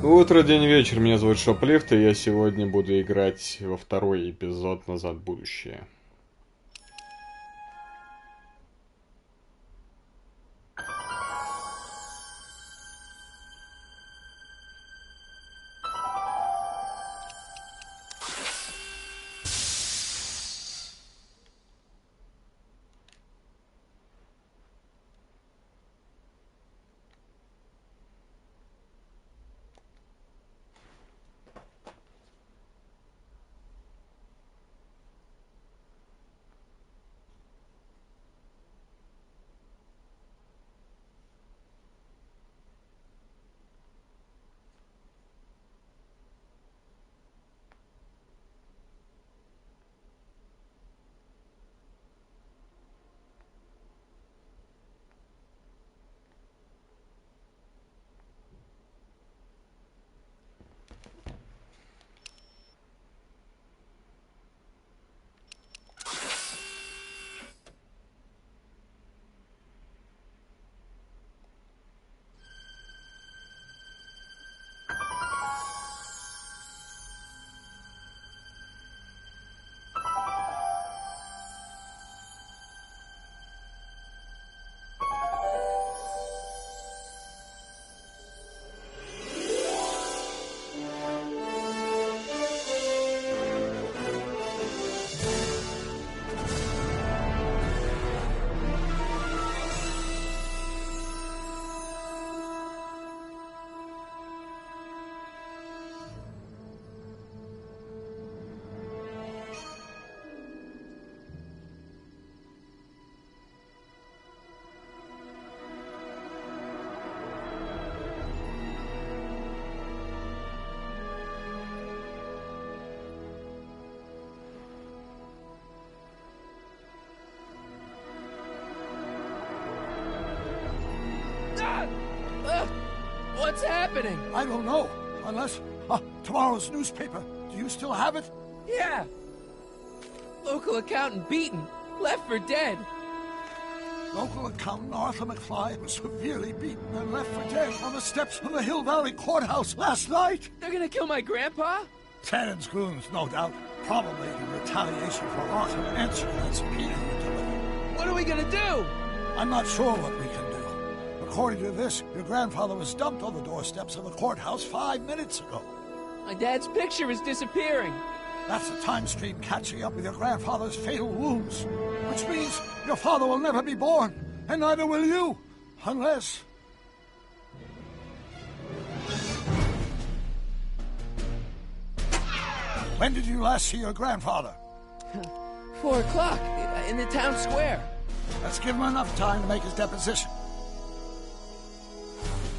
Утро, день, вечер. Меня зовут Шоплифт, и я сегодня буду играть во второй эпизод «Назад, будущее». What's happening? I don't know. Unless... tomorrow's newspaper. Do you still have it? Yeah. Local accountant beaten. Left for dead. Local accountant Arthur McFly was severely beaten and left for dead on the steps of the Hill Valley Courthouse last night. They're gonna kill my grandpa? Tannen's goons, no doubt. Probably in retaliation for Arthur answering that subpoena you delivered. What are we gonna do? I'm not sure what we can do. According to this, your grandfather was dumped on the doorsteps of the courthouse 5 minutes ago. My dad's picture is disappearing. That's the time stream catching up with your grandfather's fatal wounds. Which means your father will never be born, and neither will you. Unless... When did you last see your grandfather? 4 o'clock, in the town square. Let's give him enough time to make his deposition.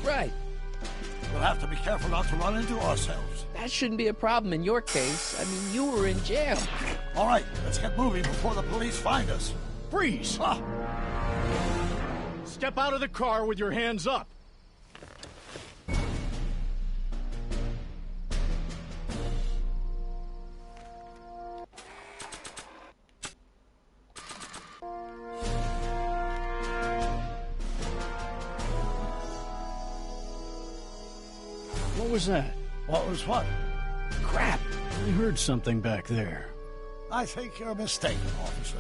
Right. We'll have to be careful not to run into ourselves. That shouldn't be a problem in your case. I mean, you were in jail. All right, let's get moving before the police find us. Freeze! Ah. Step out of the car with your hands up. What was that? What was what? Crap! I heard something back there. I think you're mistaken, officer.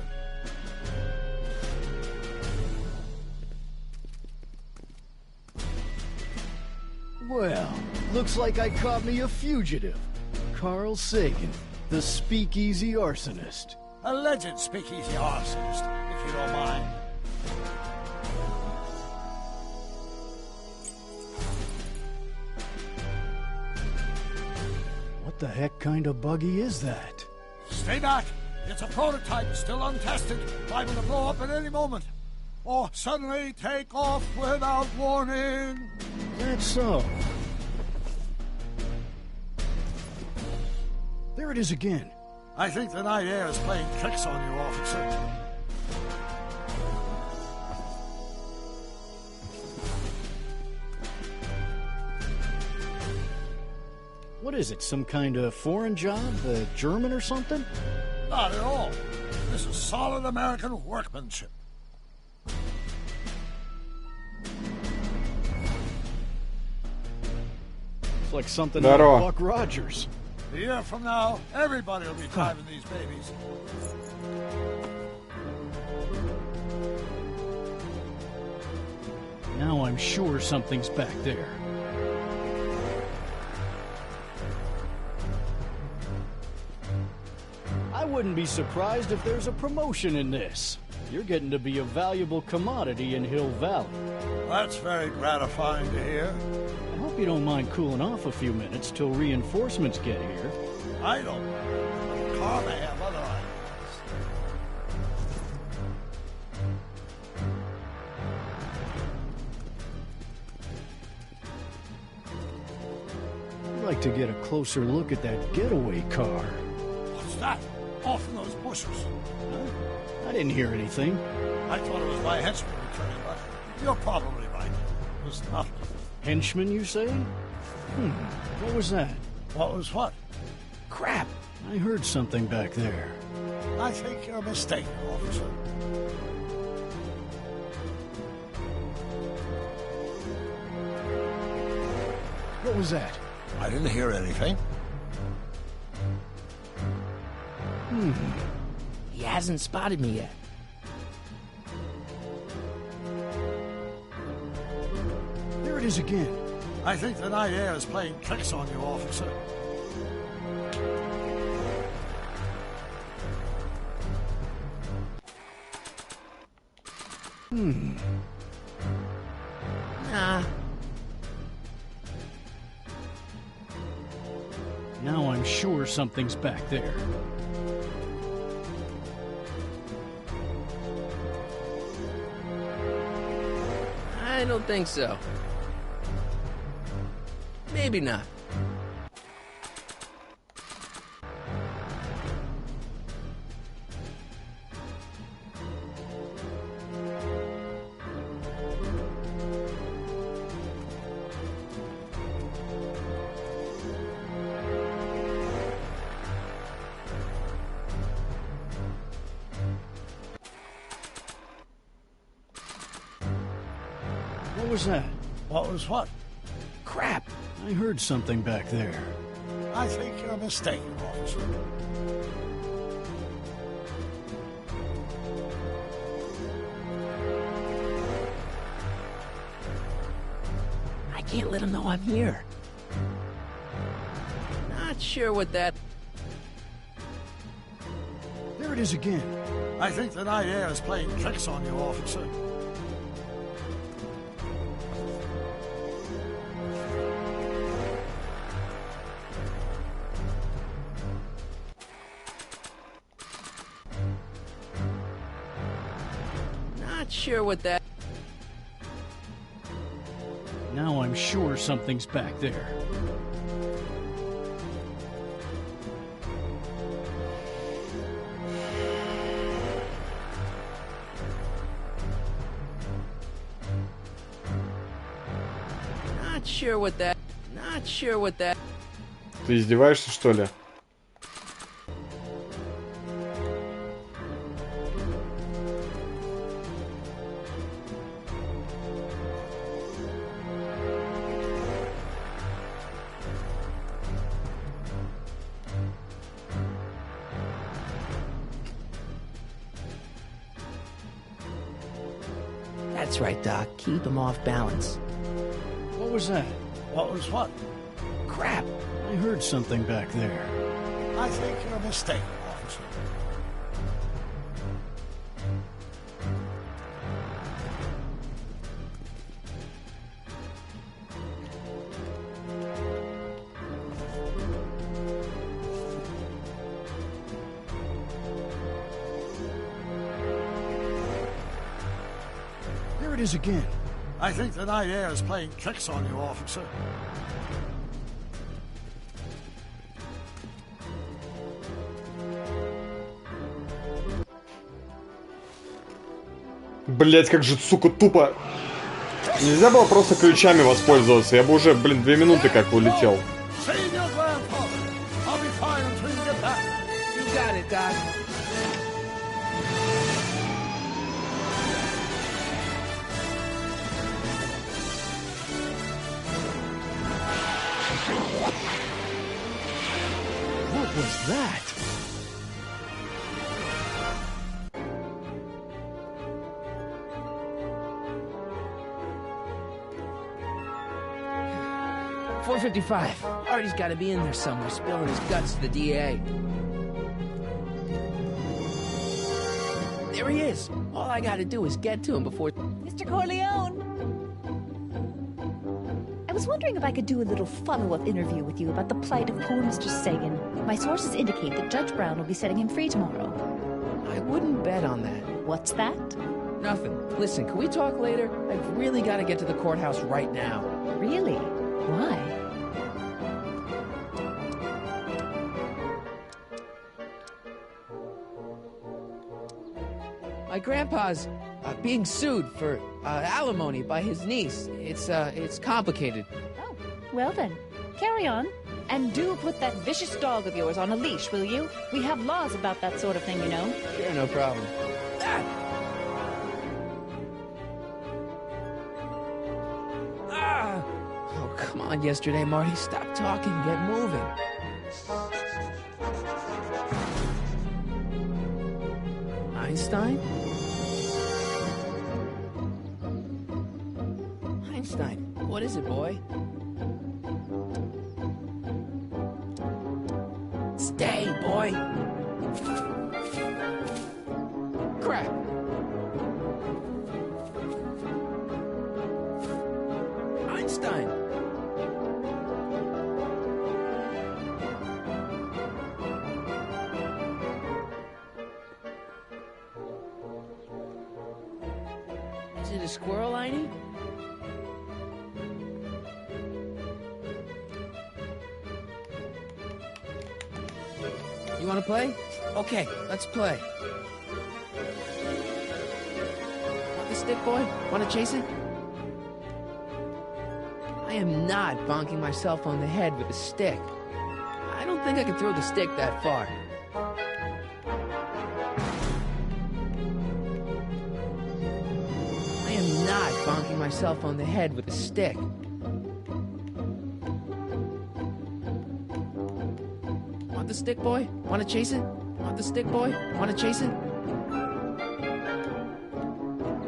Well, looks like I caught me a fugitive. Carl Sagan, the speakeasy arsonist. Alleged speakeasy arsonist, if you don't mind. What the heck kind of buggy is that? Stay back. It's a prototype, still untested, liable to blow up at any moment. Or suddenly take off without warning. That's so. There it is again. I think the night air is playing tricks on you, officer. What is it, some kind of foreign job? German or something? Not at all. This is solid American workmanship. like something Здорово. like Buck Rogers. A year from now, everybody will be driving these babies. Now I'm sure something's back there. I wouldn't be surprised if there's a promotion in this. You're getting to be a valuable commodity in Hill Valley. That's very gratifying to hear. I hope you don't mind cooling off a few minutes till reinforcements get here. I don't know. The car may have other ideas. I'd like to get a closer look at that getaway car. What's that? Off in those bushes. Huh? I didn't hear anything. I thought it was my henchman returning, but you're probably right. It was not. Henchman, you say? What was that? What was what? Crap! I heard something back there. I think you're mistaken, officer. What was that? I didn't hear anything. He hasn't spotted me yet. There it is again. I think the night air is playing tricks on you, officer. Nah. Now I'm sure something's back there. I don't think so. Maybe not. What was that? What was what? Crap! I heard something back there. I think you're mistaken, officer. I can't let him know I'm here. Not sure what that... There it is again. I think the night air is playing tricks on you, officer. Not sure what that... Now I'm sure something's back there. Not sure what that... Not sure what that... Ты издеваешься, что ли? That's right, Doc. Keep him off balance. What was that? What was what? Crap! I heard something back there. I think you're mistaken, officer. There it is again. I think the night air is playing tricks on you, officer. Блять, как же, сука, тупо. Нельзя было просто ключами воспользоваться. Я бы уже, 2 минуты как улетел. Save your grandfather. I'll be fine until you get back. You got it, Doc. What was that? .455. Artie's got to be in there somewhere, spilling his guts to the DA. There he is. All I got to do is get to him before... Mr. Corleone! I was wondering if I could do a little follow-up interview with you about the plight of poor Mr. Sagan. My sources indicate that Judge Brown will be setting him free tomorrow. I wouldn't bet on that. What's that? Nothing. Listen, can we talk later? I've really got to get to the courthouse right now. Really? Why? My grandpa's being sued for alimony by his niece. It's complicated. Oh, well then, carry on. And do put that vicious dog of yours on a leash, will you? We have laws about that sort of thing, you know. Sure, no problem. Oh, come on, yesterday, Marty. Stop talking. Get moving. Einstein? Einstein, what is it, boy? Stay, boy! Crap! Einstein! Is it a squirrel, Einie? You want to play? Okay, let's play. Want the stick, boy? Want to chase it? I am not bonking myself on the head with a stick. I don't think I can throw the stick that far. I am not bonking myself on the head with a stick. Want the stick, boy? Want to chase it? Want the stick, boy? Want to chase it?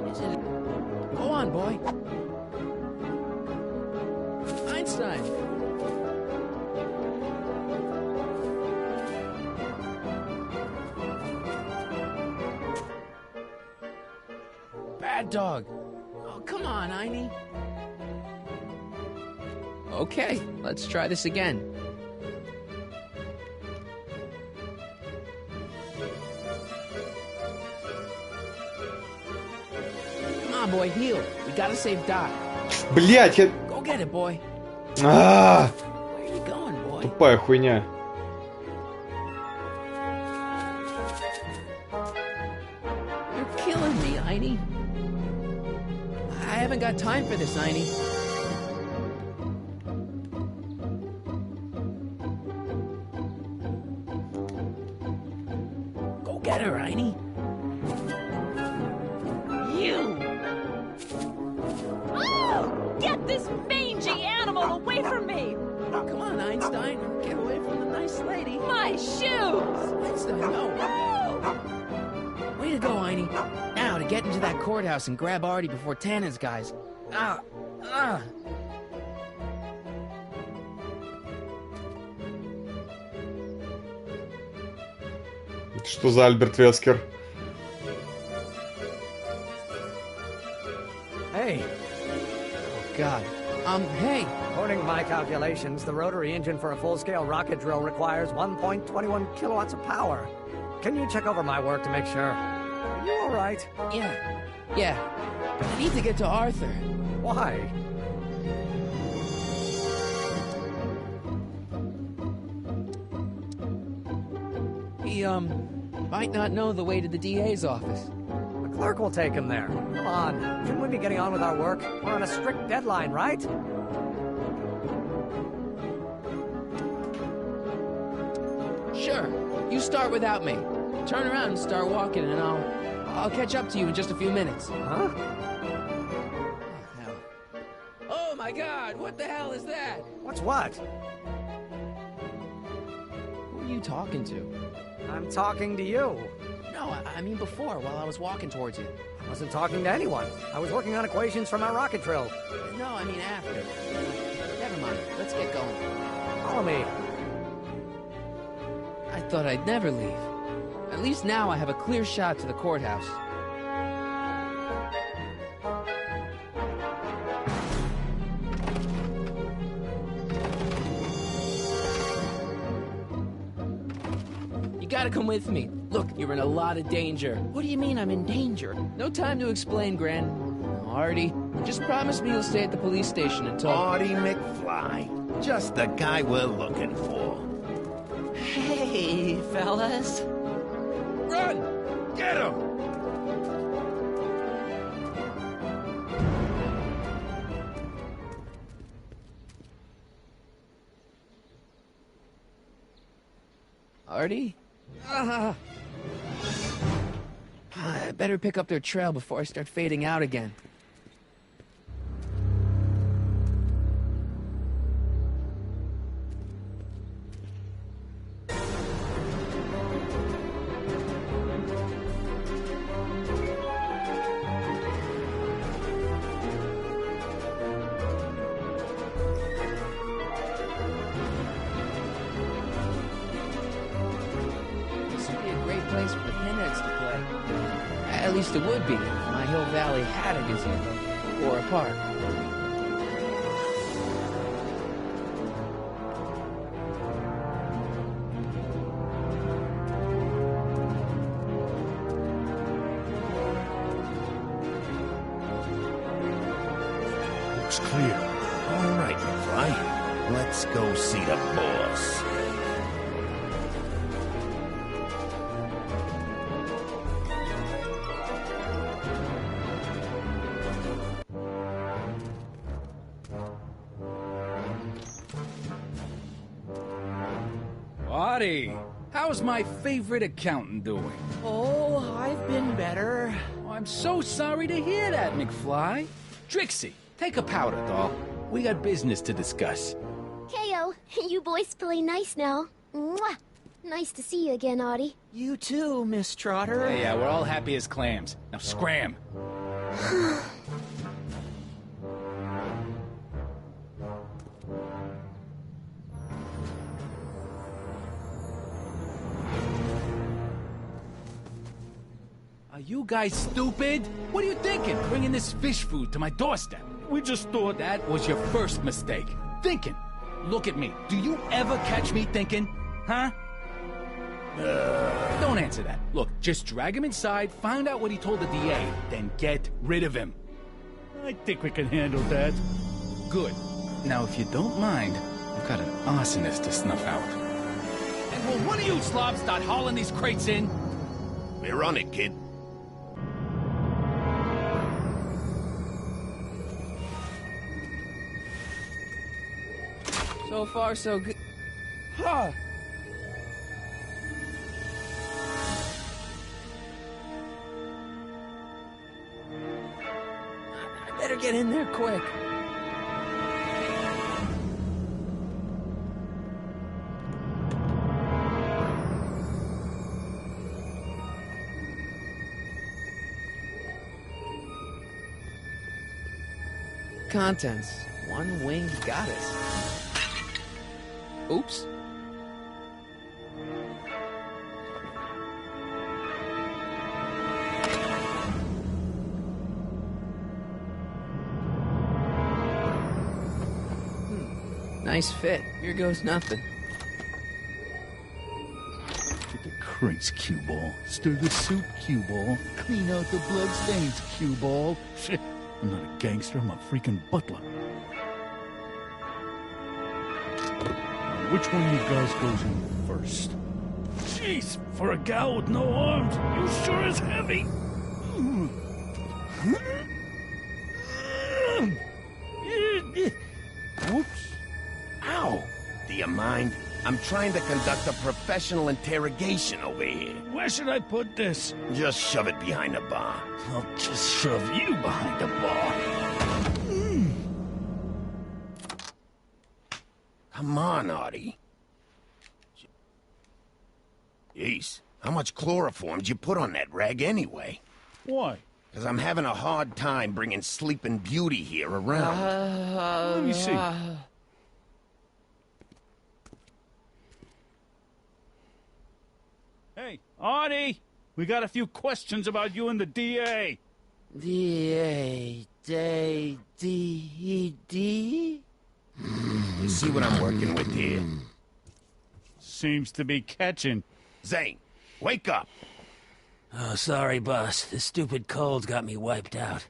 Is it? Go on, boy. Einstein. Bad dog. Oh, come on, Einie. Okay, let's try this again. Boy, heal. We gotta save Doc. Блять, я... Go get it, boy. А, Where are you going, boy? тупая хуйня. You're killing me, Einie. I haven't got time for this, Einie. Go get her, Einie. Get this mangy animal away from me! Oh, come on, Einstein. Get away from the nice lady. My shoes! Einstein, no. Way to go, Einie. Now, to get into that courthouse and grab Artie before Tannen's guys. Что за Альберт Вескер? Hey. God. Hey. According to my calculations, the rotary engine for a full-scale rocket drill requires 1.21 kilowatts of power. Can you check over my work to make sure? Are you all right? Yeah. But I need to get to Arthur. Why? He, might not know the way to the DA's office. The clerk will take him there. Come on. Shouldn't we be getting on with our work? We're on a strict deadline, right? Sure. You start without me. Turn around and start walking, and I'll catch up to you in just a few minutes. Huh? Oh, my God, what the hell is that? What's what? Who are you talking to? I'm talking to you. No, I mean before, while I was walking towards you. I wasn't talking to anyone. I was working on equations for my rocket drill. No, I mean after. Never mind, let's get going. Follow me. I thought I'd never leave. At least now I have a clear shot to the courthouse. You gotta come with me. Look, you're in a lot of danger. What do you mean I'm in danger? No time to explain, Gran. Artie, just promise me you'll stay at the police station until... Artie McFly. Just the guy we're looking for. Hey, fellas. Run! Get him! Artie? I better pick up their trail before I start fading out again. Place for the pinheads to play. At least it would be if my Hill Valley had a gazebo or a park. Looks clear. All right, McFly. Let's go see the boss. Artie, how's my favorite accountant doing? Oh, I've been better. Oh, I'm so sorry to hear that, McFly. Trixie, take a powder, doll. We got business to discuss. K.O., you boys play nice now. Mwah! Nice to see you again, Artie. You too, Miss Trotter. Yeah, we're all happy as clams. Now scram. Are you guys stupid? What are you thinking, bringing this fish food to my doorstep? We just thought that was your first mistake. Thinking. Look at me. Do you ever catch me thinking? Huh? Don't answer that. Look, just drag him inside, find out what he told the DA, then get rid of him. I think we can handle that. Good. Now, if you don't mind, I've got an arsonist to snuff out. And will one of you slobs start hauling these crates in? We're on it, kid. So far, so good. Huh. I better get in there quick. Contents. One winged goddess. Oops. Nice fit. Here goes nothing. Get the crates, cue ball. Stir the soup, cue ball. Clean out the blood stains, cue ball. Shit. I'm not a gangster, I'm a freaking butler. Which one of you guys goes in first? Jeez, for a gal with no arms, you sure is heavy. Whoops. Ow! Do you mind? I'm trying to conduct a professional interrogation over here. Where should I put this? Just shove it behind the bar. I'll just shove you behind the bar. Come on, Artie. Jeez, how much chloroform did you put on that rag anyway? Why? Because I'm having a hard time bringing Sleeping Beauty here around. Let me see. Hey, Artie! We got a few questions about you and the DA. D-A... D-D... You see what I'm working with here? Seems to be catching. Zane, wake up! Oh, sorry, boss. The stupid cold's got me wiped out.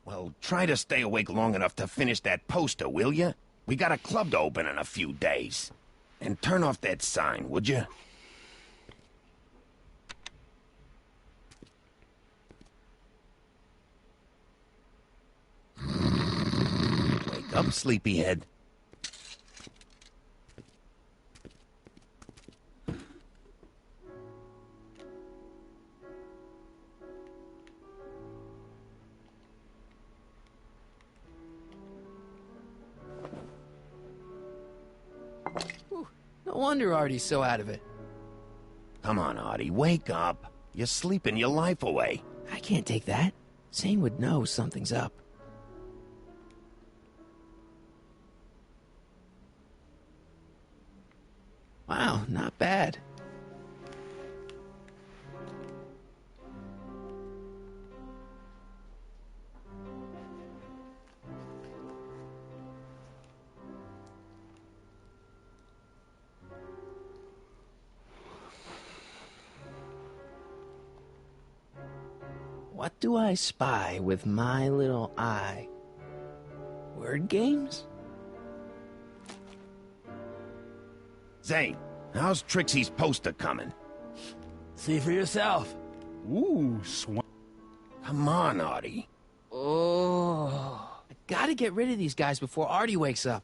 Well, try to stay awake long enough to finish that poster, will you? We got a club to open in a few days. And turn off that sign, would you? Wake up, sleepyhead. No wonder Artie's so out of it. Come on, Artie, wake up. You're sleeping your life away. I can't take that. Zane would know something's up. Wow, not bad. What do I spy with my little eye? Word games? Zane, how's Trixie's poster coming? See for yourself. Ooh, Come on, Artie. Oh, I gotta get rid of these guys before Artie wakes up.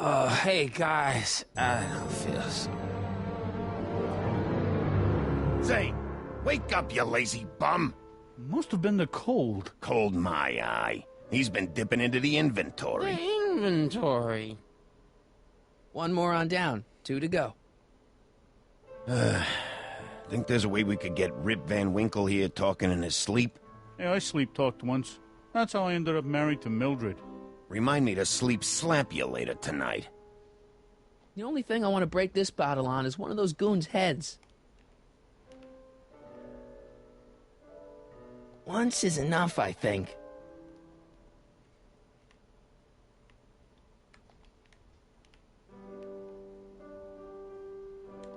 Oh, hey guys, I don't feel so. Zane, wake up, you lazy bum. Must have been the cold. Cold my eye. He's been dipping into the inventory. The inventory. One more on down. 2 to go. Think there's a way we could get Rip Van Winkle here talking in his sleep? Yeah, I sleep-talked once. That's how I ended up married to Mildred. Remind me to sleep slap you later tonight. The only thing I want to break this bottle on is one of those goons' heads. Once is enough, I think.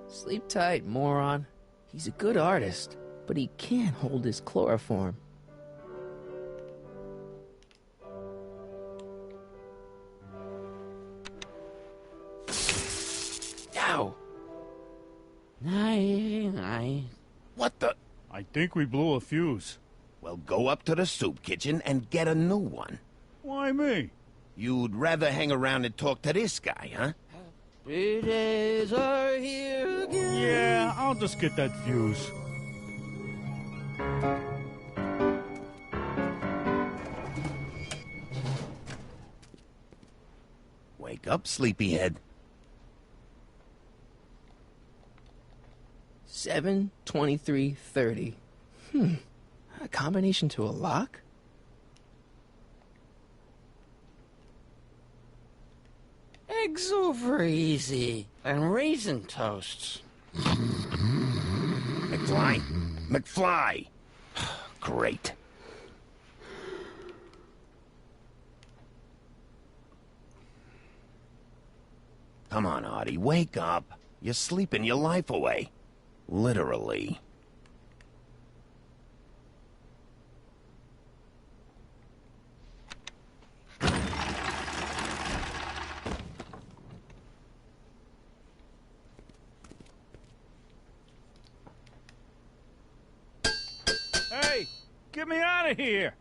Sleep tight, moron. He's a good artist, but he can't hold his chloroform. Ow! Night. What the? I think we blew a fuse. Well, go up to the soup kitchen and get a new one. Why me? You'd rather hang around and talk to this guy, huh? Happy days are here again. Yeah, I'll just get that fuse. Wake up, sleepyhead. 7:23:30. A combination to a lock? Eggs over easy and raisin toasts. McFly? McFly! Great. Come on, Artie, wake up. You're sleeping your life away. Literally. Hey, get me out of here!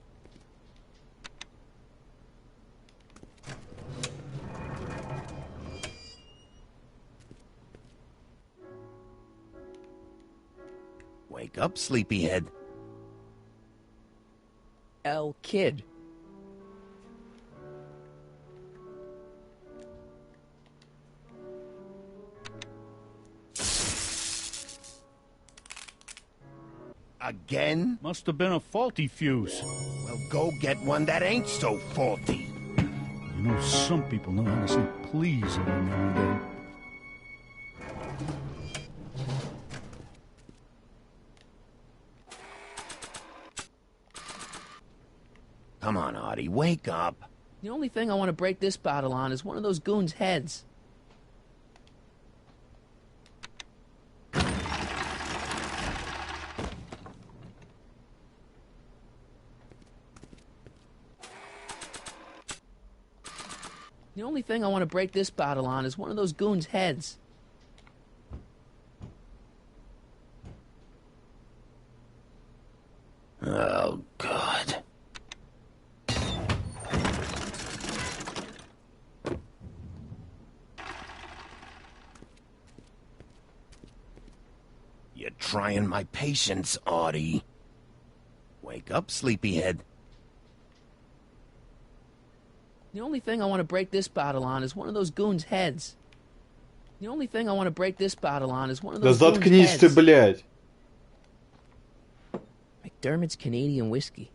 Wake up, sleepyhead. El Kid. Again? Must have been a faulty fuse. Well, go get one that ain't so faulty. You know, some people know how to say please every now and then. Come on, Artie, wake up. The only thing I want to break this bottle on is one of those goons' heads. The only thing I want to break this bottle on is one of those goons' heads. Oh, God. You're trying my patience, Artie. Wake up, sleepyhead. The only thing I want to break this bottle on is one of those goons' heads. The only thing I want to break this bottle on is one of Да those goons' заткнись ты, heads. блядь. McDermott's Canadian whiskey.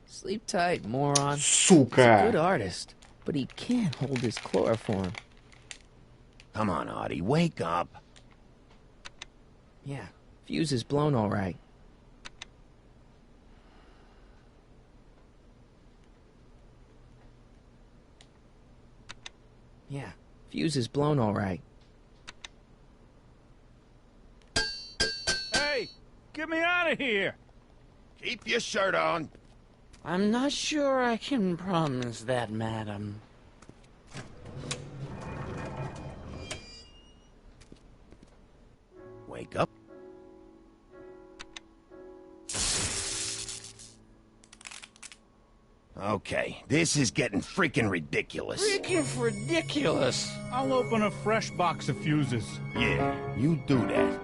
Sleep tight, moron. He's a good Сука. artist, but he can't hold his chloroform. Come on, Artie, wake up. Yeah, fuse is blown all right. Yeah, fuse is blown all right. Hey, get me out of here! Keep your shirt on. I'm not sure I can promise that, madam. Wake up. Okay, this is getting freaking ridiculous. Freaking ridiculous. I'll open a fresh box of fuses. Yeah, you do that.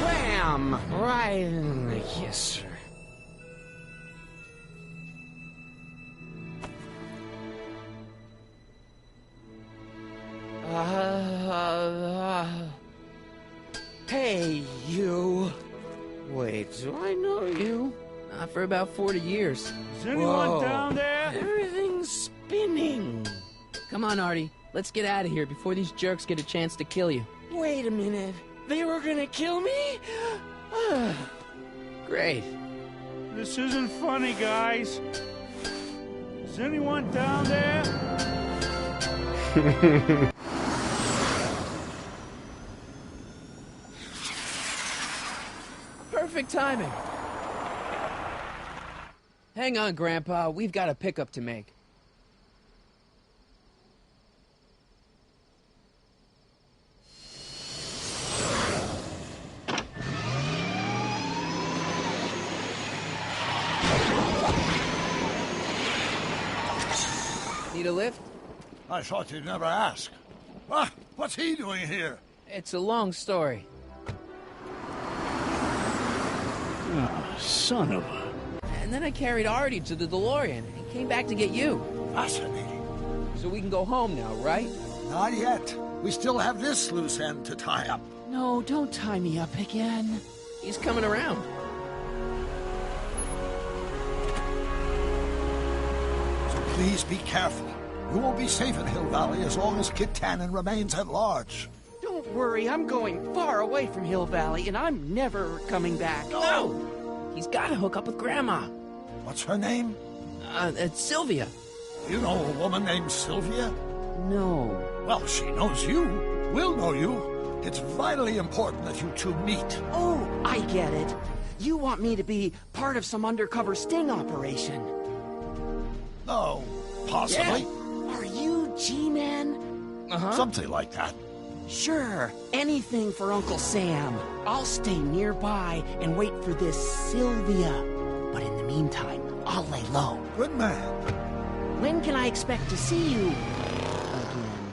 Wham! Right in the kisser. Hey, you. Wait, do I know you? Not for about 40 years. Is anyone Whoa. down there? Everything's spinning. Come on, Artie. Let's get out of here before these jerks get a chance to kill you. Wait a minute. They were gonna kill me? Great. This isn't funny, guys. Is anyone down there? Perfect timing. Hang on, Grandpa. We've got a pickup to make. Need a lift? I thought you'd never ask. Ah, what's he doing here? It's a long story. Oh, son of a... And then I carried Artie to the DeLorean and came back to get you. Fascinating. So we can go home now, right? Not yet. We still have this loose end to tie up. No, don't tie me up again. He's coming around. So please be careful. You won't be safe in Hill Valley as long as Get Tannen remains at large. Don't worry, I'm going far away from Hill Valley, and I'm never coming back. No! He's got to hook up with Grandma. What's her name? It's Sylvia. You know a woman named Sylvia? No. Well, she knows you. We'll know you. It's vitally important that you two meet. Oh, I get it. You want me to be part of some undercover sting operation. No, possibly. Yeah. Are you G-Man? Something like that. Sure, anything for Uncle Sam. I'll stay nearby and wait for this Sylvia. But in the meantime, I'll lay low. Good man. When can I expect to see you again?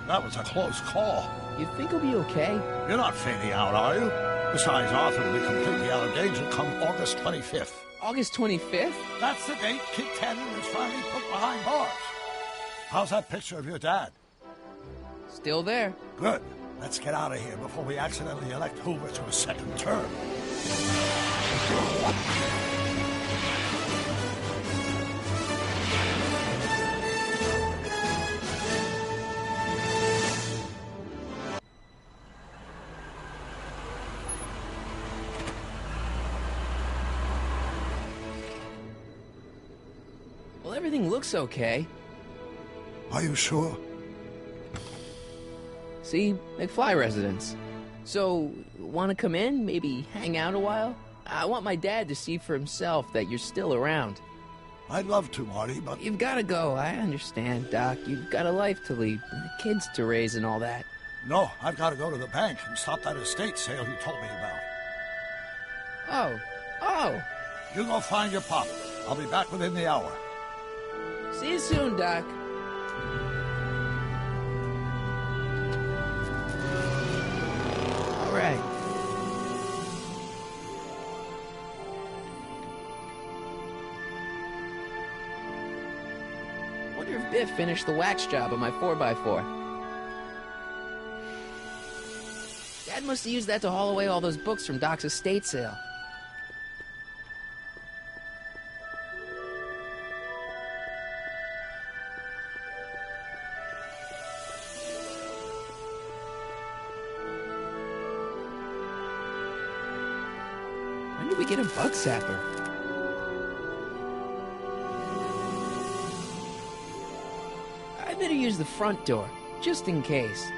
That was a close call. You think he'll be okay? You're not fading out, are you? Besides, Arthur will be completely out of danger come August 25th. August 25th? That's the date Kit Tannen was finally put behind bars. How's that picture of your dad? Still there. Good. Let's get out of here before we accidentally elect Hoover to a second term. Well, everything looks okay. Are you sure? See, McFly residence. So, want to come in? Maybe hang out a while? I want my dad to see for himself that you're still around. I'd love to, Marty, but... You've got to go. I understand, Doc. You've got a life to lead, and kids to raise and all that. No, I've got to go to the bank and stop that estate sale you told me about. Oh. You go find your pop. I'll be back within the hour. See you soon, Doc. All right. Wonder if Biff finished the wax job on my 4x4. Dad must have used that to haul away all those books from Doc's estate sale. When did we get a bug zapper? I better use the front door, just in case.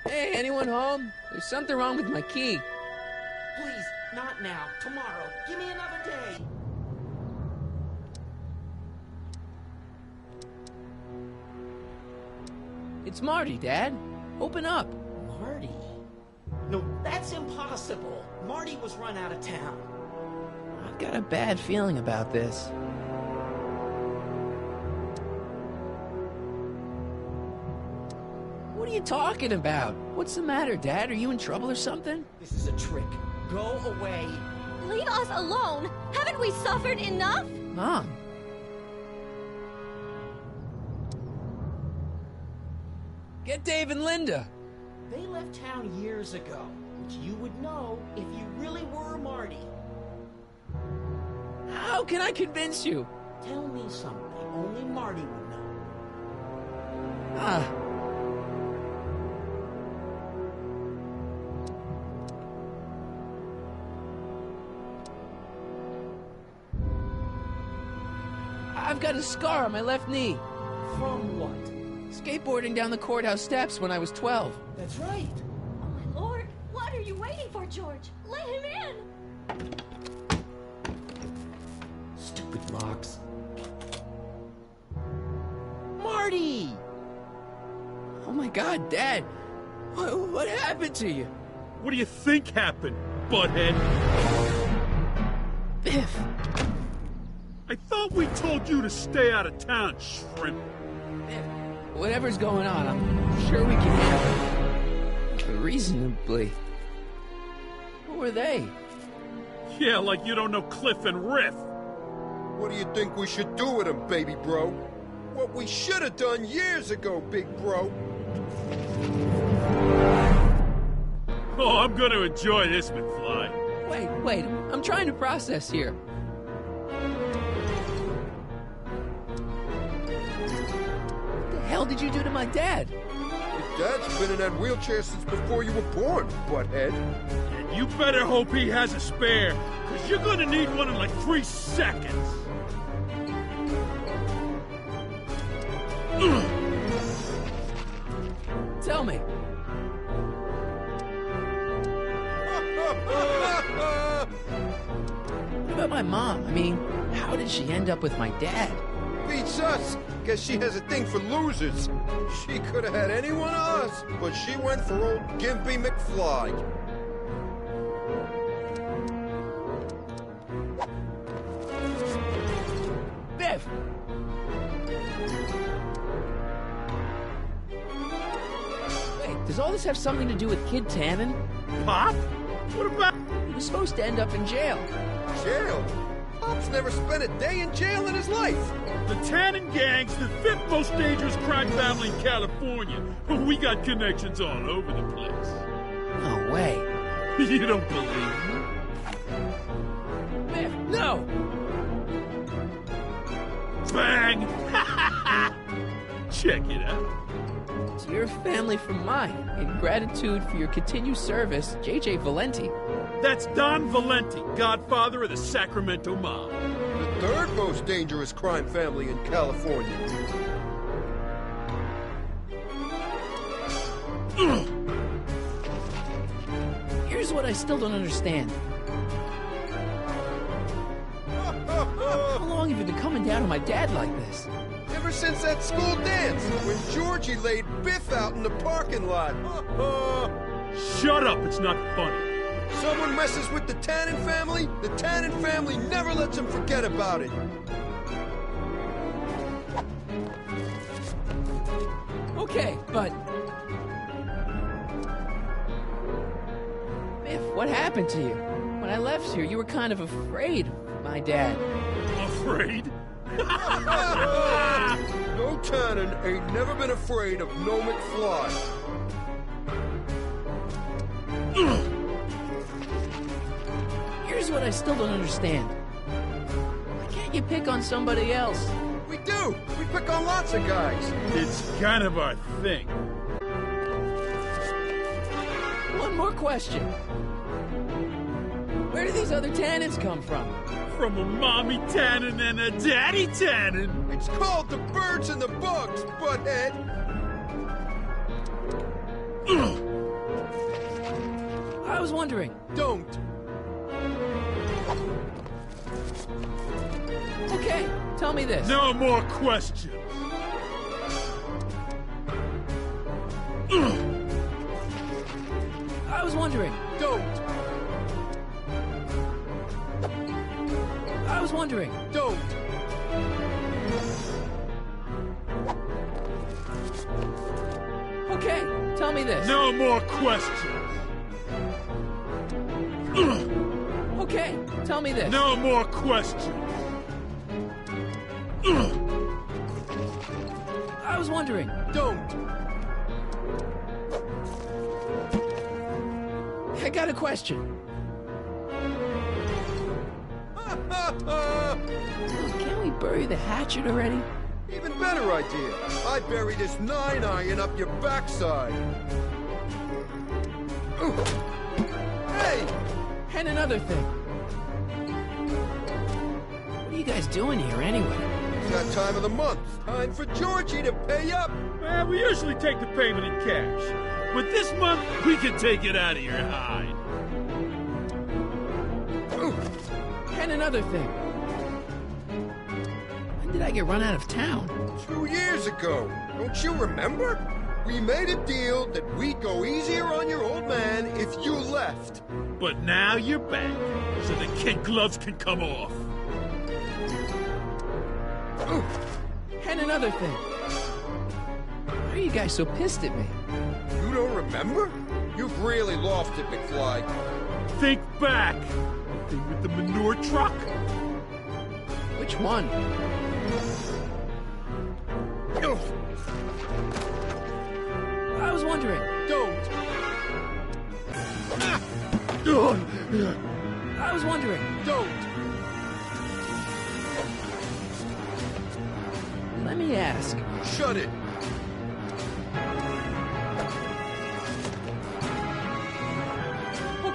Hey, anyone home? There's something wrong with my key. Please, not now. Tomorrow. Give me another day. It's Marty, Dad. Open up. Marty? No, that's impossible. Marty was run out of town. I've got a bad feeling about this. What are you talking about? What's the matter, Dad? Are you in trouble or something? This is a trick. Go away. Leave us alone! Haven't we suffered enough? Mom. Get Dave and Linda. They left town years ago, which you would know if you really were Marty. How can I convince you? Tell me something only Marty would know. I've got a scar on my left knee. From what? Skateboarding down the courthouse steps when I was 12. That's right. Oh, my lord. What are you waiting for, George? Let him in. Stupid locks. Marty! Oh my God, Dad. What happened to you? What do you think happened, butthead? Biff. I thought we told you to stay out of town, shrimp. Biff, whatever's going on, I'm sure we can handle it. Reasonably. Who were they? Yeah, like you don't know Cliff and Riff. What do you think we should do with them, baby bro? What we should have done years ago, big bro. Oh, I'm gonna enjoy this, McFly. Wait, I'm trying to process here. What the hell did you do to my dad? Your dad's been in that wheelchair since before you were born, butthead. You better hope he has a spare, because you're gonna need one in like 3 seconds. Tell me. What about my mom? I mean, how did she end up with my dad? Beats us. Guess she has a thing for losers. She could have had any one of us, but she went for old Gimpy McFly. Biff! Wait, does all this have something to do with Kid Tannen? Pop? What about... He was supposed to end up in jail. Jail? Pop's never spent a day in jail in his life. The Tannen gang's the 5th most dangerous crime family in California. We got connections all over the place. No way. You don't believe me? Biff, no! Bang! Check it out. To your family from mine, in gratitude for your continued service, J.J. Valenti. That's Don Valenti, godfather of the Sacramento mob. The 3rd most dangerous crime family in California. Here's what I still don't understand. How long have you been coming down on my dad like this? Ever since that school dance, when Georgie laid Biff out in the parking lot. Shut up, it's not funny. Someone messes with the Tannen family, the Tannen family never lets them forget about it. Okay, but... Biff, what happened to you? When I left here, you were kind of afraid of my dad. Afraid? No Tannen ain't never been afraid of no McFly. Here's what I still don't understand. Why can't you pick on somebody else? We do! We pick on lots of guys. It's kind of our thing. One more question. Where do these other Tannens come from? From a mommy Tannen and a daddy Tannen. It's called the birds and the bugs, butthead. I was wondering. Don't. Okay, tell me this. No more questions. I was wondering. Don't. I was wondering. Don't. Okay, tell me this. No more questions. Okay, tell me this. No more questions. I was wondering. Don't. I got a question. Can't we bury the hatchet already? Even better idea. I bury this 9-iron up your backside. Ooh. Hey! And another thing. What are you guys doing here anyway? It's that time of the month. Time for Georgie to pay up. Well, we usually take the payment in cash. But this month, we can take it out of your hide. Ooh. And another thing. When did I get run out of town? 2 years ago. Don't you remember? We made a deal that we'd go easier on your old man if you left. But now you're back, so the kid gloves can come off. Ooh. And another thing. Why are you guys so pissed at me? You don't remember? You've really lost it, McFly. Think back. The thing with the manure truck? Which one? I was wondering. Don't. I was wondering. Don't. Let me ask. Shut it.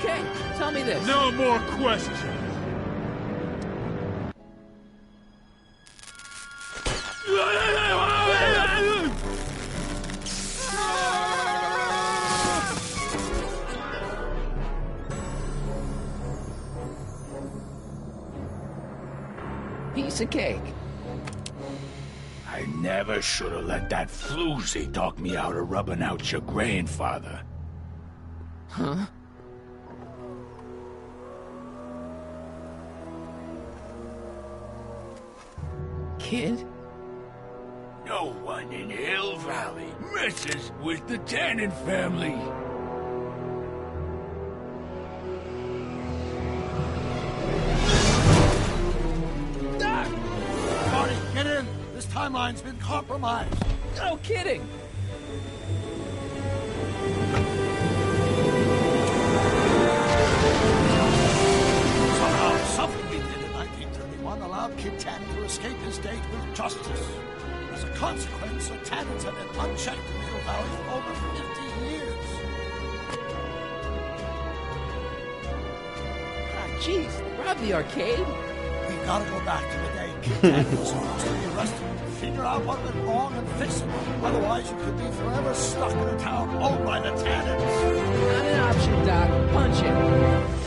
Okay, tell me this. No more questions. Piece of cake. I never should have let that floozy talk me out of rubbing out your grandfather. Huh? Kid? No one in Hill Valley messes with the Tannen family. Marty, get in! This timeline's been compromised. No kidding! Somehow, something we did in 1931 allowed Kid Tannen to escape his date with justice. As a consequence, the Tannens have been unchecked in Hill Valley for over 50 years. Ah, jeez, rob the arcade? We've got to go back to the day Kid Tannen was supposed to be arrested, figure out what went wrong and fix it. Otherwise, you could be forever stuck in a town owned by the Tannens. Not an option, Doc. Punch it.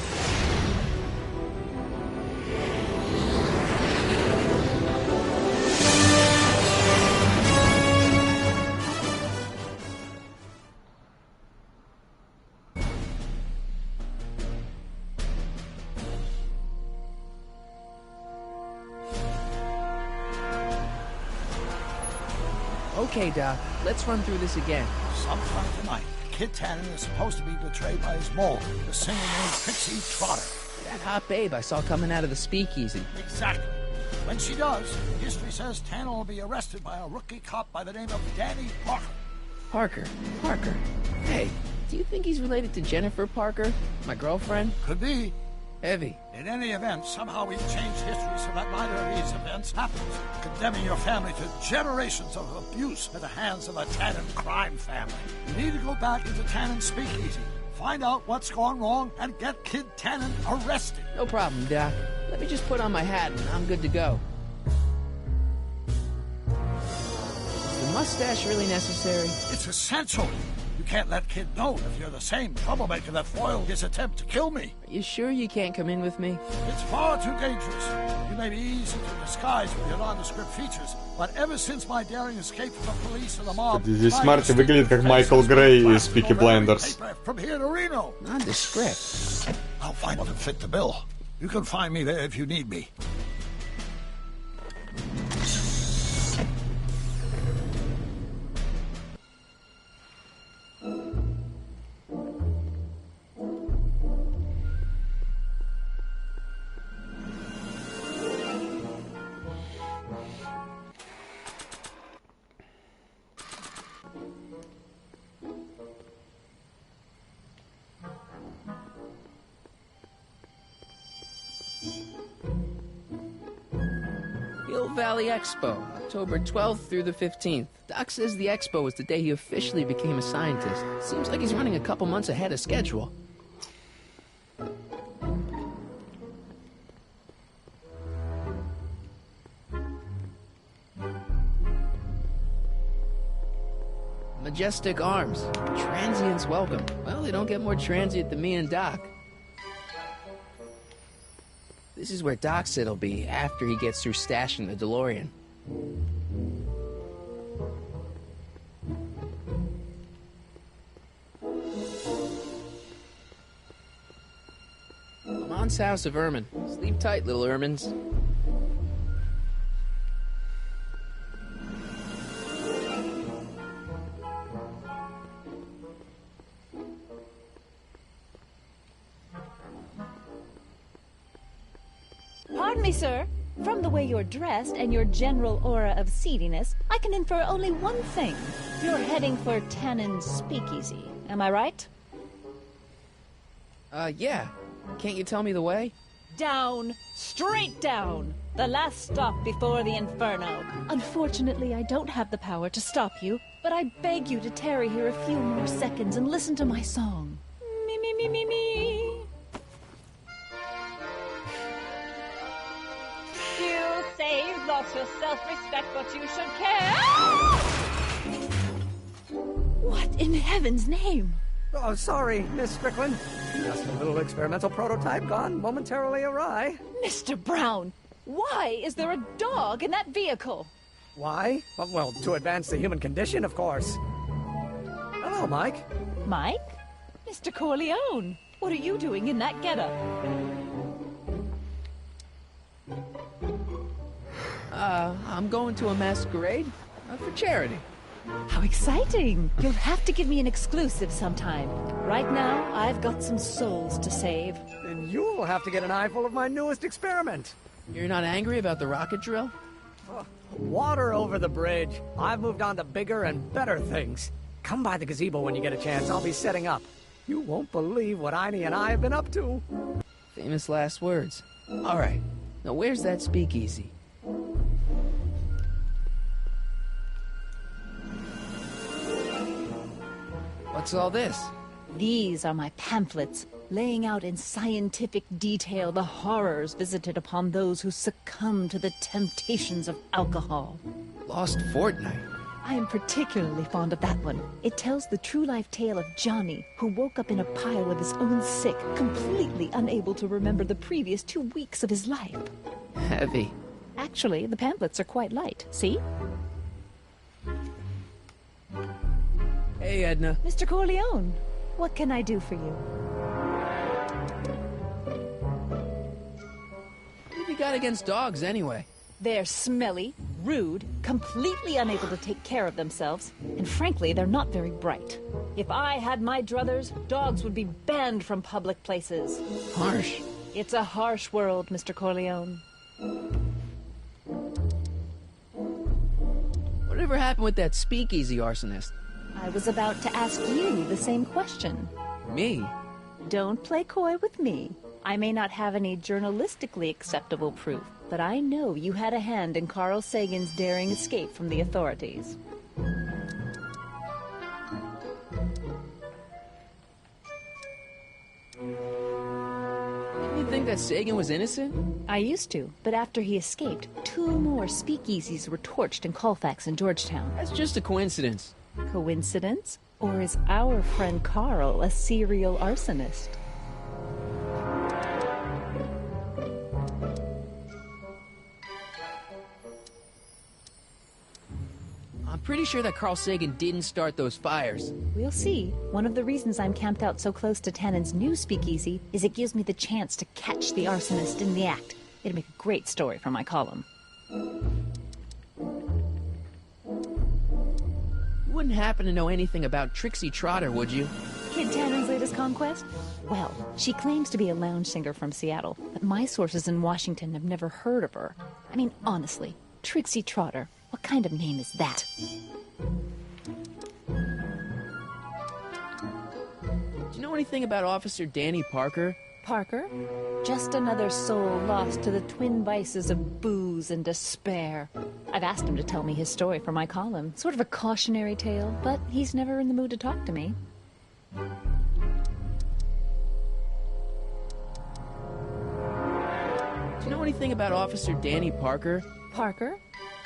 Okay, Doc, let's run through this again. Sometime tonight, Kid Tannen is supposed to be betrayed by his mole, the singer named Pixie Trotter. That hot babe I saw coming out of the speakeasy. Exactly. When she does, history says Tannen will be arrested by a rookie cop by the name of Danny Parker. Parker. Hey, do you think he's related to Jennifer Parker, my girlfriend? Could be. Heavy. In any event, somehow we've changed history so that neither of these events happens, condemning your family to generations of abuse at the hands of a Tannen crime family. You need to go back into Tannen's speakeasy, find out what's gone wrong, and get Kid Tannen arrested. No problem, Doc. Let me just put on my hat and I'm good to go. Is the mustache really necessary? It's essential. You can't let Kid know if you're the same troublemaker that foiled his attempt to kill me. Are you sure you can't come in with me? It's far too dangerous. You may be easy to disguise with your nondescript features, but ever since my daring escape from the police and the mob, Здесь Марти выглядит как Майкл Грей из Peaky Blinders. From here to Reno. Nondescript. I'll find one to fit the bill. You can find me there if you need me. Hill Valley Expo, October 12th through the 15th. Doc says the expo was the day he officially became a scientist. Seems like he's running a couple months ahead of schedule. Majestic Arms. Transients welcome. Well, they don't get more transient than me and Doc. This is where Doc said he'll be after he gets through stashing the DeLorean. Lamont's House of Ermine. Sleep tight, little Ermines. Pardon me, sir. From the way you're dressed and your general aura of seediness, I can infer only one thing. You're heading for Tannen's speakeasy. Am I right? Yeah. Can't you tell me the way? Down. Straight down. The last stop before the inferno. Unfortunately, I don't have the power to stop you, but I beg you to tarry here a few more seconds and listen to my song. Me, me, me, me, me. lost your self-respect, but you should care. What in heaven's name? Oh, sorry, Miss Strickland. Just a little experimental prototype gone momentarily awry. Mr. Brown, why is there a dog in that vehicle? Why? Well, to advance the human condition, of course. Hello, Mike. Mike? Mr. Corleone, what are you doing in that getup? I'm going to a masquerade for charity. How exciting! You'll have to give me an exclusive sometime. Right now, I've got some souls to save. Then you'll have to get an eyeful of my newest experiment. You're not angry about the rocket drill? Water over the bridge. I've moved on to bigger and better things. Come by the gazebo when you get a chance. I'll be setting up. You won't believe what Einie and I have been up to. Famous last words. All right. Now, where's that speakeasy? What's all this? These are my pamphlets, laying out in scientific detail the horrors visited upon those who succumb to the temptations of alcohol. Lost Fortnight. I am particularly fond of that one. It tells the true-life tale of Johnny, who woke up in a pile of his own sick, completely unable to remember the previous 2 weeks of his life. Heavy. Actually, the pamphlets are quite light. See? Hey, Edna. Mr. Corleone, what can I do for you? What have you got against dogs, anyway? They're smelly, rude, completely unable to take care of themselves, and frankly, they're not very bright. If I had my druthers, dogs would be banned from public places. Harsh. It's a harsh world, Mr. Corleone. Whatever happened with that speakeasy arsonist? I was about to ask you the same question. Me? Don't play coy with me. I may not have any journalistically acceptable proof, but I know you had a hand in Carl Sagan's daring escape from the authorities. Didn't you think that Sagan was innocent? I used to, but after he escaped, 2 more speakeasies were torched in Colfax and Georgetown. That's just a coincidence. Coincidence? Or is our friend Carl a serial arsonist? I'm pretty sure that Carl Sagan didn't start those fires. We'll see. One of the reasons I'm camped out so close to Tannen's new speakeasy is it gives me the chance to catch the arsonist in the act. It'll make a great story for my column. You wouldn't happen to know anything about Trixie Trotter, would you? Kid Tannen's latest conquest? Well, she claims to be a lounge singer from Seattle, but my sources in Washington have never heard of her. I mean, honestly, Trixie Trotter, what kind of name is that? Do you know anything about Officer Danny Parker? Parker? Just another soul lost to the twin vices of booze and despair. I've asked him to tell me his story for my column. Sort of a cautionary tale, but he's never in the mood to talk to me. Do you know anything about Officer Danny Parker? Parker?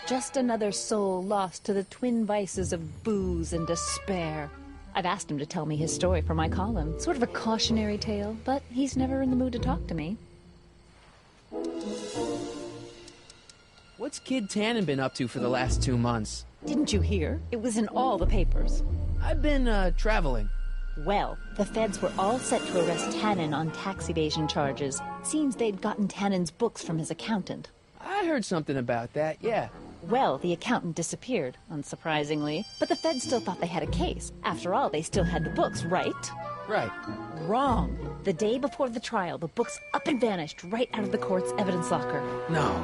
Just another soul lost to the twin vices of booze and despair. I've asked him to tell me his story for my column. Sort of a cautionary tale, but he's never in the mood to talk to me. What's Kid Tannen been up to for the last 2 months? Didn't you hear? It was in all the papers. I've been, traveling. Well, the feds were all set to arrest Tannen on tax evasion charges. Seems they'd gotten Tannen's books from his accountant. I heard something about that, yeah. Well, the accountant disappeared, unsurprisingly, but the feds still thought they had a case. After all, they still had the books, right? Right. Wrong. The day before the trial, the books up and vanished right out of the court's evidence locker. No.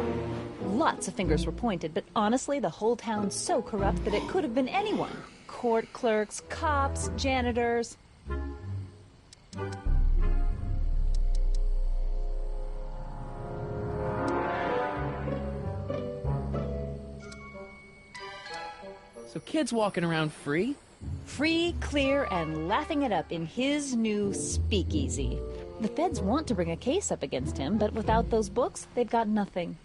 Lots of fingers were pointed, but honestly, the whole town's so corrupt that it could have been anyone. Court clerks, cops, janitors. So Kid's walking around free? Free, clear, and laughing it up in his new speakeasy. The feds want to bring a case up against him, but without those books, they've got nothing.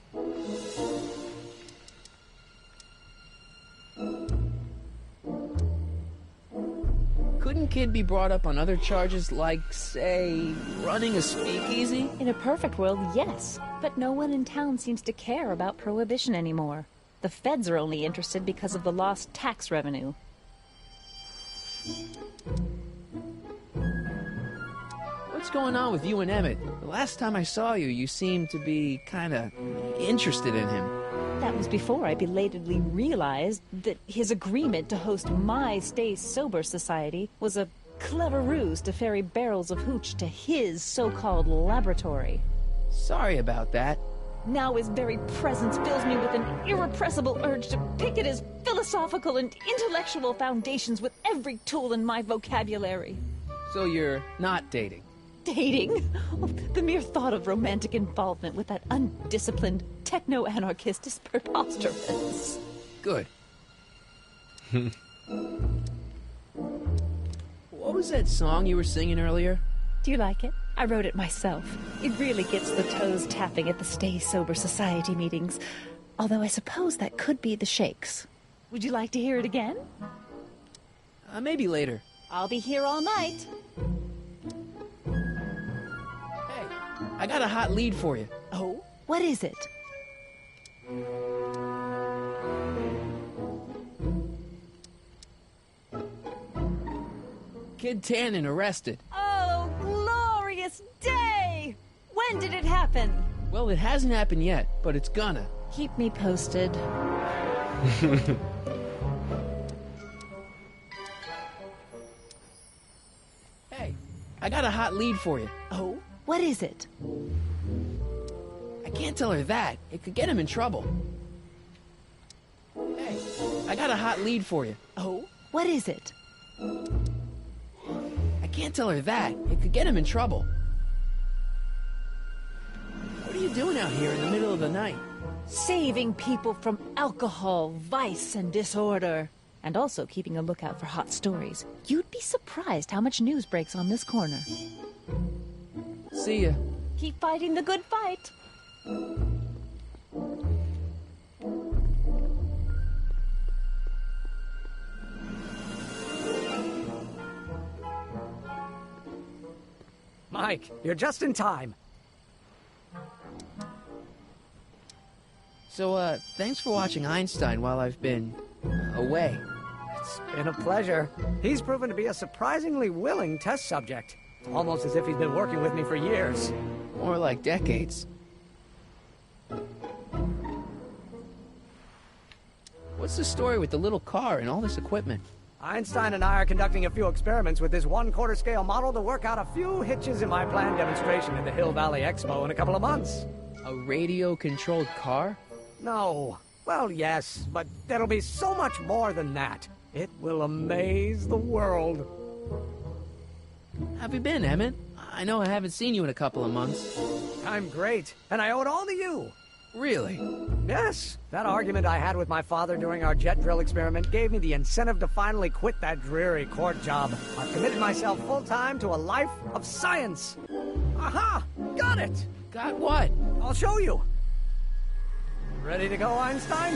couldn't Kid be brought up on other charges like, say, running a speakeasy? In a perfect world, yes. But no one in town seems to care about prohibition anymore. The feds are only interested because of the lost tax revenue. What's going on with you and Emmett? The last time I saw you, you seemed to be kinda interested in him. That was before I belatedly realized that his agreement to host my Stay Sober Society was a clever ruse to ferry barrels of hooch to his so-called laboratory. Sorry about that. Now his very presence fills me with an irrepressible urge to pick at his philosophical and intellectual foundations with every tool in my vocabulary. So you're not dating? Dating? Oh, the mere thought of romantic involvement with that undisciplined techno-anarchist is preposterous. Good. What was that song you were singing earlier? Do you like it? I wrote it myself. It really gets the toes tapping at the Stay Sober Society meetings. Although I suppose that could be the Shakes. Would you like to hear it again? Maybe later. I'll be here all night. Hey, I got a hot lead for you. Oh? What is it? Kid Tannen arrested. Oh, glorious day! When did it happen? Well, it hasn't happened yet, but it's gonna. Keep me posted. Hey, I got a hot lead for you. Oh? What is it? I can't tell her that. It could get him in trouble. Hey, I got a hot lead for you. Oh? What is it? I can't tell her that. It could get him in trouble. What are you doing out here in the middle of the night? Saving people from alcohol, vice, and disorder. And also keeping a lookout for hot stories. You'd be surprised how much news breaks on this corner. See ya. Keep fighting the good fight. Mike, you're just in time. So, thanks for watching Einstein while I've been away. It's been a pleasure. He's proven to be a surprisingly willing test subject. Almost as if he's been working with me for years. More like decades. What's the story with the little car and all this equipment? Einstein and I are conducting a few experiments with this 1/4 scale model to work out a few hitches in my planned demonstration at the Hill Valley Expo in a couple of months. A radio-controlled car? No. Well, yes, but there'll be so much more than that. It will amaze the world. Have you been, Emmett? I know I haven't seen you in a couple of months. I'm great, and I owe it all to you. Really? Yes. That argument I had with my father during our jet drill experiment gave me the incentive to finally quit that dreary court job. I've committed myself full-time to a life of science. Aha! Got it! Got what? I'll show you. Ready to go, Einstein?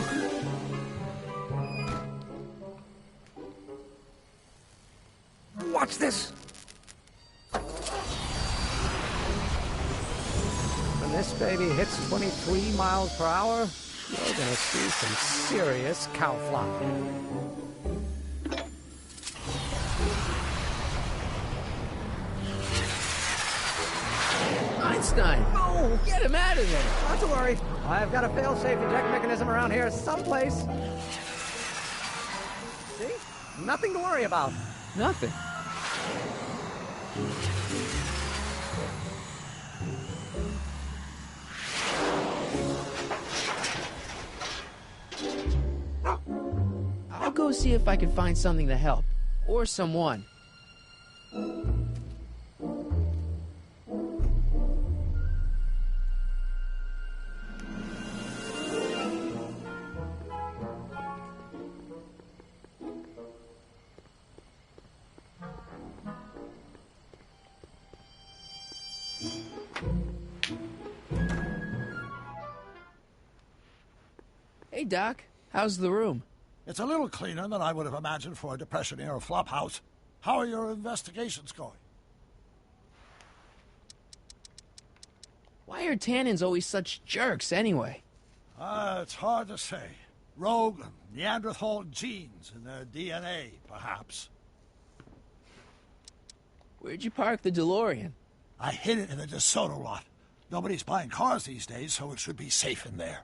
Watch this. When this baby hits 23 miles per hour, you're gonna see some serious cow flop. Einstein! No! Get him out of there! Not to worry. I've got a fail-safe eject mechanism around here someplace. See? Nothing to worry about. Nothing. I'll go see if I can find something to help. Or someone. Hey, Doc. How's the room? It's a little cleaner than I would have imagined for a Depression-era flophouse. How are your investigations going? Why are Tannens always such jerks, anyway? It's hard to say. Rogue Neanderthal genes in their DNA, perhaps. Where'd you park the DeLorean? I hid it in the DeSoto lot. Nobody's buying cars these days, so it should be safe in there.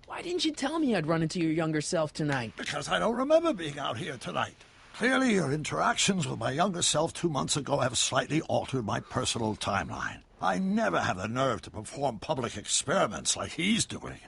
Why didn't you tell me I'd run into your younger self tonight? Because I don't remember being out here tonight. Clearly, your interactions with my younger self 2 months ago have slightly altered my personal timeline. I never have the nerve to perform public experiments like he's doing.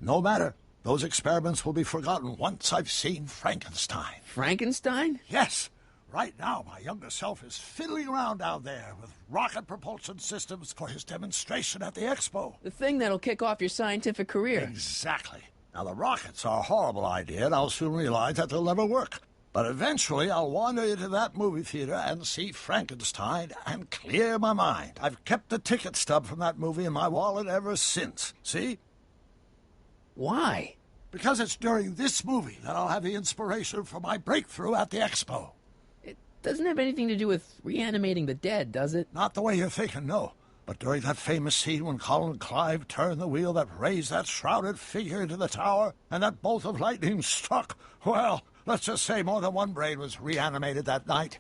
No matter. Those experiments will be forgotten once I've seen Frankenstein. Frankenstein? Yes. Right now, my younger self is fiddling around down there with rocket propulsion systems for his demonstration at the expo. The thing that'll kick off your scientific career. Exactly. Now, the rockets are a horrible idea, and I'll soon realize that they'll never work. But eventually, I'll wander into that movie theater and see Frankenstein and clear my mind. I've kept the ticket stub from that movie in my wallet ever since. See? Why? Because it's during this movie that I'll have the inspiration for my breakthrough at the expo. Doesn't have anything to do with reanimating the dead, does it? Not the way you're thinking, no. But during that famous scene when Colin Clive turned the wheel that raised that shrouded figure into the tower, and that bolt of lightning struck, well, let's just say more than one brain was reanimated that night.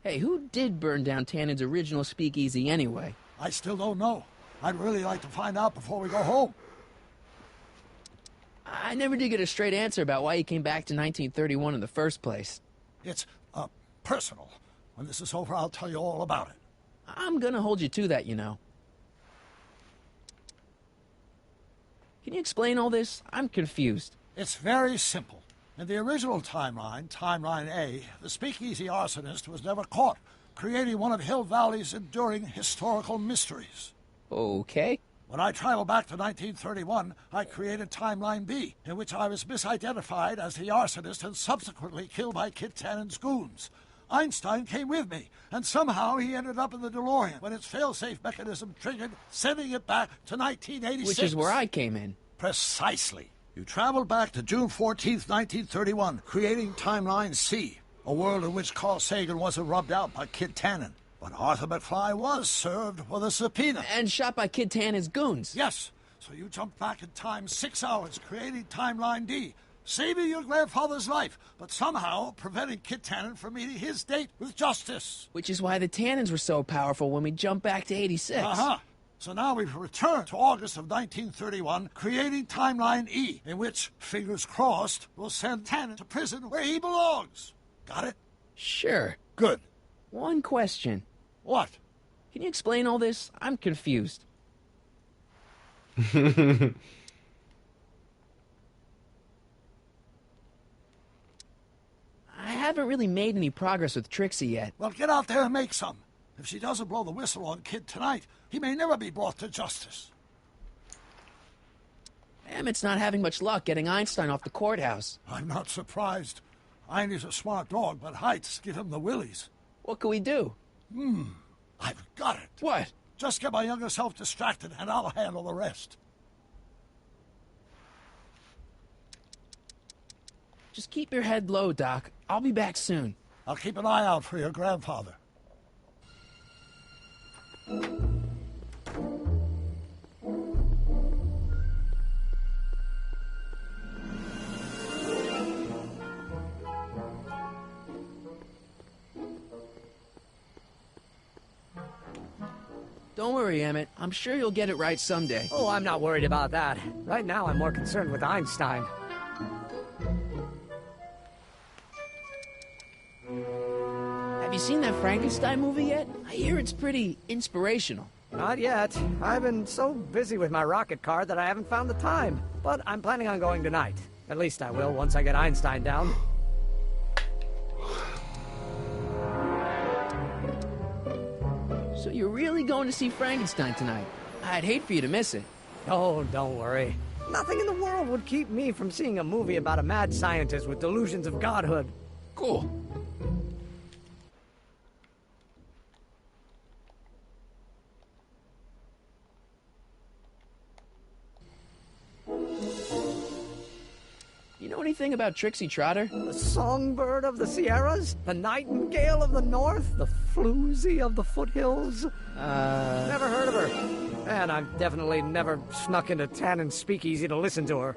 Hey, who did burn down Tannen's original speakeasy anyway? I still don't know. I'd really like to find out before we go home. I never did get a straight answer about why he came back to 1931 in the first place. It's, personal. When this is over, I'll tell you all about it. I'm gonna hold you to that, you know. Can you explain all this? I'm confused. It's very simple. In the original timeline, Timeline A, the speakeasy arsonist was never caught, creating one of Hill Valley's enduring historical mysteries. Okay. When I traveled back to 1931, I created Timeline B, in which I was misidentified as the arsonist and subsequently killed by Kit Tannen's goons. Einstein came with me, and somehow he ended up in the DeLorean when its failsafe mechanism triggered, sending it back to 1986. Which is where I came in. Precisely. You traveled back to June 14th, 1931, creating Timeline C, a world in which Carl Sagan wasn't rubbed out by Kit Tannen. But Arthur McFly was served with a subpoena. And shot by Kid Tannen's goons. Yes. So you jumped back in time 6 hours, creating Timeline D, saving your grandfather's life, but somehow preventing Kit Tannen from meeting his date with justice. Which is why the Tannens were so powerful when we jumped back to 86. Uh-huh. So now we've returned to August of 1931, creating Timeline E, in which, fingers crossed, we'll send Tannen to prison where he belongs. Got it? Sure. Good. One question. What? Can you explain all this? I'm confused. I haven't really made any progress with Trixie yet. Well, get out there and make some. If she doesn't blow the whistle on Kid tonight, he may never be brought to justice. Emmett's not having much luck getting Einstein off the courthouse. I'm not surprised. Einstein's a smart dog, but heights give him the willies. What can we do? I've got it. What? Just get my younger self distracted, and I'll handle the rest. Just keep your head low, Doc. I'll be back soon. I'll keep an eye out for your grandfather. Don't worry, Emmett. I'm sure you'll get it right someday. Oh, I'm not worried about that. Right now, I'm more concerned with Einstein. Have you seen that Frankenstein movie yet? I hear it's pretty inspirational. Not yet. I've been so busy with my rocket car that I haven't found the time. But I'm planning on going tonight. At least I will once I get Einstein down. So you're really going to see Frankenstein tonight? I'd hate for you to miss it. Oh, don't worry. Nothing in the world would keep me from seeing a movie about a mad scientist with delusions of godhood. Cool. anything about Trixie Trotter? The songbird of the Sierras? The nightingale of the north? The floozy of the foothills? Never heard of her. And I've definitely never snuck into Tannen's speakeasy to listen to her.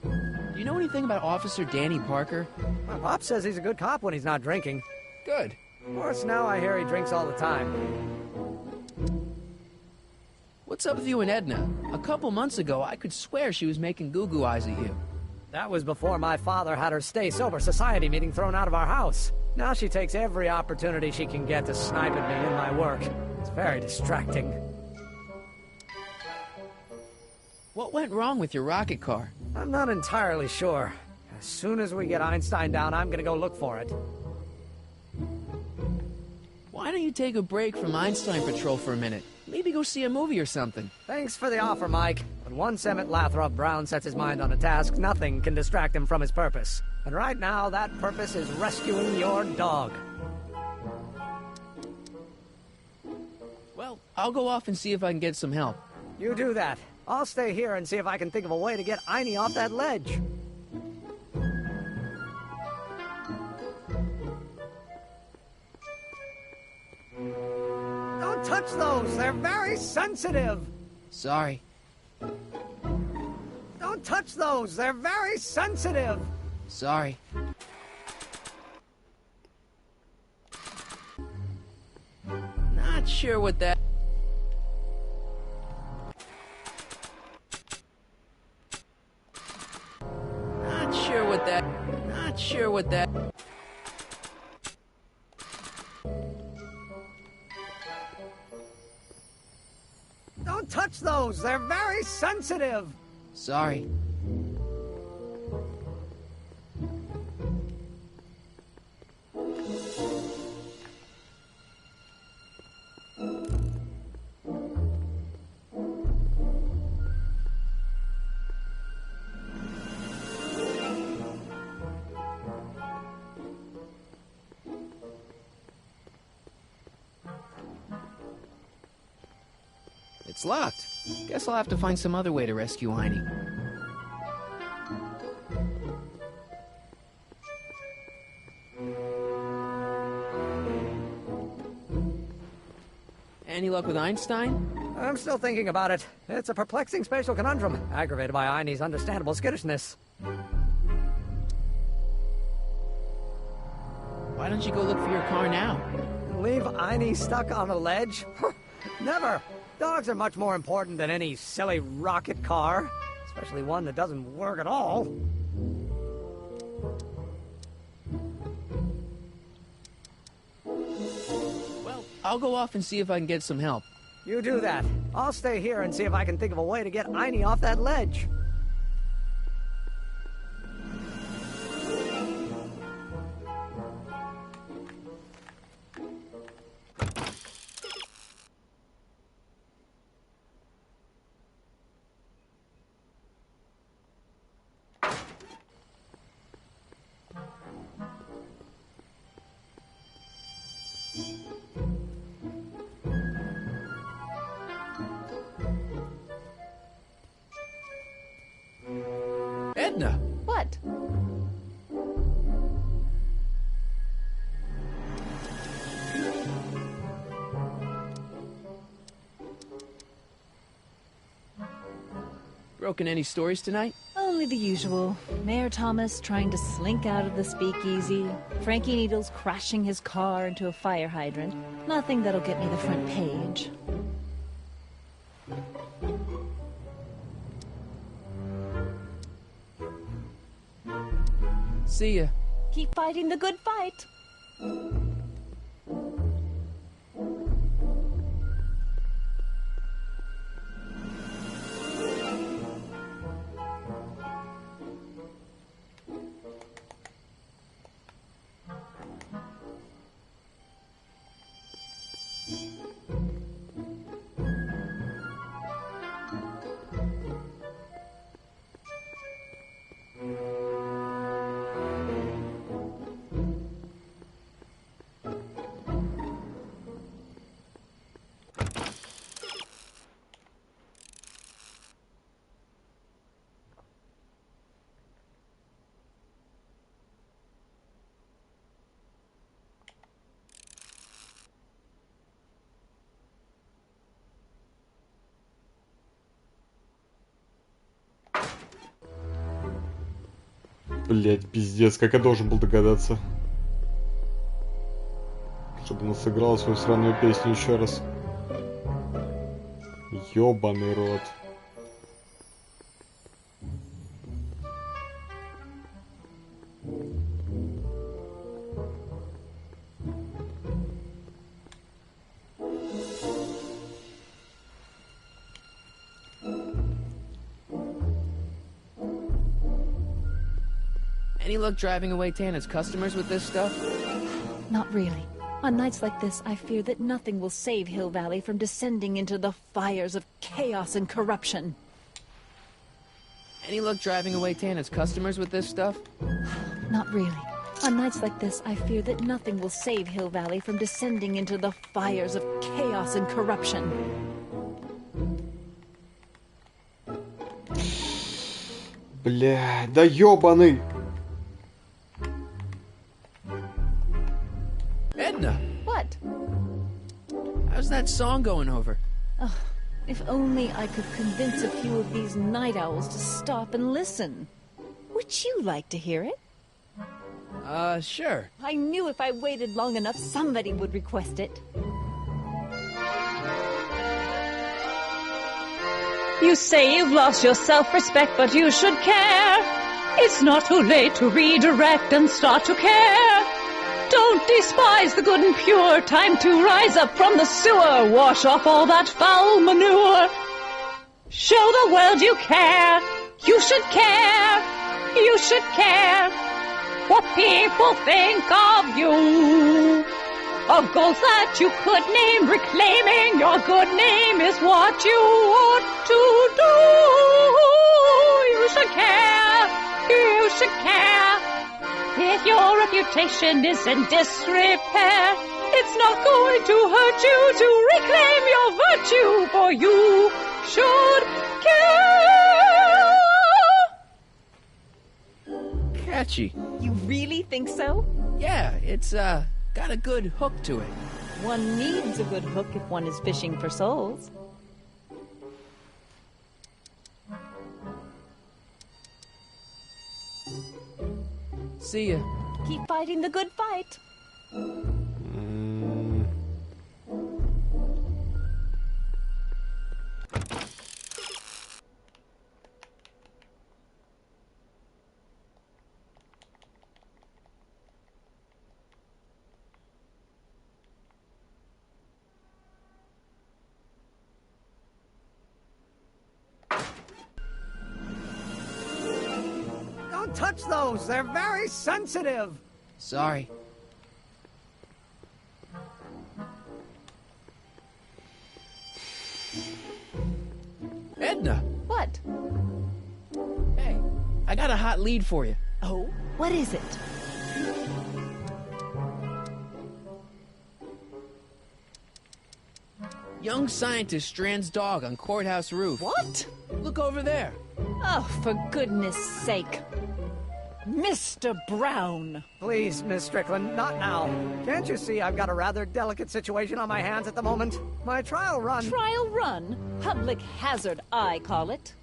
Do you know anything about Officer Danny Parker? My pop says he's a good cop when he's not drinking. Good. Of course, now I hear he drinks all the time. What's up with you and Edna? A couple months ago, I could swear she was making goo-goo eyes at you. That was before my father had her Stay Sober Society meeting thrown out of our house. Now she takes every opportunity she can get to snipe at me in my work. It's very distracting. What went wrong with your rocket car? I'm not entirely sure. As soon as we get Einstein down, I'm gonna go look for it. Why don't you take a break from Einstein Patrol for a minute? Maybe go see a movie or something. Thanks for the offer, Mike. But once Emmett Lathrop Brown sets his mind on a task, nothing can distract him from his purpose. And right now, that purpose is rescuing your dog. Well, I'll go off and see if I can get some help. You do that. I'll stay here and see if I can think of a way to get Einie off that ledge. Don't touch those! They're very sensitive! Sorry. Don't touch those! They're very sensitive! Sorry. Not sure what that... Not sure what that... Not sure what that... Don't touch those! They're very sensitive! Sorry. It's locked. Guess I'll have to find some other way to rescue Einie. Any luck with Einstein? I'm still thinking about it. It's a perplexing spatial conundrum, aggravated by Einie's understandable skittishness. Why don't you go look for your car now? Leave Einie stuck on a ledge? Never! Dogs are much more important than any silly rocket car, especially one that doesn't work at all. Well, I'll go off and see if I can get some help. You do that. I'll stay here and see if I can think of a way to get Einie off that ledge. Edna! What? Broken any stories tonight? Only the usual. Mayor Thomas trying to slink out of the speakeasy. Frankie Needles crashing his car into a fire hydrant. Nothing that'll get me the front page. See ya. Keep fighting the good fight. Блять, пиздец, как я должен был догадаться. Чтобы она сыграла свою сраную песню еще раз. Ёбаный рот. Any luck driving away Tannen's customers with this stuff? Not really. On nights like this, I fear that nothing will save Hill Valley from descending into the fires of chaos and corruption. Any luck driving away Tannen's customers with this stuff? Not really. On nights like this, I fear that nothing will save Hill Valley from descending into the fires of chaos and corruption. Бля, да ёбаный! Edna! What? How's that song going over? Oh, if only I could convince a few of these night owls to stop and listen. Would you like to hear it? Sure. I knew if I waited long enough, somebody would request it. You say you've lost your self-respect, but you should care. It's not too late to redirect and start to care. Don't despise the good and pure. Time to rise up from the sewer. Wash off all that foul manure. Show the world you care. You should care. You should care what people think of you. Of goals that you could name, reclaiming your good name is what you ought to do. You should care. You should care. If your reputation is in disrepair, it's not going to hurt you to reclaim your virtue, for you should care. Catchy. You really think so? Yeah, it's, got a good hook to it. One needs a good hook if one is fishing for souls. See ya. Keep fighting the good fight. Don't touch those! They're very sensitive! Sorry. Edna! What? Hey, I got a hot lead for you. Oh? What is it? Young scientist strands dog on courthouse roof. What? Look over there. Oh, for goodness sake. Mr. Brown! Please, Miss Strickland, not now. Can't you see I've got a rather delicate situation on my hands at the moment? My trial run... Trial run? Public hazard, I call it.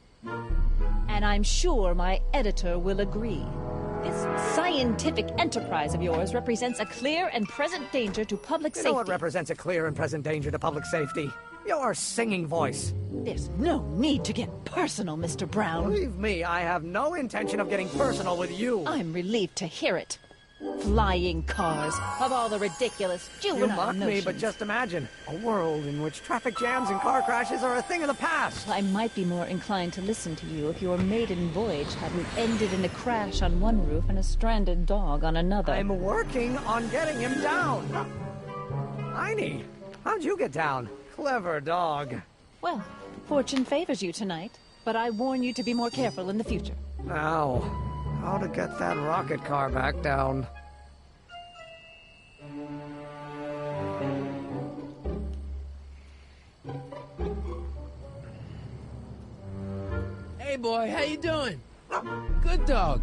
And I'm sure my editor will agree. This scientific enterprise of yours represents a clear and present danger to public You safety. know what represents a clear and present danger to public safety? Your singing voice. There's no need to get personal, Mr. Brown. Believe me, I have no intention of getting personal with you. I'm relieved to hear it. Flying cars, of all the ridiculous juvenile You mock me, notions. but just imagine a world in which traffic jams and car crashes are a thing of the past. I might be more inclined to listen to you if your maiden voyage hadn't ended in a crash on one roof and a stranded dog on another. I'm working on getting him down. Heine, how'd you get down? Clever dog. Well, fortune favors you tonight, but I warn you to be more careful in the future. Now, how to get that rocket car back down? Hey boy, how you doing? Good dog.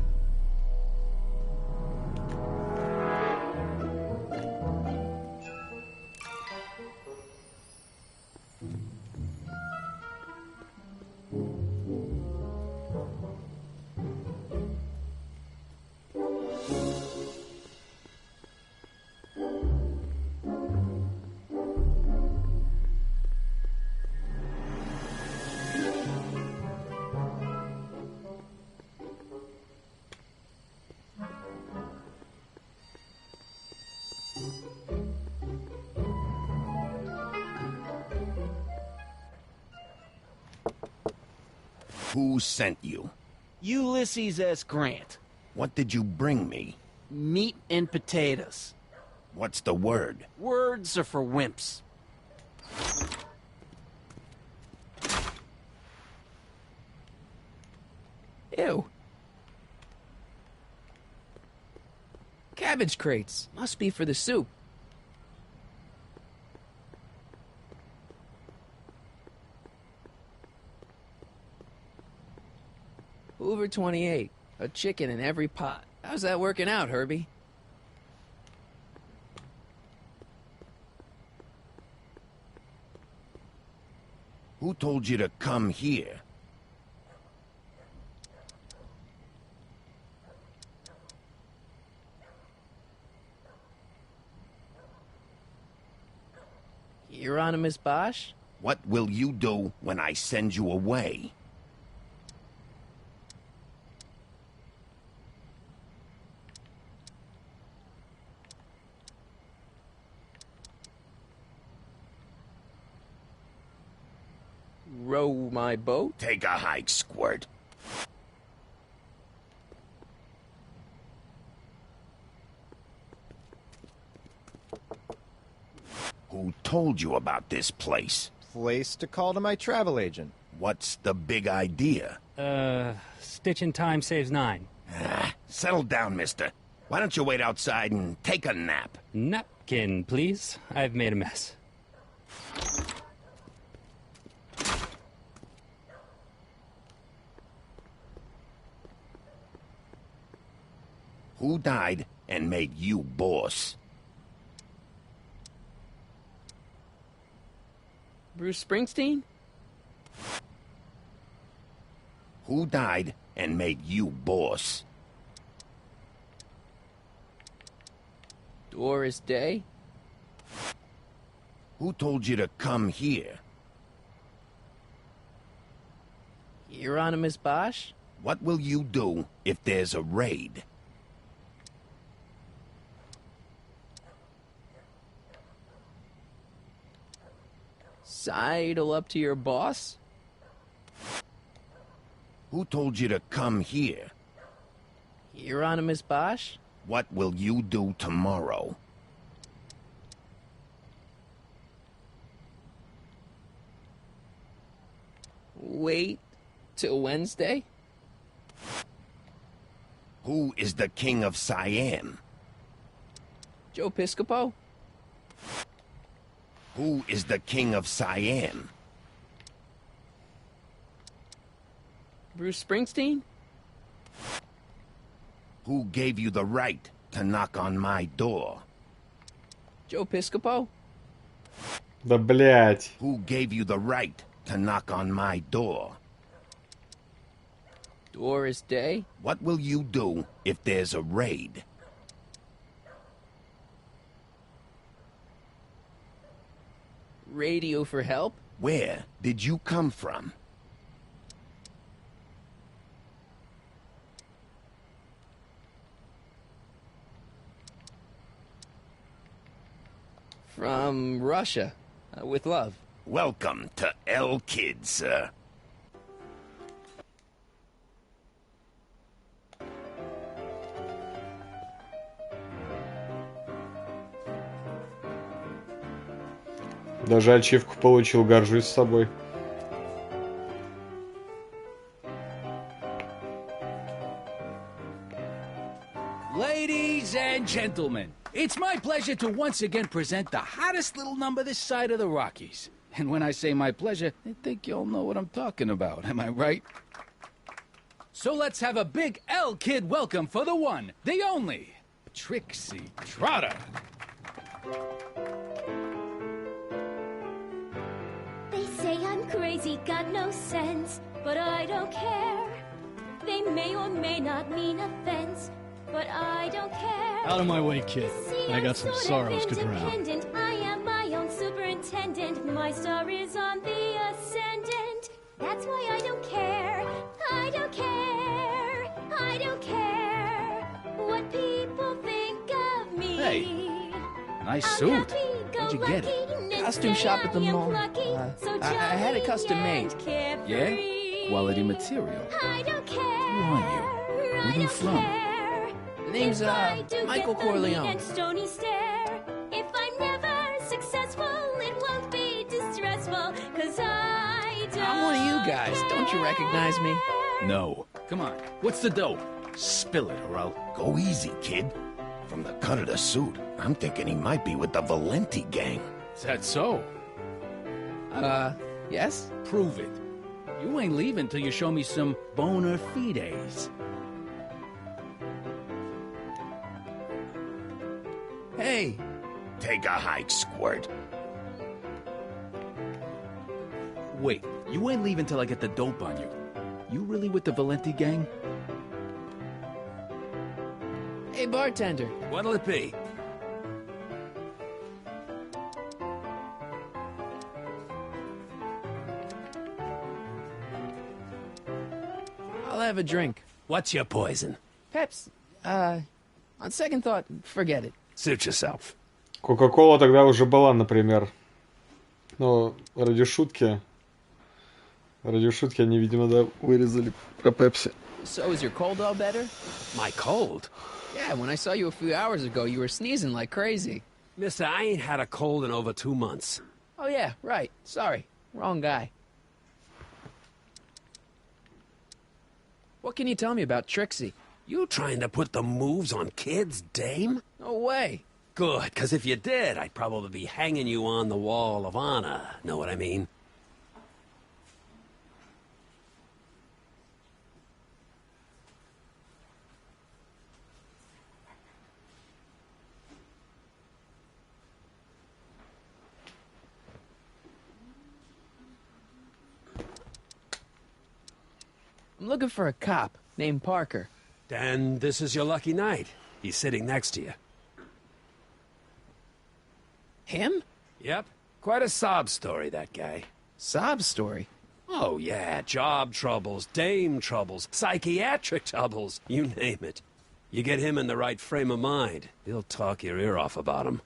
Who sent you? Ulysses S. Grant. What did you bring me? Meat and potatoes. What's the word? Words are for wimps. Ew. Cabbage crates. Must be for the soup. Hoover 28. A chicken in every pot. How's that working out, Herbie? Who told you to come here? Hieronymus Bosch? What will you do when I send you away? Row my boat? Take a hike, Squirt. Who told you about this place? Place to call to my travel agent. What's the big idea? Stitch in time saves 9. Settle down, mister. Why don't you wait outside and take a nap? Napkin, please. I've made a mess. Who died and made you boss? Bruce Springsteen? Who died and made you boss? Doris Day? Who told you to come here? Hieronymus Bosch? What will you do if there's a raid? Sidle up to your boss? Who told you to come here? Hieronymus Bosch? What will you do tomorrow? Wait till Wednesday? Who is the king of Siam? Joe Piscopo? Who is the king of Siam? Bruce Springsteen? Who gave you the right to knock on my door? Joe Piscopo? Да блять. Who gave you the right to knock on my door? Doris Day? What will you do if there's a raid? Radio for help? Where did you come from? From Russia. With love. Welcome to El Kid, sir. Даже ачивку получил, горжусь собой. Ladies and gentlemen, it's my pleasure to once again present the hottest little number this side of the Rockies. And when I say my pleasure, I think you'll know what I'm talking about, am I right? So let's have a big El Kid welcome for the one, the only, Trixie Trotter. They say I'm crazy, got no sense, but I don't care. They may or may not mean offense, but I don't care. Out of my way, kid. See, I got some I'm sorrows to drown. independent. I am my own superintendent. My star is on the ascendant. That's why I don't care. I don't care. I don't care what people think of me. Hey, nice suit. Where'd you get it? Costume shop at the mall. I had it custom made. Yeah? quality material. I don't care. Who are you? Where are you from? Name's, If I do Michael get the mean Corleone. and stony stare, if I'm never successful, it won't be distressful, 'cause I don't I'm one of you guys. Don't you recognize me? No. Come on. What's the dope? Spill it, or I'll... Go easy, kid. From the cut of the suit, I'm thinking he might be with the Valenti gang. Is that so? Yes? Prove it. You ain't leaving till you show me some bona fides. Hey, Take a hike, Squirt. Wait, you ain't leaving till I get the dope on you. You really with the Valenti gang? hey, bartender. What'll it be? I'll have a drink. What's your poison? Peps, on second thought, forget it. Suit yourself. Кока-кола тогда уже была, например. Но ради шутки они, видимо, да, вырезали про Пепси. So, is your cold all better? My cold? Yeah, when I saw you a few hours ago, you were sneezing like crazy. Mister, I ain't had a cold in over 2 months. Oh, yeah, right. Sorry. Wrong guy. What can you tell me about Trixie? You trying to put the moves on kids, dame? No way. Good, because if you did, I'd probably be hanging you on the wall of honor. Know what I mean? I'm looking for a cop named Parker. Dan, this is your lucky night. He's sitting next to you. Him? Yep. Quite a sob story, that guy. Sob story? Oh, yeah. Job troubles, dame troubles, psychiatric troubles. You name it. You get him in the right frame of mind, he'll talk your ear off about him.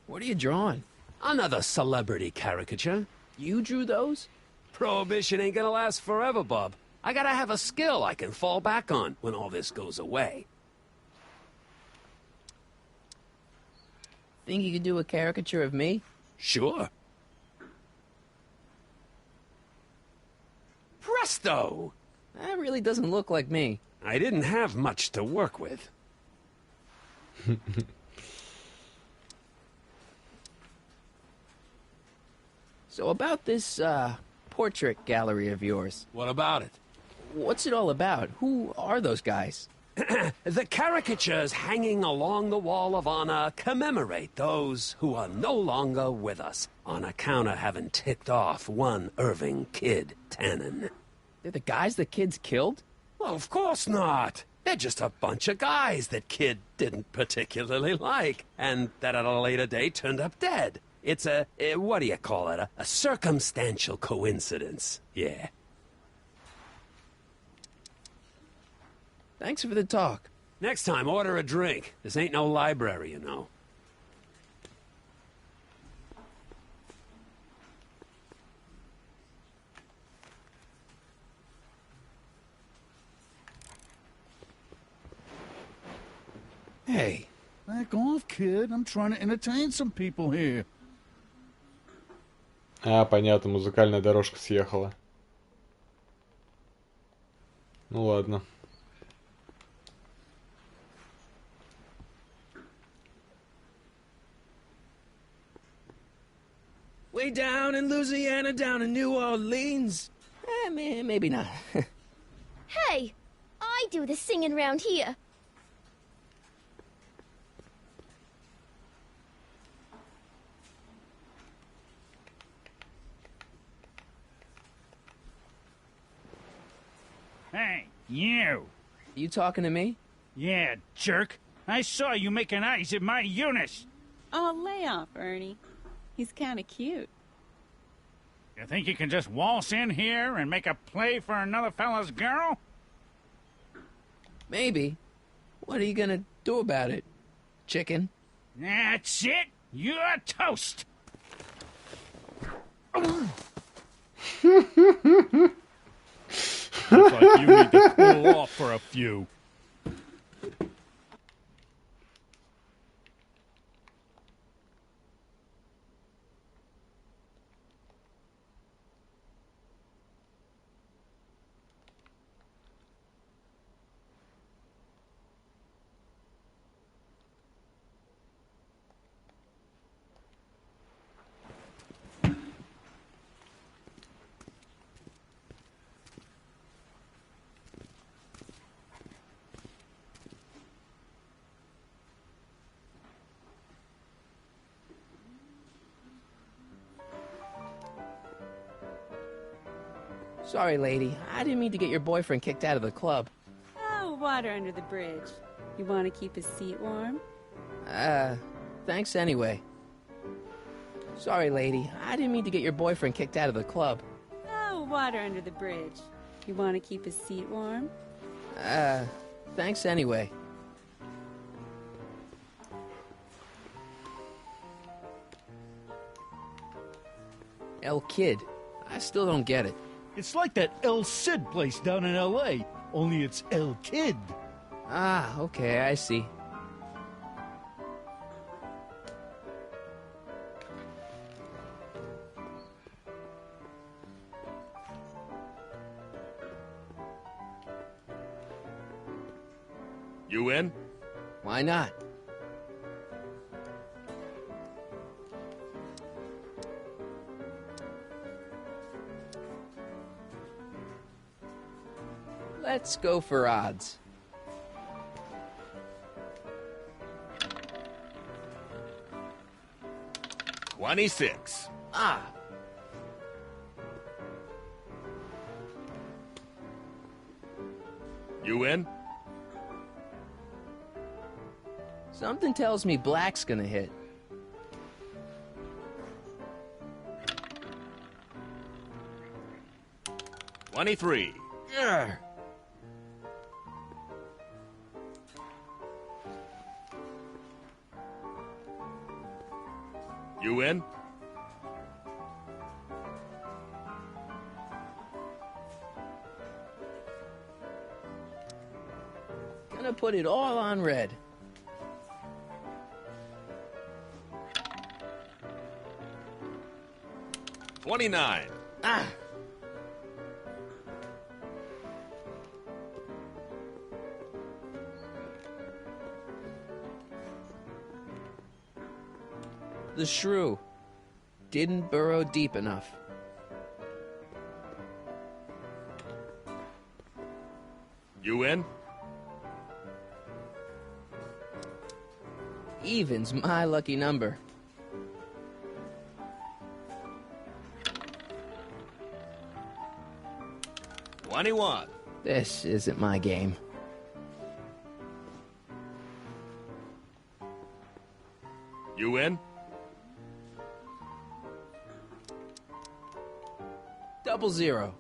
What are you drawing? Another celebrity caricature. You drew those? Prohibition ain't gonna last forever, Bob. I gotta have a skill I can fall back on when all this goes away. Think you could do a caricature of me? Sure. Presto! That really doesn't look like me. I didn't have much to work with. So about this, portrait gallery of yours. What about it? What's it all about? Who are those guys? The caricatures hanging along the wall of honor commemorate those who are no longer with us on account of having ticked off one Irving Kid Tannen. They're the guys the kids killed? Well, of course not. They're just a bunch of guys that Kid didn't particularly like, and that at a later date turned up dead. It's what do you call it? A circumstantial coincidence. Yeah. Thanks for the talk. Next time, order a drink. This ain't no library, you know. Hey. Back off, kid. I'm trying to entertain some people here. А, понятно, музыкальная дорожка съехала. Ну ладно. Way down in Louisiana, down in New Orleans. Maybe not. Hey, I do the singing round here. Hey, you. You talking to me? Yeah, jerk. I saw you making eyes at my Eunice. Oh, lay off, Ernie. He's kind of cute. You think you can just waltz in here and make a play for another fella's girl? Maybe. What are you gonna do about it, chicken? That's it. You're toast! Looks like you need to cool off for a few. Sorry, lady. I didn't mean to get your boyfriend kicked out of the club. Oh, water under the bridge. You want to keep his seat warm? Thanks anyway. Sorry, lady. I didn't mean to get your boyfriend kicked out of the club. Oh, water under the bridge. You want to keep his seat warm? Thanks anyway. El Kid. I still don't get it. It's like that El Cid place down in L.A., only it's El Kid. Ah, okay, I see. You in? Why not? Let's go for odds. $26. Ah. You in? Something tells me black's gonna hit. $23. Urgh. You in? Gonna put it all on red. $29. Ah. The shrew didn't burrow deep enough. You in? Even's my lucky number. $21. This isn't my game. You in? Double zero.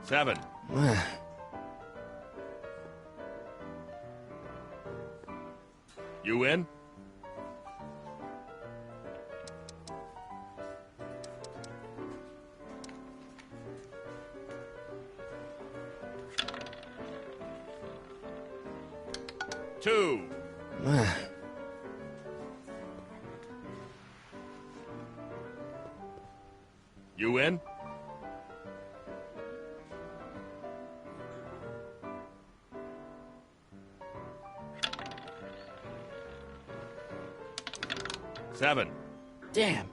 $7. You in? $2. You in? $7. Damn.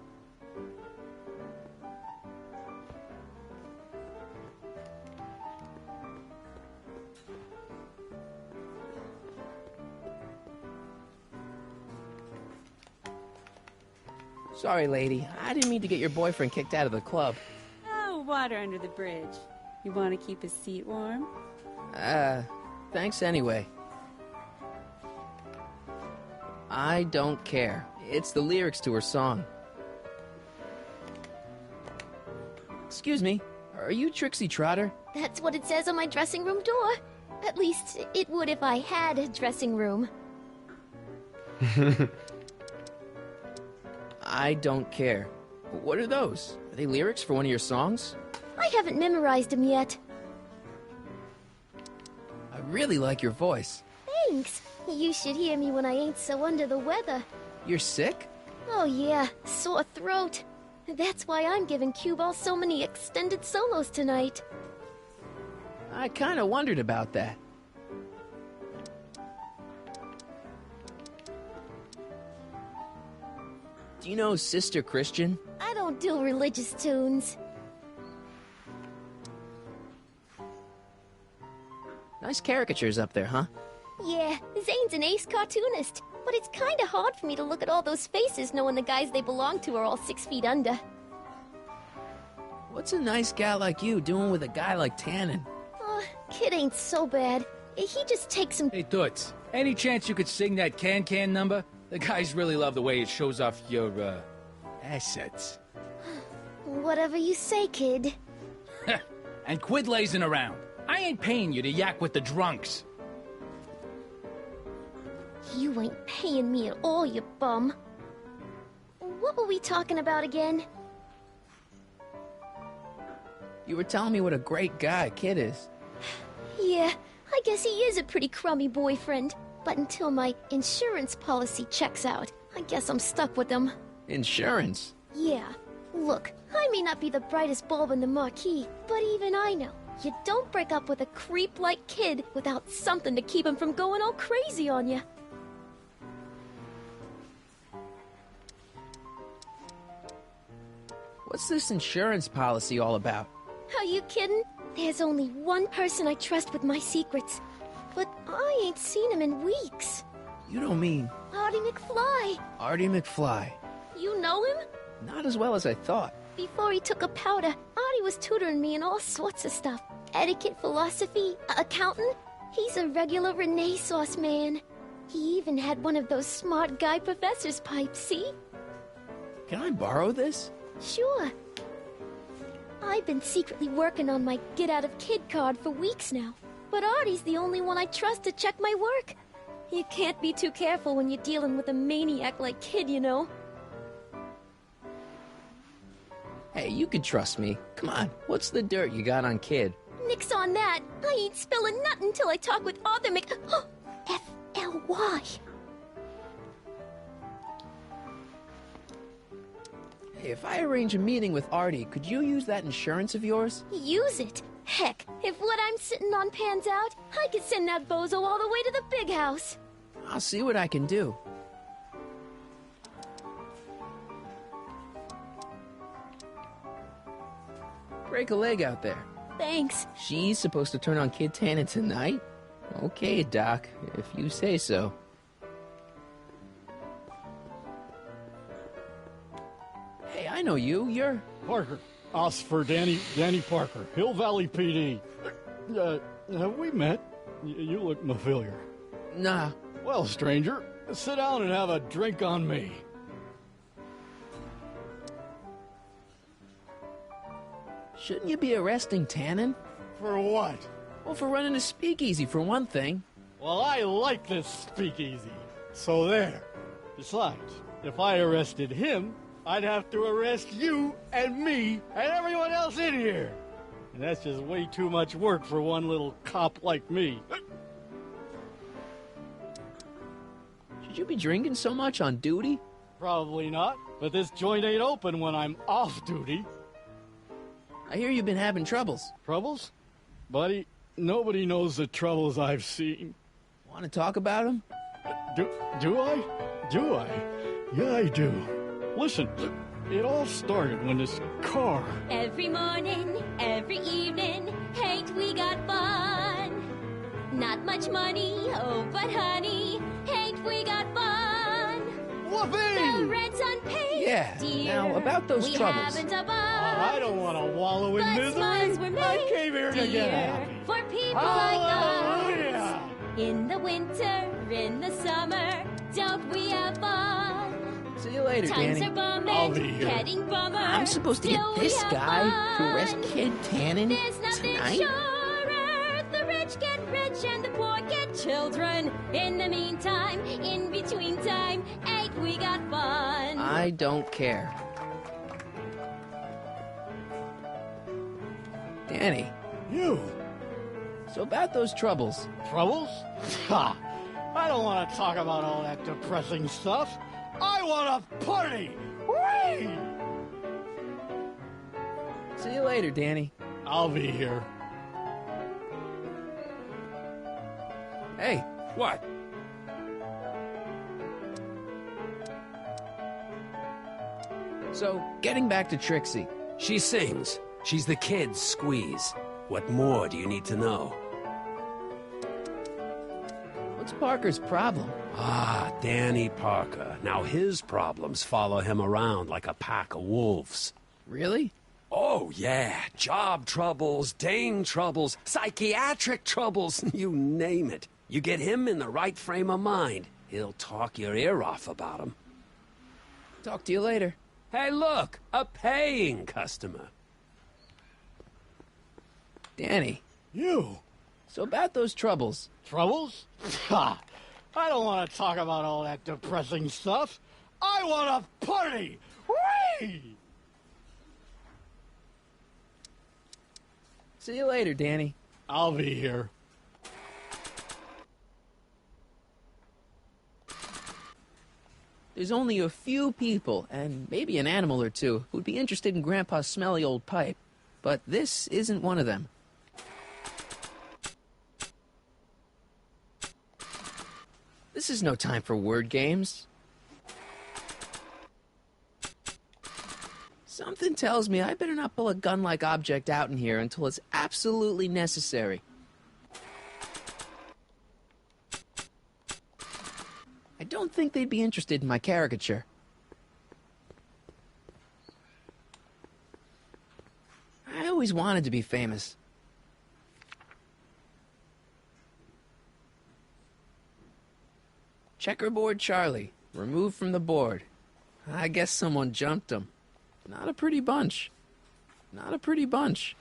Sorry, lady. I didn't mean to get your boyfriend kicked out of the club. Oh, water under the bridge. You want to keep his seat warm? Thanks anyway. I don't care. It's the lyrics to her song. Excuse me, are you Trixie Trotter? That's what it says on my dressing room door. At least, it would if I had a dressing room. I don't care. What are those? Are they lyrics for one of your songs? I haven't memorized them yet. I really like your voice. Thanks. You should hear me when I ain't so under the weather. You're sick? Oh yeah, sore throat. That's why I'm giving Cue Ball so many extended solos tonight. I kinda wondered about that. Do you know Sister Christian? I don't do religious tunes. Nice caricatures up there, huh? Yeah, Zane's an ace cartoonist, but it's kinda hard for me to look at all those faces knowing the guys they belong to are all 6 feet under. What's a nice gal like you doing with a guy like Tannen? Kid ain't so bad. He just takes some— Hey, Toots, any chance you could sing that Can number? The guys really love the way it shows off your, assets. Whatever you say, kid. And quit lazing around. I ain't paying you to yak with the drunks. You ain't paying me at all, you bum. What were we talking about again? You were telling me what a great guy Kid is. Yeah, I guess he is a pretty crummy boyfriend. But until my insurance policy checks out, I guess I'm stuck with him. Insurance? Yeah. Look, I may not be the brightest bulb in the marquee, but even I know you don't break up with a creep like Kid without something to keep him from going all crazy on you. What's this insurance policy all about? Are you kidding? There's only one person I trust with my secrets. But I ain't seen him in weeks. You don't mean... Artie McFly. Artie McFly. You know him? Not as well as I thought. Before he took a powder, Artie was tutoring me in all sorts of stuff. Etiquette, philosophy, accountant. He's a regular Renaissance man. He even had one of those smart guy professor's pipes, see? Can I borrow this? Sure. I've been secretly working on my Get Out of Kid card for weeks now. But Artie's the only one I trust to check my work. You can't be too careful when you're dealing with a maniac like Kid, you know. Hey, you can trust me. Come on, what's the dirt you got on Kid? Nix on that. I ain't spilling nothing till I talk with Arthur F.L.Y. Hey, if I arrange a meeting with Artie, could you use that insurance of yours? Use it? Heck, if what I'm sitting on pans out, I could send that bozo all the way to the big house. I'll see what I can do. Break a leg out there. Thanks. She's supposed to turn on Kid Tannen tonight? Okay, Doc, if you say so. Hey, I know you. You're... Parker. Oscar Danny Parker, Hill Valley PD. Have we met? You look familiar. Nah. Well, stranger, sit down and have a drink on me. Shouldn't you be arresting Tannen? For what? Well, for running a speakeasy, for one thing. Well, I like this speakeasy. So there. Besides, if I arrested him, I'd have to arrest you and me and everyone else in here. And that's just way too much work for one little cop like me. Should you be drinking so much on duty? Probably not, but this joint ain't open when I'm off duty. I hear you've been having troubles. Troubles? Buddy, nobody knows the troubles I've seen. Want to talk about them? Do I? Do I? Yeah, I do. Listen, it all started when this car... Every morning, every evening, ain't we got fun? Not much money, oh, but honey, ain't we got fun? Whoopee! The rent's unpaid, Yeah, dear. now about those we troubles. haven't a buzz. I don't want to wallow in But misery. smiles were made, I came here to dear, get happy. for people Hallelujah! like us. In the winter, in the summer, don't we have fun? See you later, Times Danny. are bumming, I'll be here. getting bummer. I'm supposed to get Still we this have guy fun. to arrest Kid Tannen There's nothing tonight? surer. The rich get richer. rich and the poor get children. In the meantime, in between time, ain't we got fun? I don't care. Danny. You. So about those troubles. Troubles? Ha! I don't want to talk about all that depressing stuff. I want to party! Whee! See you later, Danny. I'll be here. Hey. What? So, getting back to Trixie. She sings. She's the kid's squeeze. What more do you need to know? What's Parker's problem? Ah, Danny Parker. Now his problems follow him around like a pack of wolves. Really? Oh, yeah. Job troubles, dame troubles, psychiatric troubles, you name it. You get him in the right frame of mind, he'll talk your ear off about him. Talk to you later. Hey, look, a paying customer. Danny. You. So about those troubles. Troubles? Ha! I don't want to talk about all that depressing stuff. I want to party! Whee! See you later, Danny. I'll be here. There's only a few people, and maybe an animal or two, who'd be interested in Grandpa's smelly old pipe. But this isn't one of them. This is no time for word games. Something tells me I better not pull a gun-like object out in here until it's absolutely necessary. I don't think they'd be interested in my caricature. I always wanted to be famous. Checkerboard Charlie, removed from the board. I guess someone jumped him. Not a pretty bunch. Not a pretty bunch.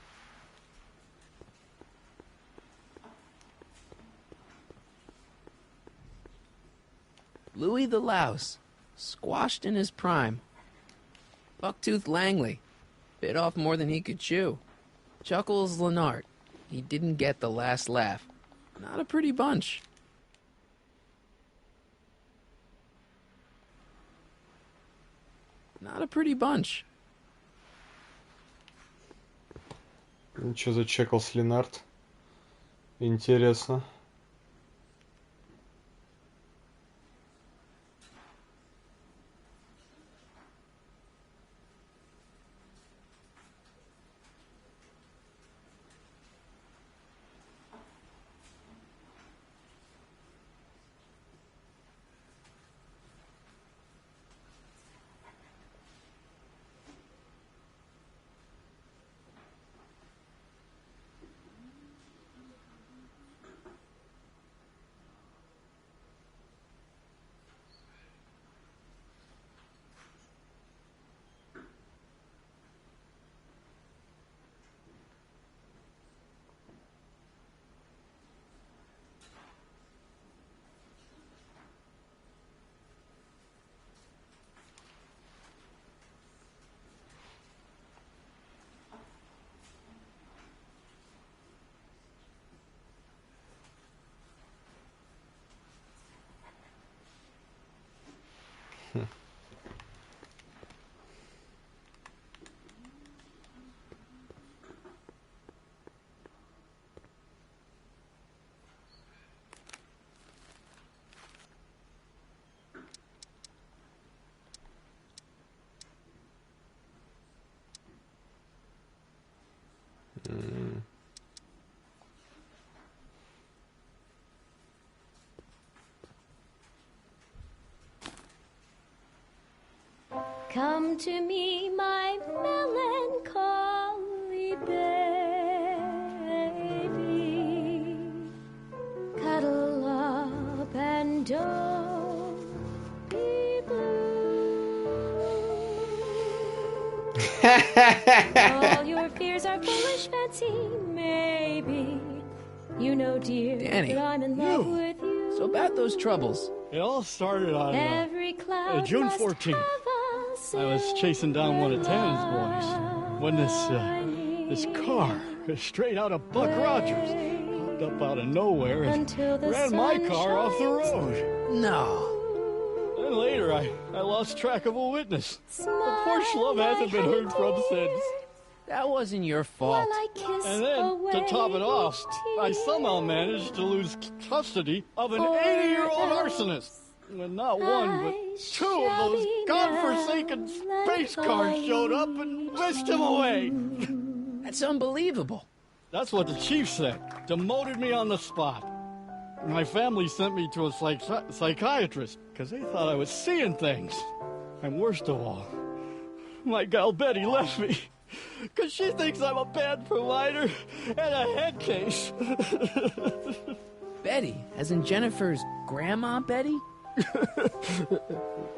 Louis the Louse, squashed in his prime. Bucktooth Langley, bit off more than he could chew. Chuckles Lenart, he didn't get the last laugh. Not a pretty bunch. Not a pretty bunch. Что за Чеклс Ленард? Интересно. Come to me, my melancholy baby. Cuddle up and don't be blue. All your fears are foolish fancy, maybe. You know, dear, Danny. that I'm in love with you. So about those troubles. It all started on Every cloud June must 14th. have a I was chasing down one of Tannen's boys when this car, straight out of Buck Rogers, popped up out of nowhere and ran my car off the road. No. Then later, I lost track of a witness. The poor schlub hasn't been heard from since. That wasn't your fault. And then, to top it off, I somehow managed to lose custody of an 80-year-old arsonist. And not one, but two of those godforsaken space cars showed up and whisked him away. That's unbelievable. That's what the chief said. Demoted me on the spot. My family sent me to a psychiatrist because they thought I was seeing things. And worst of all, my gal Betty left me because she thinks I'm a bad provider and a head case. Betty, as in Jennifer's grandma Betty?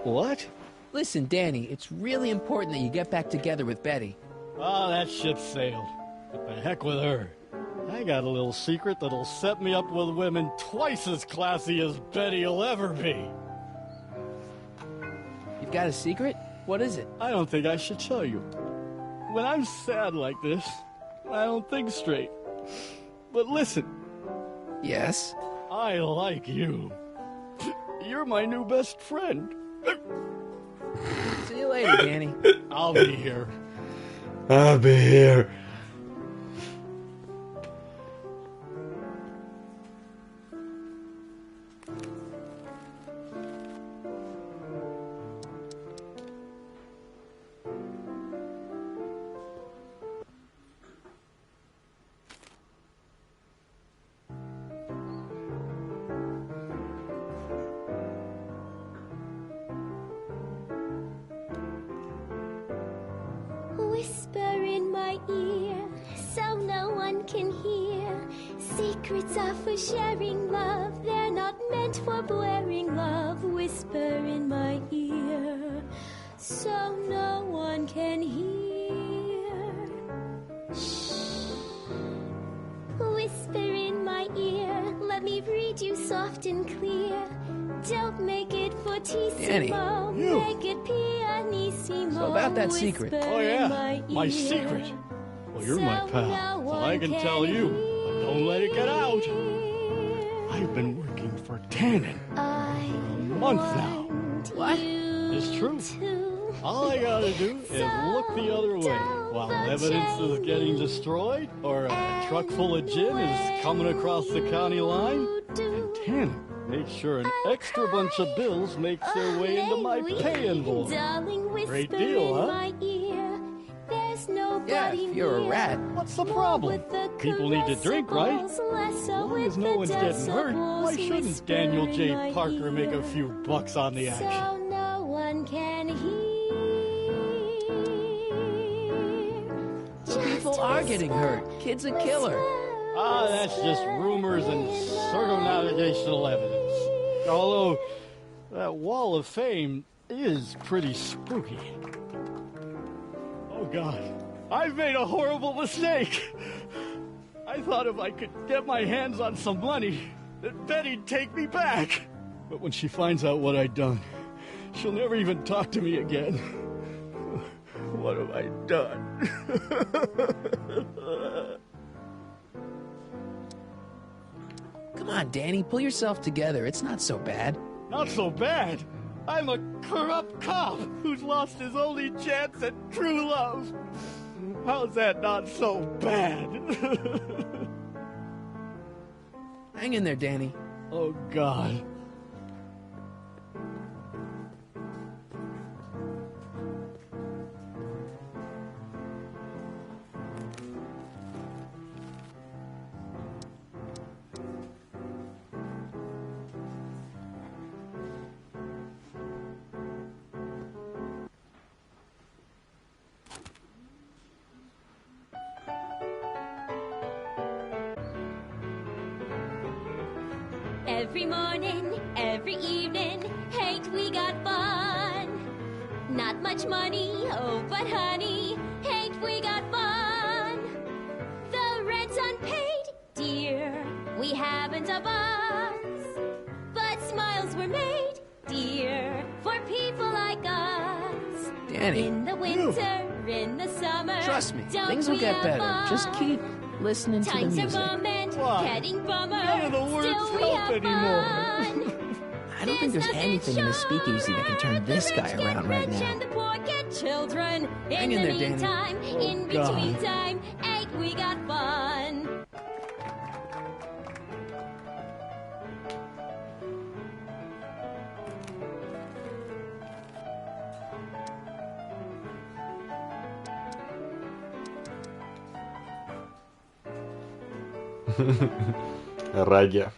What? Listen, Danny, it's really important that you get back together with Betty. Oh, that ship sailed. What the heck with her? I got a little secret that'll set me up with women twice as classy as Betty'll ever be. You've got a secret? What is it? I don't think I should tell you. When I'm sad like this, I don't think straight. But listen. Yes? I like you. You're my new best friend. See you later, Danny. I'll be here. I'll be here. Whisper in my ear, so no one can hear. Secrets are for sharing love, they're not meant for blaring love. Whisper in my ear, so no one can hear. Shh. Whisper in my ear, let me read you soft and clear. Don't make it Danny, fortissimo, make it pianissimo. So about that secret. Oh yeah, my secret. Well, you're my pal, so I can tell you, but don't let it get out. I've been working for Tannen for a month now. What? It's true. All I gotta do is look the other way while evidence is getting destroyed or a truck full of gin is coming across the county line. And Tannen makes sure an extra bunch of bills makes their way into my pay invoice. Great deal, huh? Yeah, if you're a rat. What's the problem? People need to drink, right? As long as no one's getting hurt, why shouldn't Daniel J. Parker make a few bucks on the action? So no one can hear. So people are getting hurt. Kid's a killer. Ah, that's just rumors and circumnavigational evidence. Although, that wall of fame is pretty spooky. Oh, God. I've made a horrible mistake. I thought if I could get my hands on some money, that Betty'd take me back. But when she finds out what I'd done, she'll never even talk to me again. What have I done? Come on, Danny, pull yourself together. It's not so bad. Not so bad? I'm a corrupt cop who's lost his only chance at true love. How's that not so bad? Hang in there, Danny. Oh, God. Every morning, every evening, ain't we got fun? Not much money, oh, but honey, ain't we got fun? The rent's unpaid, dear, haven't a bus. But smiles were made, dear, for people like us. Danny. In the winter, in the summer. Trust me, don't things will we get have better. fun? Just keep listening to the Times music. are moment, Why? getting bummer. None of the words Still we help have anymore. fun. I don't think there's anything in the speakeasy that can turn this guy around right now. And the poor get children. Hang in the there, Danny. meantime, in God. between time, ain't we got fun? Раги.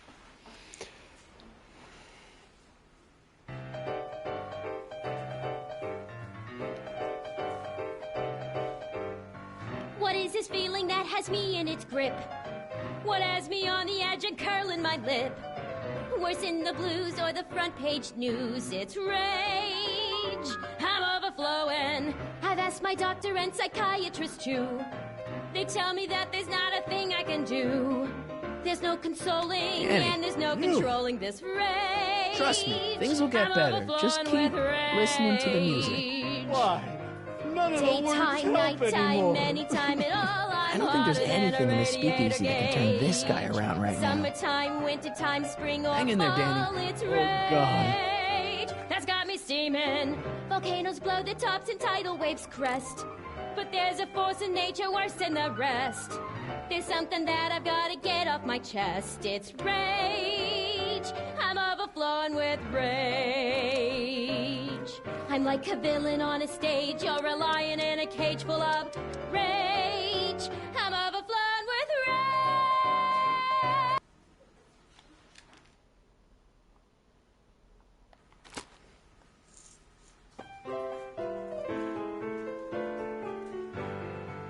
What is this feeling that has me in its grip? What has me on the edge and curling my lip? Worse in the blues or the front page news, it's rage. I'm overflowing. I've asked my doctor and psychiatrist too. They tell me that there's not a thing I can do. There's no consoling Danny, and there's no you. controlling this rage. Trust me, things will get I'm better. Just overflowing keep with listening to the music. rage. Why? None of the words Daytime, help nighttime, anymore. anytime at all. I don't think there's anything in the speakeasy that can turn this guy around right now. Summertime, wintertime, spring or Hang in there, fall, Danny. it's Oh, rage. That's got me steaming. Volcanoes blow the tops and tidal waves crest. But there's a force in nature worse than the rest. There's something that I've got to get off my chest. It's rage. I'm overflowing with rage. I'm like a villain on a stage. You're a lion in a cage full of rage. I'm overflowing with rage.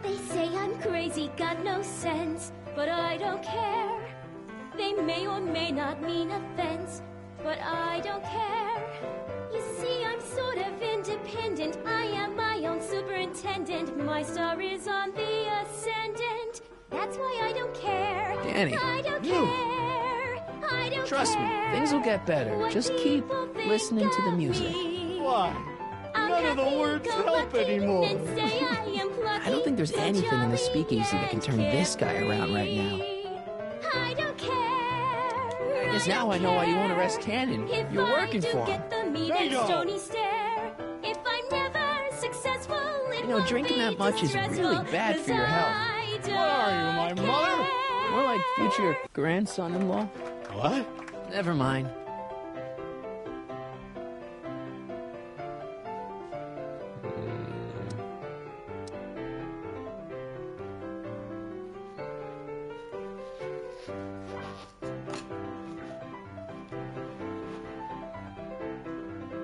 They say I'm crazy, got no sense, but I don't care. They may or may not mean offense, but I don't care. You see, I'm sort of independent. I am my own superintendent. My star is on the ascendant. That's why I don't care. Danny, I don't you. care. I don't Trust me, care. things will get better. What Just keep people think listening to the of music. me. Why? None of the words help anymore. And say I am plucky, I don't think there's so anything in the jolly speakeasy that can turn this guy around right now. I don't care. I guess now I know why you won't arrest Tannen. If You're I working do for him. get the meat and Bingo. stony stare, if I'm never successful, it You know, won't drinking be that much is distressful, really bad for your 'cause health. I What are you, my don't mother? care. More like future grandson-in-law. What? Never mind.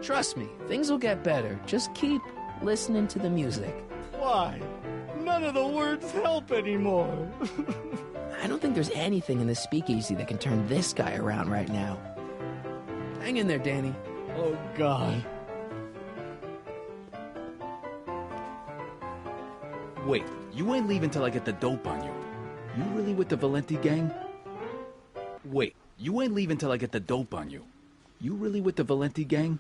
Trust me, things will get better. Just keep listening to the music. Why? None of the words help anymore. I don't think there's anything in the speakeasy that can turn this guy around right now. Hang in there, Danny. Oh, God. Wait, you ain't leaving till I get the dope on you. You really with the Valenti gang? Wait, you ain't leaving till I get the dope on you. You really with the Valenti gang?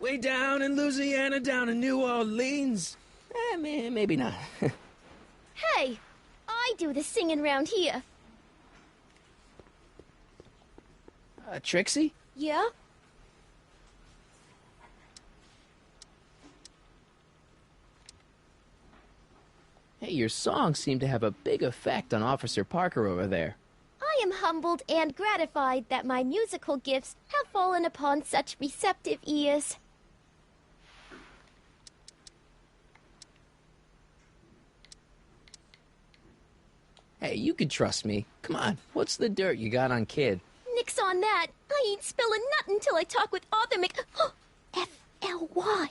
Way down in Louisiana, down in New Orleans. Maybe not. Hey, I do the singing round here. Trixie? Yeah? Hey, your songs seem to have a big effect on Officer Parker over there. I am humbled and gratified that my musical gifts have fallen upon such receptive ears. Hey, you can trust me. Come on, what's the dirt you got on Kid? Nix on that. I ain't spilling nothing till I talk with Arthur F.L.Y.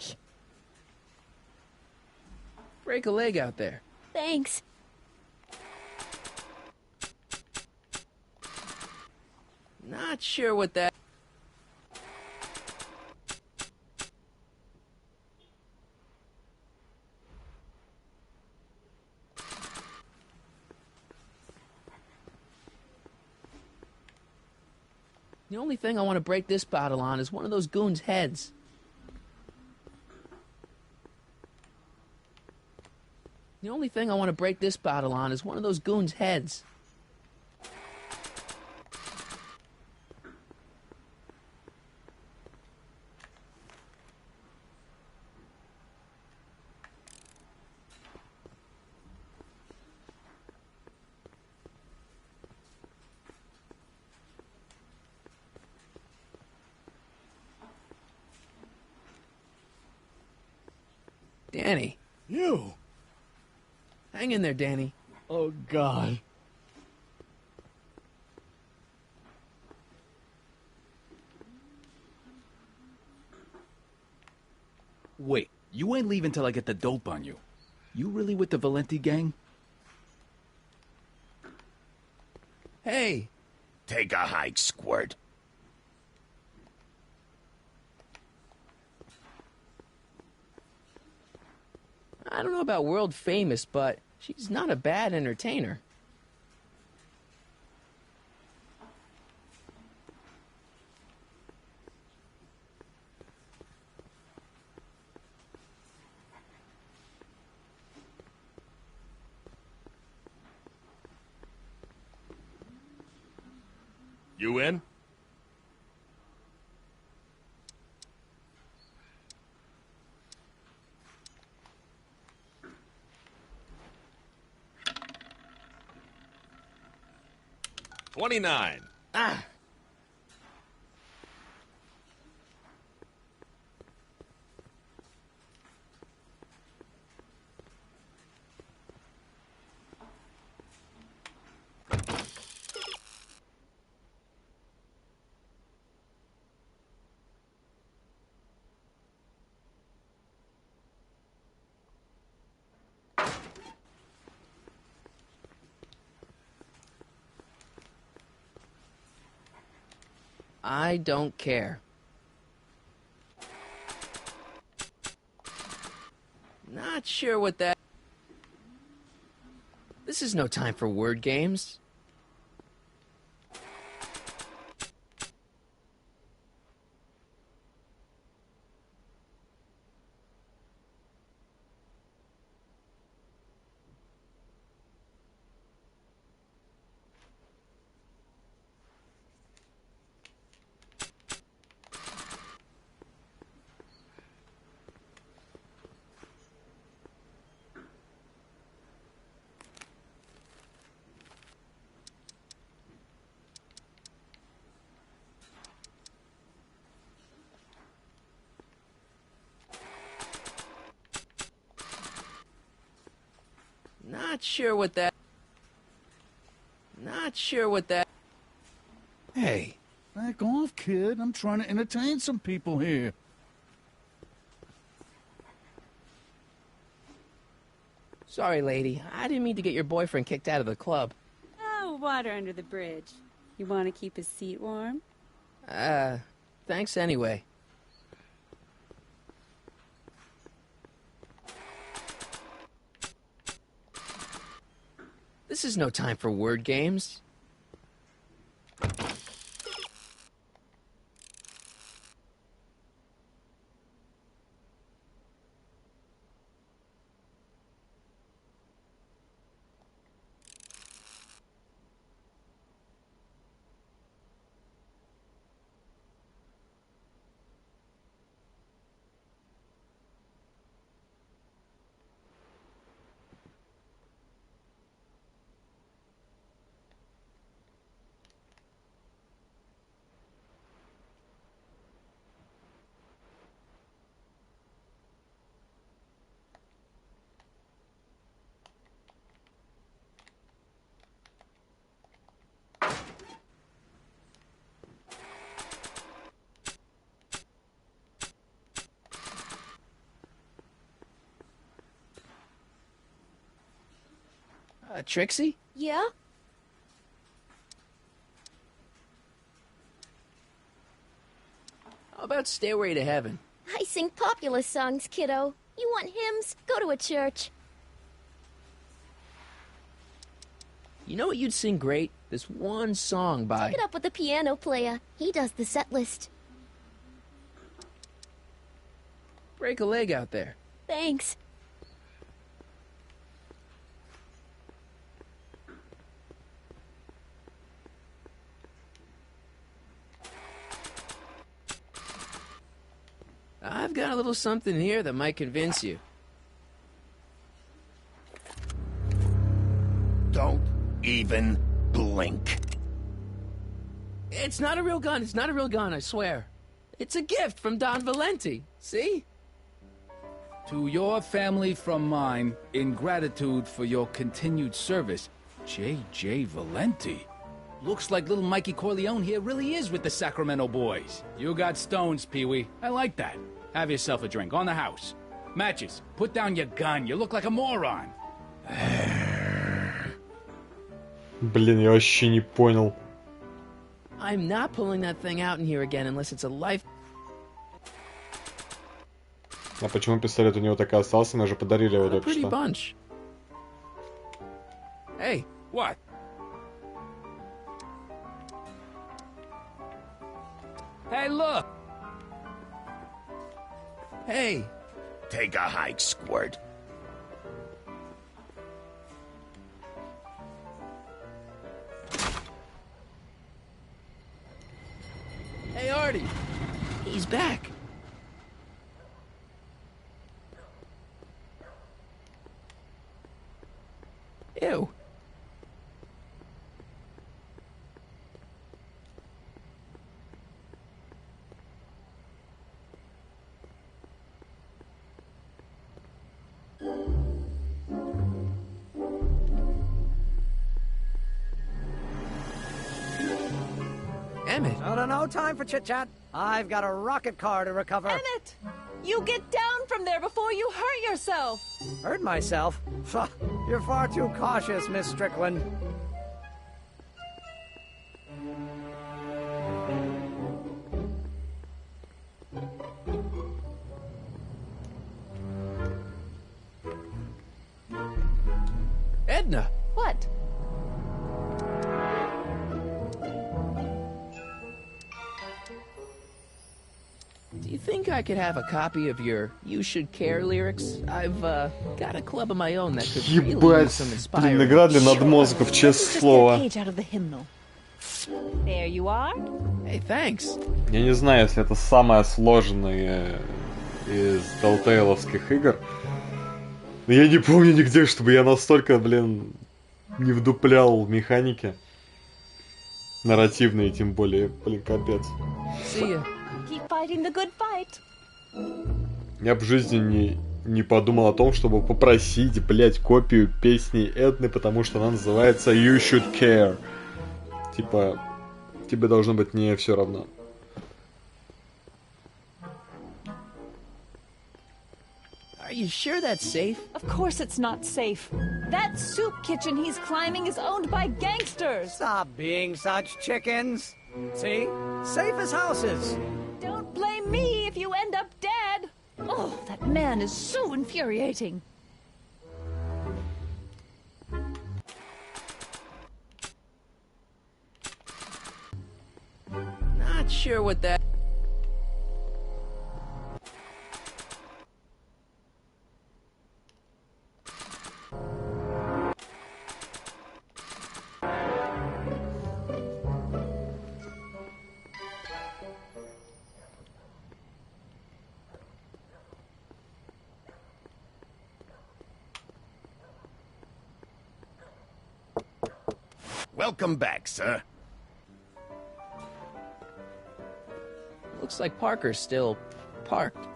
Break a leg out there. Thanks. Not sure what that... The only thing I want to break this bottle on is one of those goons' heads. The only thing I want to break this bottle on is one of those goons' heads. Danny. You? Hang in there, Danny. Oh, God. Wait, you ain't leaving till I get the dope on you. You really with the Valenti gang? Hey! Take a hike, Squirt. I don't know about world famous, but she's not a bad entertainer. You in? $29. Ah! I don't care. Not sure what that... This is no time for word games. Not sure what that... Not sure what that... Hey, back off, kid. I'm trying to entertain some people here. Sorry, lady. I didn't mean to get your boyfriend kicked out of the club. Oh, water under the bridge. You want to keep his seat warm? Thanks anyway. This is no time for word games. Trixie? Yeah? How about Stairway to Heaven? I sing popular songs, kiddo. You want hymns? Go to a church. You know what you'd sing great? This one song by... Take it up with the piano player. He does the set list. Break a leg out there. Thanks. I've got a little something here that might convince you. Don't even blink. It's not a real gun. It's not a real gun, I swear. It's a gift from Don Valenti. See? To your family from mine, in gratitude for your continued service, J.J. Valenti. Looks like little Mikey Corleone here really is with the Sacramento boys. You got stones, Pee-wee. I like that. Have yourself a drink on the house. Matches, put down your gun. You look like a moron. Блин, я вообще не понял. I'm not pulling that thing out in here again unless it's a life... А почему пистолет у него так и остался? Мы же подарили его только Pretty что. bunch. Hey, what? Hey, look! Hey! Take a hike, Squirt. Hey, Artie! He's back. Ew. Emmett. No time for chit-chat. I've got a rocket car to recover. Emmett! You get down from there before you hurt yourself! Hurt myself? You're far too cautious, Miss Strickland. Edna. What? Do you think I could have a copy of your You Should Care lyrics? I've got a club of my own that could really use some Ебать, inspiring... блин, игра для надмозгов, честное слово. Page out of the hymnal. There you are. Hey, thanks. Я не знаю, если это самое сложное из Telltale'овских игр. Но я не помню нигде, чтобы я настолько, блин, не вдуплял механики. Нарративные, тем более, блин, капец. See ya. Keep fighting the good fight. Я в жизни не подумал о том, чтобы попросить, блядь, копию песни Эдны, потому что она называется You Should Care. Типа, тебе должно быть не все равно. Are you sure that's safe? Of course it's not safe. That soup kitchen he's climbing is owned by gangsters. Stop being such chickens. See? Safe as houses. Don't blame me if you end up dead. Oh, that man is so infuriating. Not sure what that... Welcome back, sir. Looks like Parker's still parked.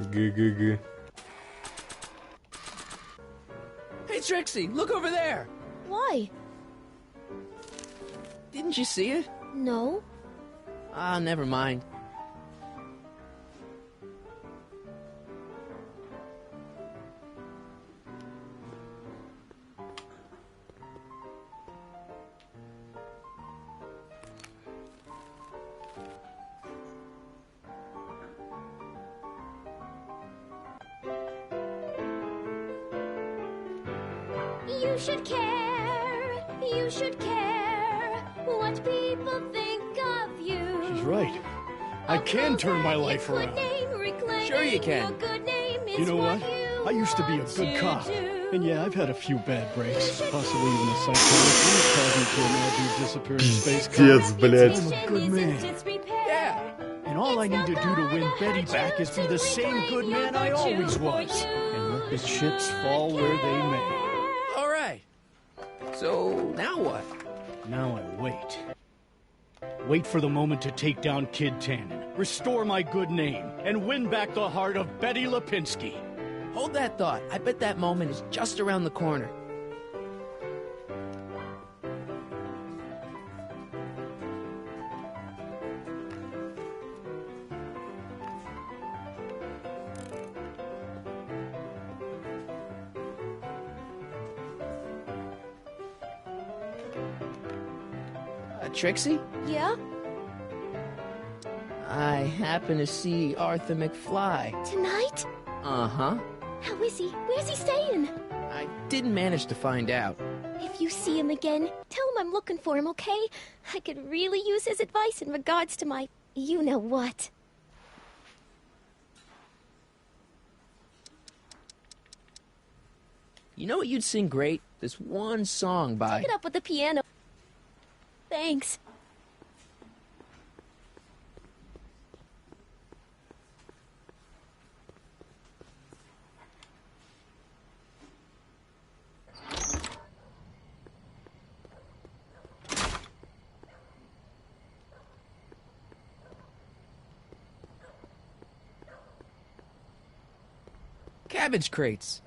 Г-г-г. Hey, Trixie, look over there! Why? Didn't you see it? No. Ah, never mind. You should care. You should care what people think of you. She's right. I can turn my life around. Sure you can. You know what? I used to be a good cop. And yeah, I've had a few bad breaks. Possibly even a psychotic one caused me to imagine disappearing space Пиздец, блядь. I'm a good man. Yeah. And all I need to do to win Betty back is be the same good man I always was. And let the chips fall where they may. All right. So, now what? Now I wait. Wait for the moment to take down Kid Tannen, restore my good name, and win back the heart of Betty Lipinski. Hold that thought. I bet that moment is just around the corner. Trixie? Yeah? I happen to see Arthur McFly. Tonight? Uh-huh. How is he? Where's he staying? I didn't manage to find out. If you see him again, tell him I'm looking for him, okay? I could really use his advice in regards to my you-know-what. You know what you'd sing great? This one song by... Pick it up with the piano. Thanks. Cabbage crates.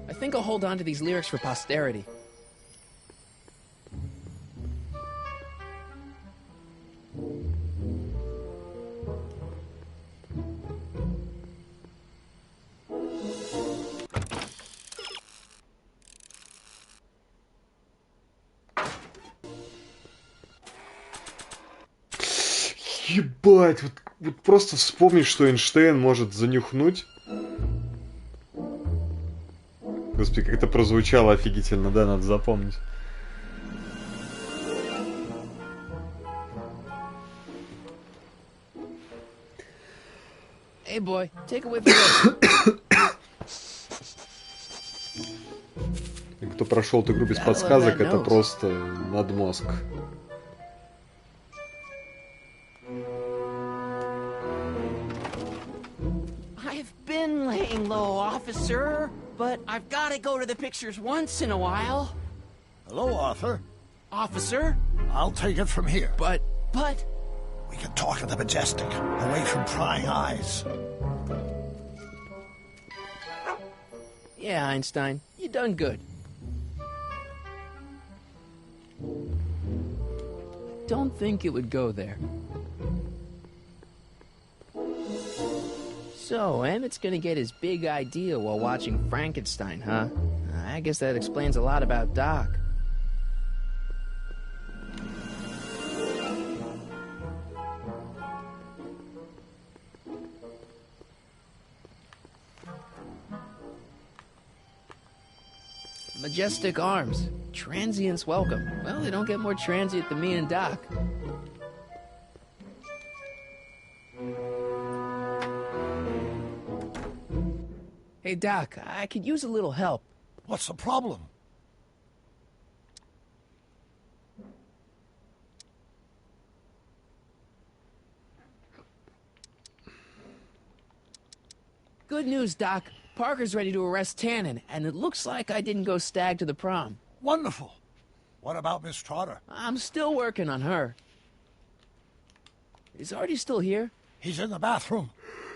I think I'll hold on to these lyrics for posterity. Ебать, вот просто вспомнить, что Эйнштейн может занюхнуть. Господи, как это прозвучало офигительно, да, надо запомнить. Hey boy, take a whiff of this. Кто прошел эту игру без подсказок, это просто надмозг. I've been laying low, officer, but I've got to go to the pictures once in a while. Hello, Arthur. Officer? I'll take it from here. But... We can talk in the Majestic, away from prying eyes. Yeah, Einstein, you done good. Don't think it would go there. So, Emmett's gonna get his big idea while watching Frankenstein, huh? I guess that explains a lot about Doc. Majestic Arms. Transients welcome. Well, they don't get more transient than me and Doc. Hey, Doc, I could use a little help. What's the problem? Good news, Doc. Parker's ready to arrest Tannen, and it looks like I didn't go stag to the prom. Wonderful. What about Miss Trotter? I'm still working on her. Is Artie still here? He's in the bathroom.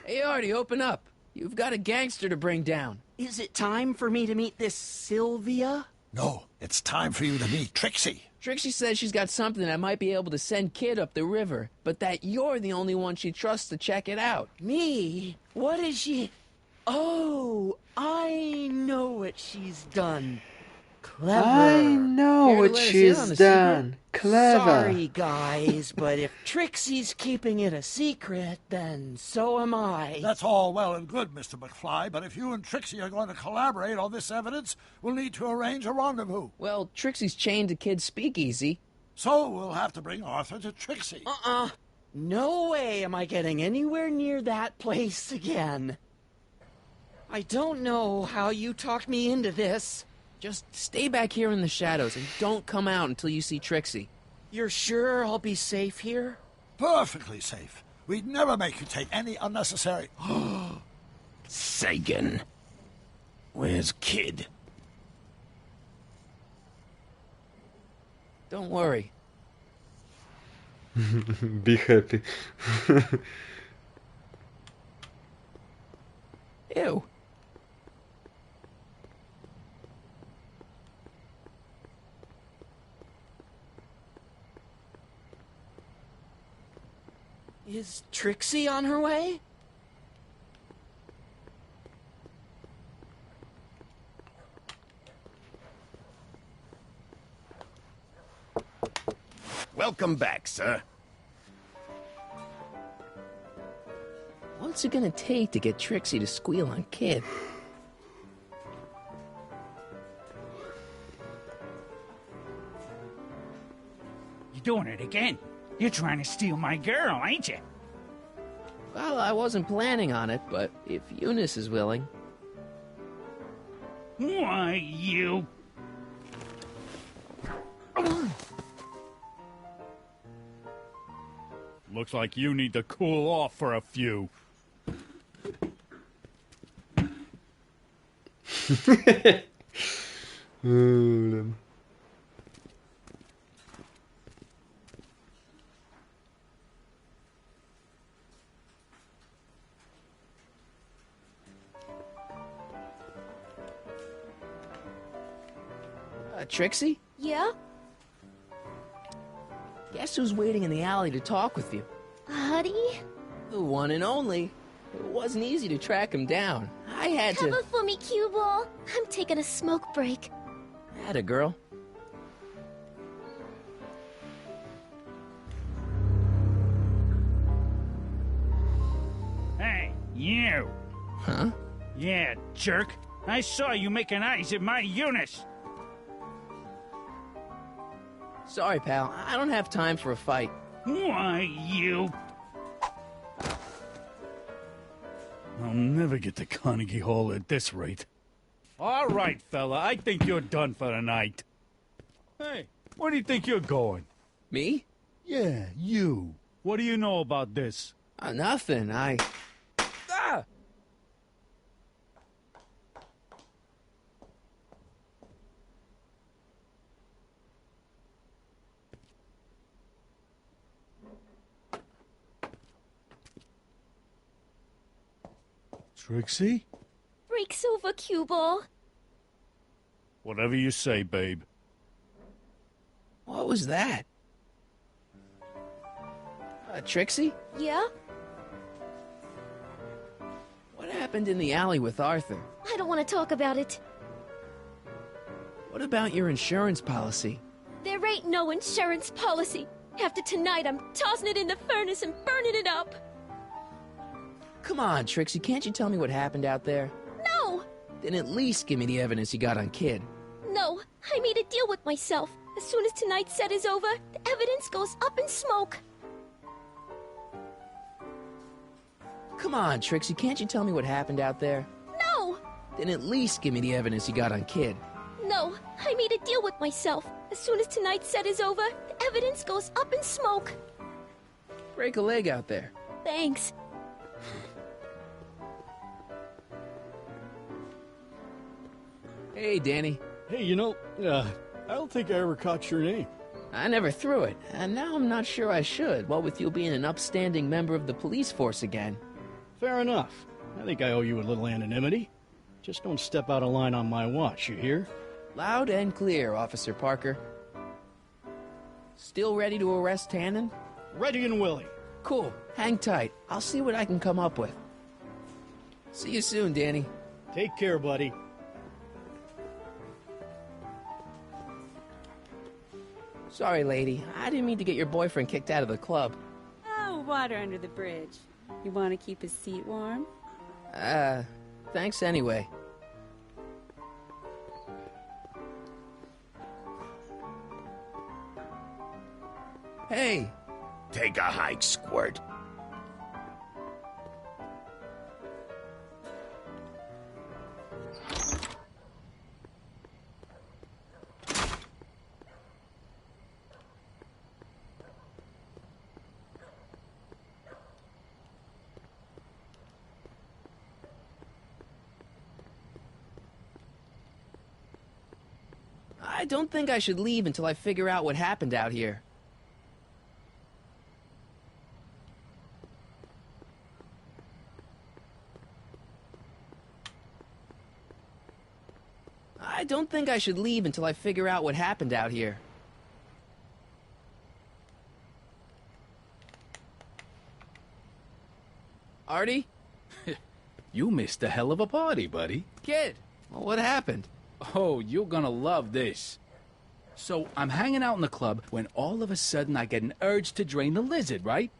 Hey, Artie, open up. You've got a gangster to bring down. Is it time for me to meet this Sylvia? No, it's time for you to meet Trixie. Trixie says she's got something that might be able to send Kid up the river, but that you're the only one she trusts to check it out. Me? What is she... Oh, I know what she's done. Clever. I know what she's done. Clever. Sorry, guys, but if Trixie's keeping it a secret, then so am I. That's all well and good, Mr. McFly, but if you and Trixie are going to collaborate on this evidence, we'll need to arrange a rendezvous. Well, Trixie's chained to Kid's speakeasy. So we'll have to bring Arthur to Trixie. No way am I getting anywhere near that place again. I don't know how you talked me into this. Just stay back here in the shadows and don't come out until you see Trixie. You're sure I'll be safe here? Perfectly safe. We'd never make you take any unnecessary... Sagan. Where's Kid? Don't worry. Be happy. Ew. Is Trixie on her way? Welcome back, sir. What's it gonna take to get Trixie to squeal on Kid? You're doing it again. You're trying to steal my girl, ain't you? Well, I wasn't planning on it, but if Eunice is willing... Why, you... Looks like you need to cool off for a few. Trixie? Yeah? Guess who's waiting in the alley to talk with you? Huddy? The one and only. It wasn't easy to track him down. I had to... Cover for me, cue ball. I'm taking a smoke break. Atta girl. Hey, you. Huh? Yeah, jerk. I saw you making eyes at my Eunice. Sorry, pal. I don't have time for a fight. Why, you... I'll never get to Carnegie Hall at this rate. All right, fella, I think you're done for the night. Hey, where do you think you're going? Me? Yeah, you. What do you know about this? Nothing. Ah! Trixie? Breaks over, cue ball. Whatever you say, babe. What was that? Trixie? Yeah? What happened in the alley with Arthur? I don't want to talk about it. What about your insurance policy? There ain't no insurance policy. After tonight, I'm tossing it in the furnace and burning it up. Come on, Trixie, can't you tell me what happened out there? No! Then at least give me the evidence you got on Kid. No, I made a deal with myself. As soon as tonight's set is over, the evidence goes up in smoke. Come on, Trixie, can't you tell me what happened out there? No! then at least give me the evidence you got on Kid. No, I made a deal with myself. As soon as tonight's set is over, the evidence goes up in smoke. Break a leg out there. Thanks. Hey, Danny. Hey, you know, I don't think I ever caught your name. I never threw it, and now I'm not sure I should, what with you being an upstanding member of the police force again. Fair enough. I think I owe you a little anonymity. Just don't step out of line on my watch, you hear? Loud and clear, Officer Parker. Still ready to arrest Tannen? Ready and willing. Cool. Hang tight. I'll see what I can come up with. See you soon, Danny. Take care, buddy. Sorry, lady. I didn't mean to get your boyfriend kicked out of the club. Oh, water under the bridge. You want to keep his seat warm? Thanks anyway. Hey! Take a hike, Squirt. I don't think I should leave until I figure out what happened out here. I don't think I should leave until I figure out what happened out here. Artie? You missed a hell of a party, buddy. Kid, well, what happened? Oh, you're gonna love this. So, I'm hanging out in the club when all of a sudden I get an urge to drain the lizard, right?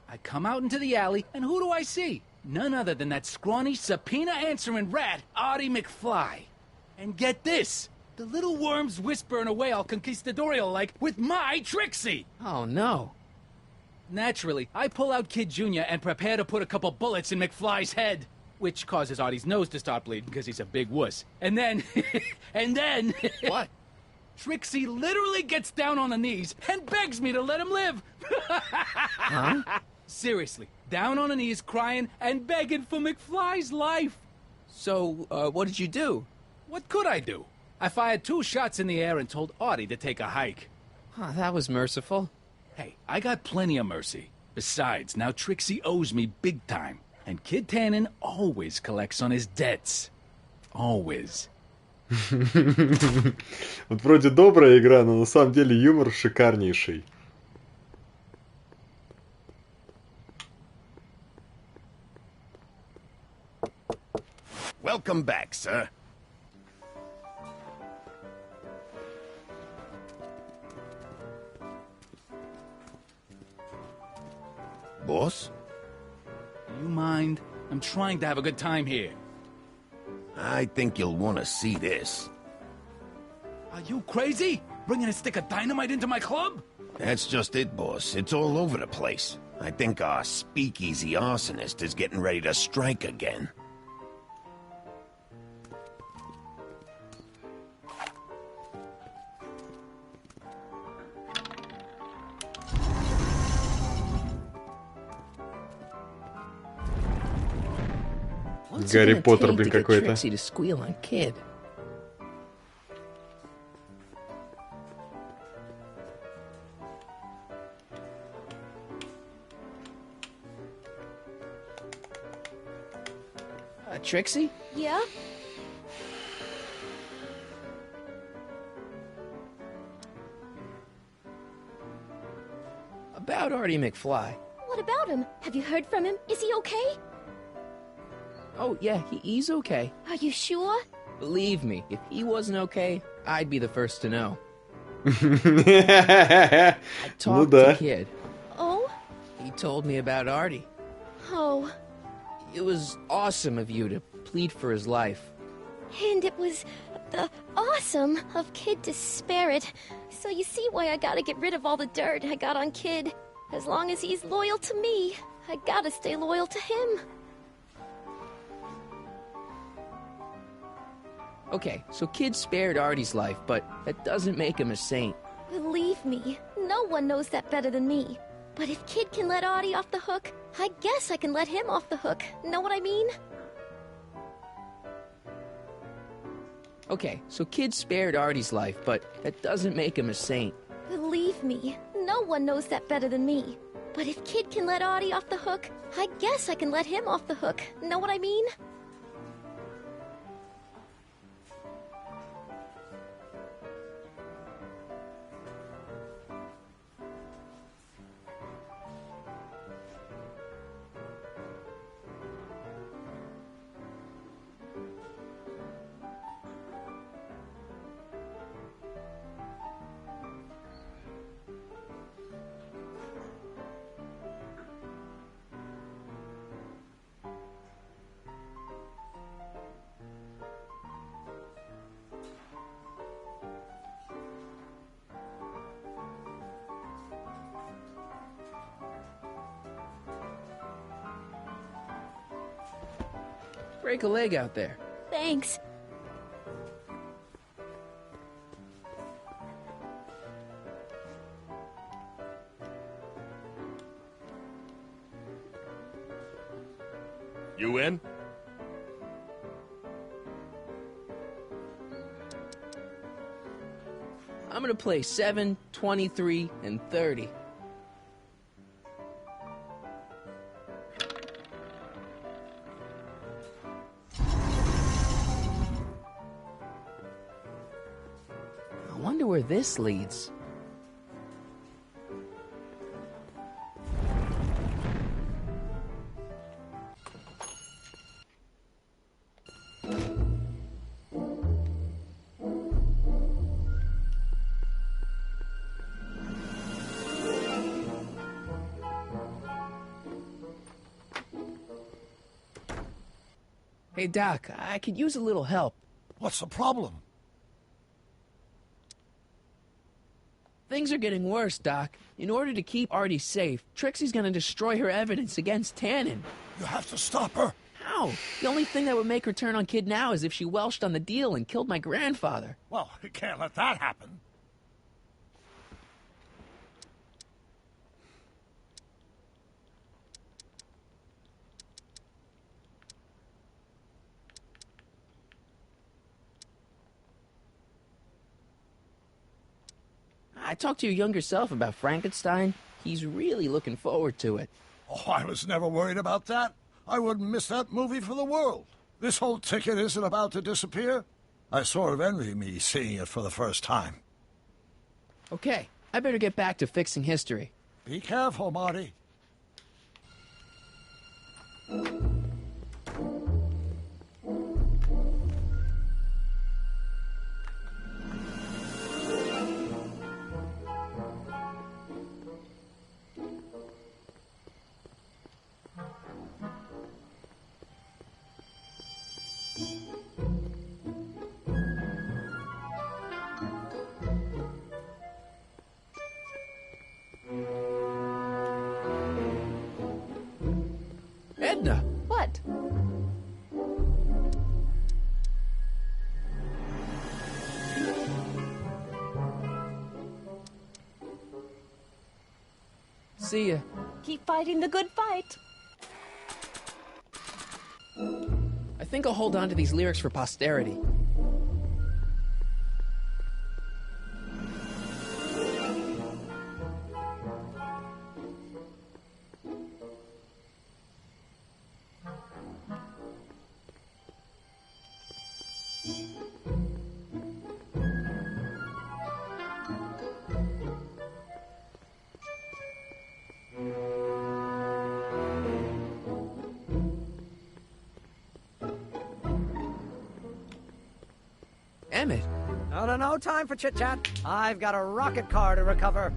I come out into the alley, and who do I see? None other than that scrawny, subpoena-answering rat, Artie McFly. And get this, the little worm's whispering away all conquistadorial-like with my Trixie! Oh, no. Naturally, I pull out Kid Jr. and prepare to put a couple bullets in McFly's head, which causes Artie's nose to start bleeding because he's a big wuss. And then, What? Trixie literally gets down on her knees and begs me to let him live. Huh? Seriously, down on her knees crying and begging for McFly's life. So, what did you do? What could I do? I fired 2 shots in the air and told Artie to take a hike. Huh, that was merciful. Hey, I got plenty of mercy. Besides, now Trixie owes me big time. And Kid Tannen always collects on his debts. Always. Вот вроде добрая игра, но на самом деле юмор шикарнейший. Welcome back, sir. Boss? You mind? I'm trying to have a good time here. I think you'll want to see this. Are you crazy? Bringing a stick of dynamite into my club? That's just it, boss. It's all over the place. I think our speakeasy arsonist is getting ready to strike again. Гарри Поттер, блин, какой-то. Trixie to squeal on Kid. Trixie? Yeah? About Artie McFly. What about him? Have you heard from him? Is he okay? Oh, yeah, he's okay. Are you sure? Believe me, if he wasn't okay, I'd be the first to know. I Talked to Kid. Oh? He told me about Artie. Oh. It was awesome of you to plead for his life. And it was awesome of Kid to spare it. So you see why I gotta get rid of all the dirt I got on Kid. As long as he's loyal to me, I gotta stay loyal to him. Okay, so Kid spared Artie's life, but that doesn't make him a saint. Believe me, no one knows that better than me. But if Kid can let Artie off the hook, I guess I can let him off the hook. Know what I mean? Okay, so Kid spared Artie's life, but that doesn't make him a saint. Believe me, no one knows that better than me. But if Kid can let Artie off the hook, I guess I can let him off the hook. Know what I mean? Break a leg out there. Thanks. You in? I'm gonna play 7, 23, and 30. I wonder where this leads. Hey, Doc, I could use a little help. What's the problem? Things are getting worse, Doc. In order to keep Artie safe, Trixie's gonna destroy her evidence against Tannen. You have to stop her. How? The only thing that would make her turn on Kid now is if she welched on the deal and killed my grandfather. Well, you can't let that happen. I talked to your younger self about Frankenstein. He's really looking forward to it. Oh, I was never worried about that. I wouldn't miss that movie for the world. This whole ticket isn't about to disappear. I sort of envy me seeing it for the first time. Okay, I better get back to fixing history. Be careful, Marty. Edna! What? See ya. Keep fighting the good fight. I think I'll hold on to these lyrics for posterity. Emmett. No time for chit-chat. I've got a rocket car to recover.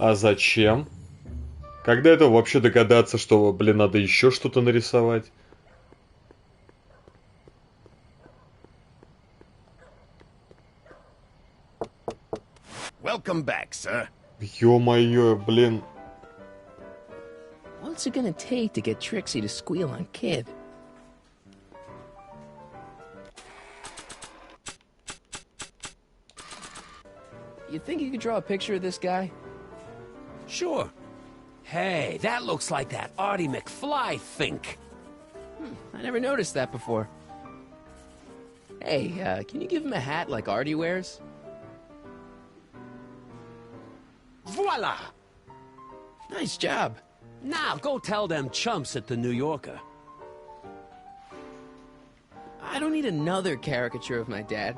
А зачем? Когда это вообще догадаться, что, блин, надо еще что-то нарисовать? Welcome back, sir. Ё-моё, блин. What's it gonna take to get Trixie to squeal on Kid? You think you could draw a picture of this guy? Sure. Hey, that looks like that Artie McFly think. I never noticed that before. Hey, can you give him a hat like Artie wears? Voila! Nice job. Now go tell them chumps at the New Yorker. I don't need another caricature of my dad.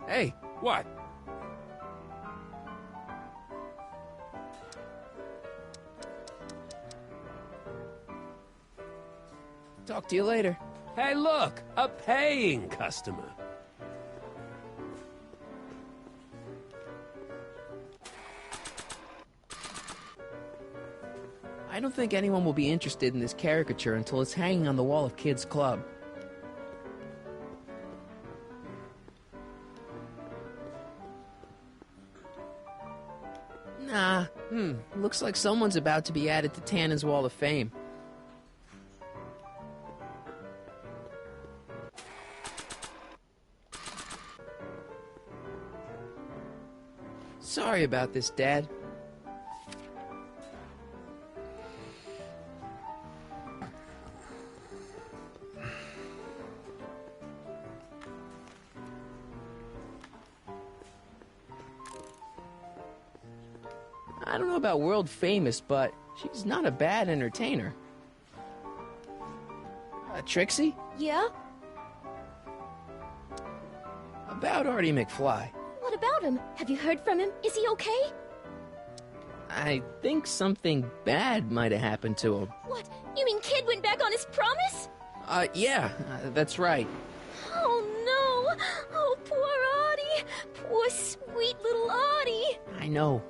Hey, what? Talk to you later. Hey, look, a paying customer. I don't think anyone will be interested in this caricature until it's hanging on the wall of Kid's club. Nah, looks like someone's about to be added to Tannen's Wall of Fame. Sorry about this, Dad. I don't know about world famous, but she's not a bad entertainer. Trixie? Yeah? About Artie McFly. What about him? Have you heard from him? Is he okay? I think something bad might have happened to him. What? You mean Kid went back on his promise? Yeah, that's right. Oh no! Oh, poor Artie! Poor sweet little Artie! I know.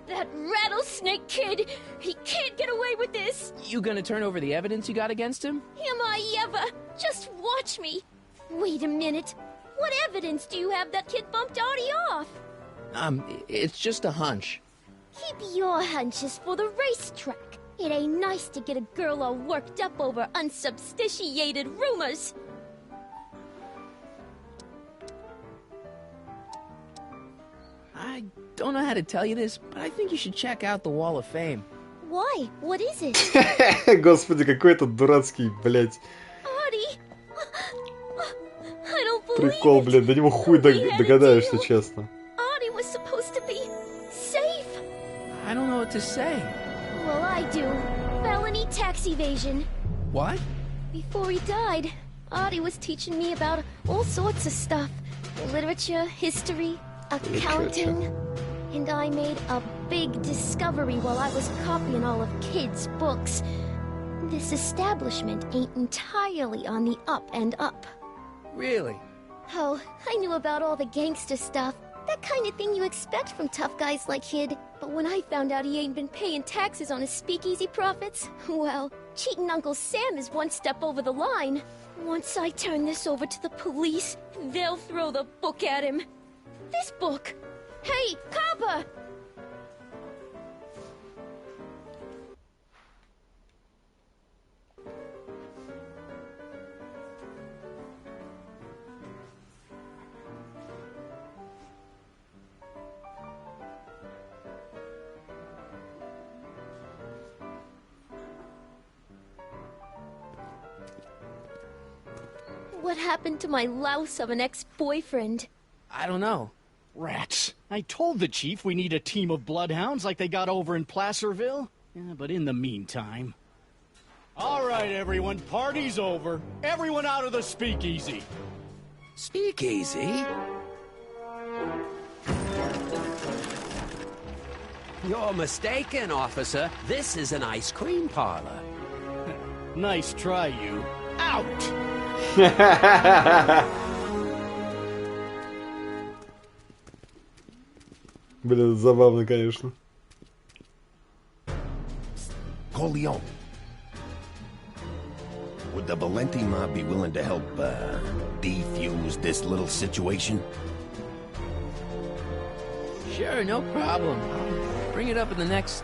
That rattlesnake kid! He can't get away with this! You gonna turn over the evidence you got against him? Am I ever? Just watch me! Wait a minute. What evidence do you have that Kid bumped Artie off? It's just a hunch. Keep your hunches for the racetrack. It ain't nice to get a girl all worked up over unsubstantiated rumors. I don't know how to tell you this, but I think you should check out the Wall of Fame. Why? What is it? Господи, какой этот дурацкий, блядь. Artie? I don't believe Прикол, блин, до него хуй догадаешься, честно. Artie was supposed to be safe. I don't know what to say. Well, I do. Felony tax evasion. What? Before he died, Artie was teaching me about all sorts of stuff. Literature, history, accounting. And I made a big discovery while I was copying all of Kid's books. This establishment ain't entirely on the up and up. Really? Oh, I knew about all the gangster stuff. That kind of thing you expect from tough guys like Kid. But when I found out he ain't been paying taxes on his speakeasy profits, well, cheating Uncle Sam is one step over the line. Once I turn this over to the police, they'll throw the book at him. This book! Hey, copper! What happened to my louse of an ex-boyfriend? I don't know. Rats. I told the chief we need a team of bloodhounds like they got over in Placerville. Yeah, but in the meantime... All right, everyone, party's over. Everyone out of the speakeasy. Speakeasy? You're mistaken, officer. This is an ice cream parlor. Nice try, you. Out! Блин, забавно, конечно. Corleone. Would the Valenti mob be willing to help, defuse this little situation? Sure, no problem. I'll bring it up in the next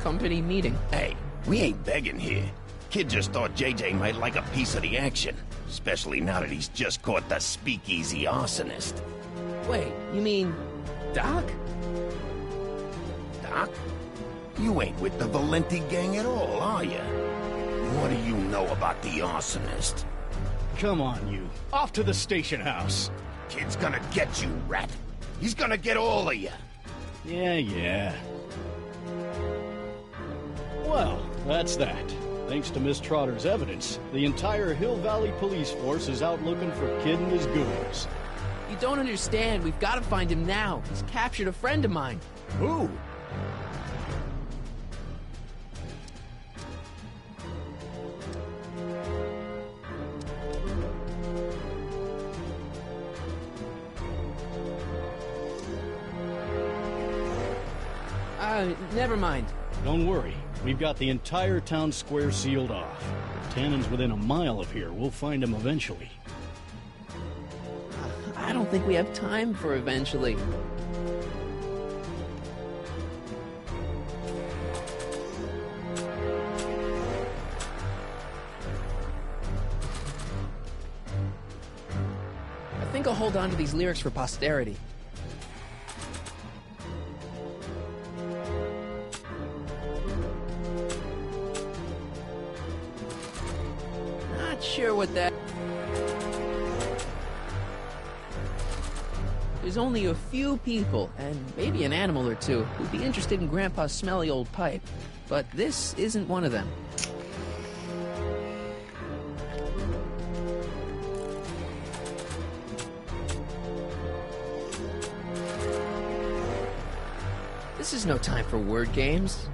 company meeting. Hey, we ain't begging here. Kid just thought JJ might like a piece of the action, especially now that he's just caught the speakeasy arsonist. Wait, you mean Doc? Doc? You ain't with the Valenti gang at all, are you? What do you know about the arsonist? Come on, you. Off to the station house. Kid's gonna get you, rat. He's gonna get all of you. Yeah. Well, that's that. Thanks to Miss Trotter's evidence, the entire Hill Valley police force is out looking for Kid and his goons. You don't understand. We've got to find him now. He's captured a friend of mine. Who? Never mind. Don't worry. We've got the entire town square sealed off. If Tannen's within a mile of here, we'll find him eventually. I don't think we have time for eventually. I think I'll hold on to these lyrics for posterity. Not sure what that... There's only a few people, and maybe an animal or two, who'd be interested in Grandpa's smelly old pipe. But this isn't one of them. This is no time for word games.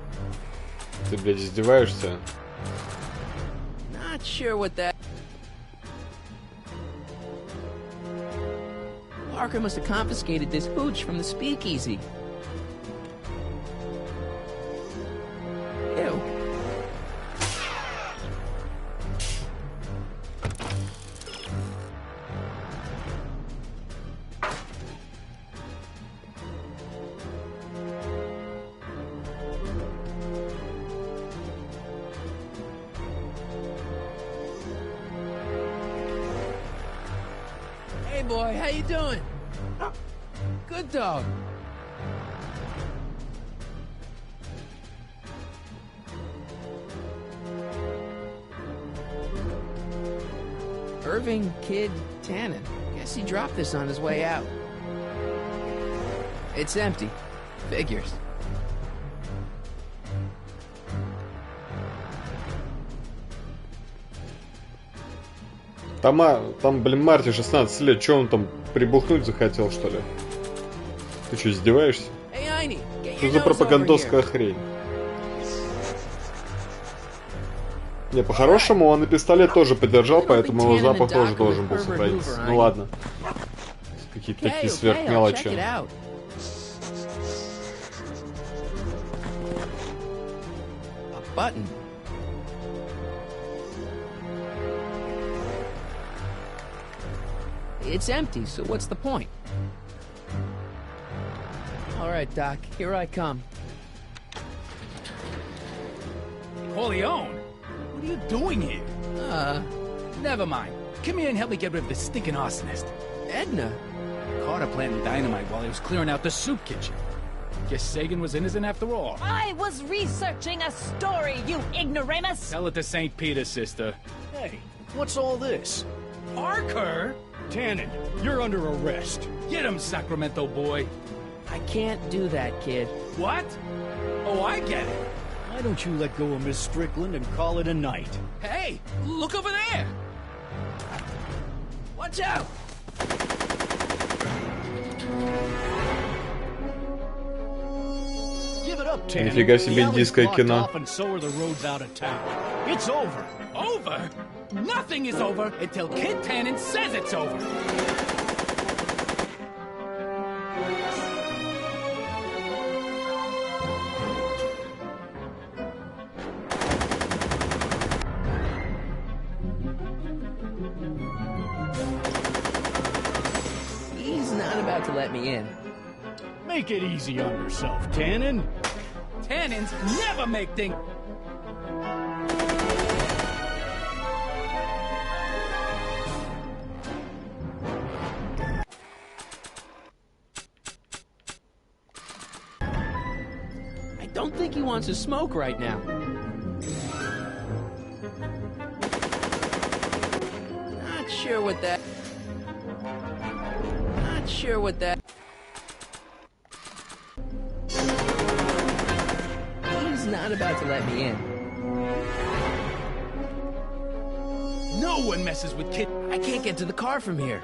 Ты, блядь, издеваешься? Not sure what that... Parker must have confiscated this hooch from the speakeasy. Ew. Hey boy, how you doing? Good dog. Irving Kid Tannen. Guess he dropped this on his way out. It's empty. Figures. Там, блин, Марти 16 лет, чё он там прибухнуть захотел, что ли? Ты что, издеваешься? Что за пропагандовская хрень? Не, по-хорошему он и пистолет тоже подержал, поэтому его запах тоже должен был сохраниться. Ну ладно. Какие-то такие сверхмелочи. Button. It's empty, so what's the point? All right, Doc, here I come. Corleone? What are you doing here? Never mind. Come here and help me get rid of this stinking arsonist. Edna? Carter planted dynamite while he was clearing out the soup kitchen. Guess Sagan was innocent after all. I was researching a story, you ignoramus! Tell it to St. Peter, sister. Hey, what's all this? Parker? Tannen, you're under arrest. Get him, Sacramento boy. I can't do that, kid. What? Oh, I get it. Why don't you let go of Miss Strickland and call it a night? Hey, look over there! Watch out! Give it up, Tannen. Нифига себе индийское кино. And so are the roads out of town. It's over. Over? Nothing is over until Kid Tannen says it's over. let me in. Make it easy on yourself, Tannen. Tannins never make things... I don't think he wants to smoke right now. Not sure what that... Not sure what that... He's not about to let me in. No one messes with Kid... I can't get to the car from here.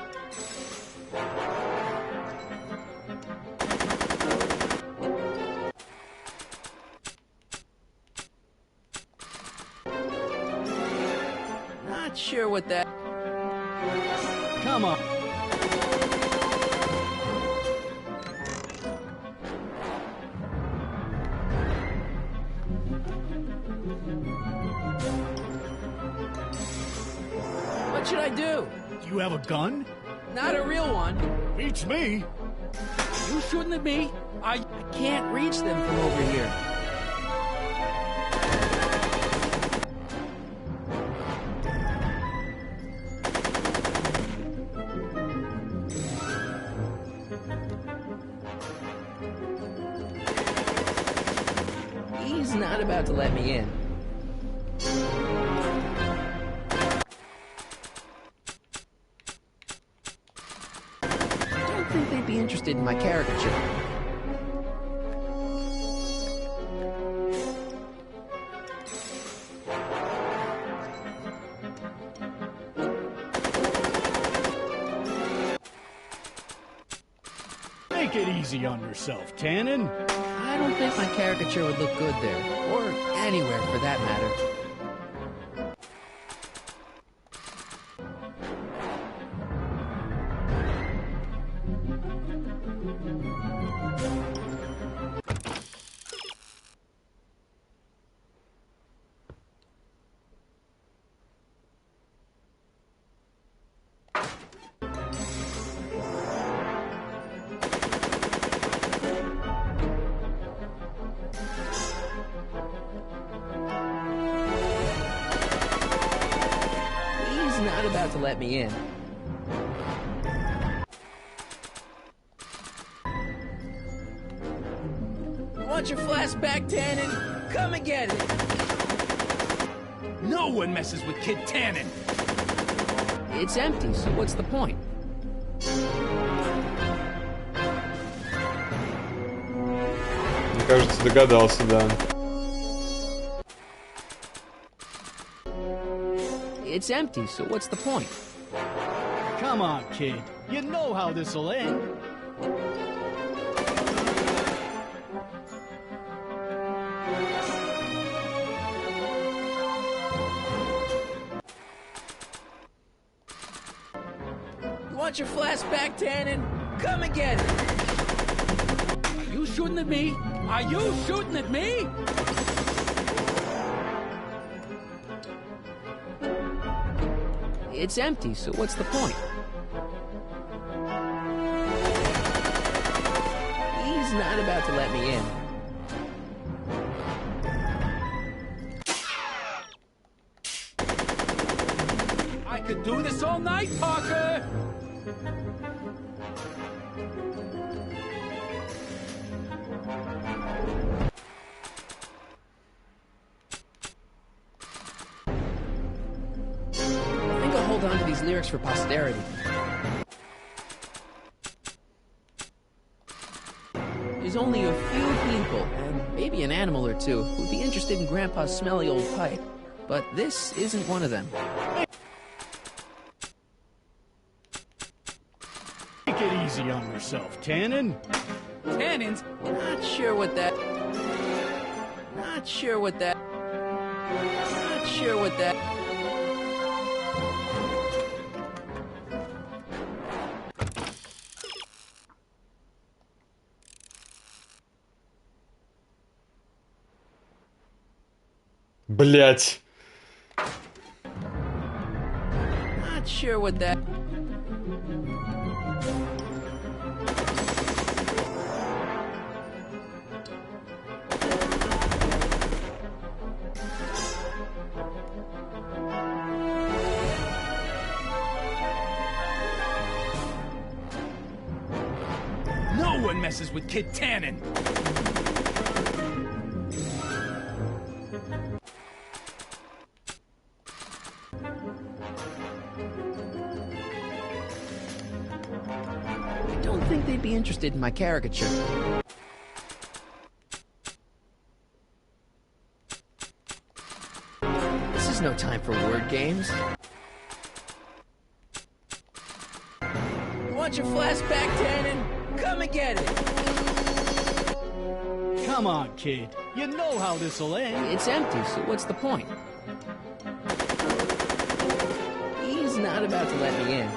Not sure what that... Come on. What should I do? Do you have a gun? Not a real one. Beats me. You shooting at me? I can't reach them from over here. He's not about to let me in. I don't think they'd be interested in my caricature. Make it easy on yourself, Tannen. I don't think my caricature would look good there, or anywhere for that matter. He's not about to let me in. You want your flashback, Tannen? Come and get it. No one messes with Kid Tannen. It's empty, so what's the point? Мне кажется, догадался, да. It's empty, so what's the point? Come on, kid. You know how this'll end. You want your flashback, Tannen? Come and get it. You shooting at me? Are you shooting at me? It's empty, so what's the point? He's not about to let me in. I could do this all night, Parker! I think I'll hold on to these lyrics for posterity. There's only a few people, and maybe an animal or two, who'd be interested in Grandpa's smelly old pipe. But this isn't one of them. Make it easy on yourself, Tannen. Tannins? Not sure what that... Not sure what that... Not sure what that... Блять. Not sure what that... No one messes with Kid Tannen. I don't think they'd be interested in my caricature. This is no time for word games. You want your flashback, Tannen? Come and get it! Come on, kid. You know how this'll end. It's empty, so what's the point? He's not about to let me in.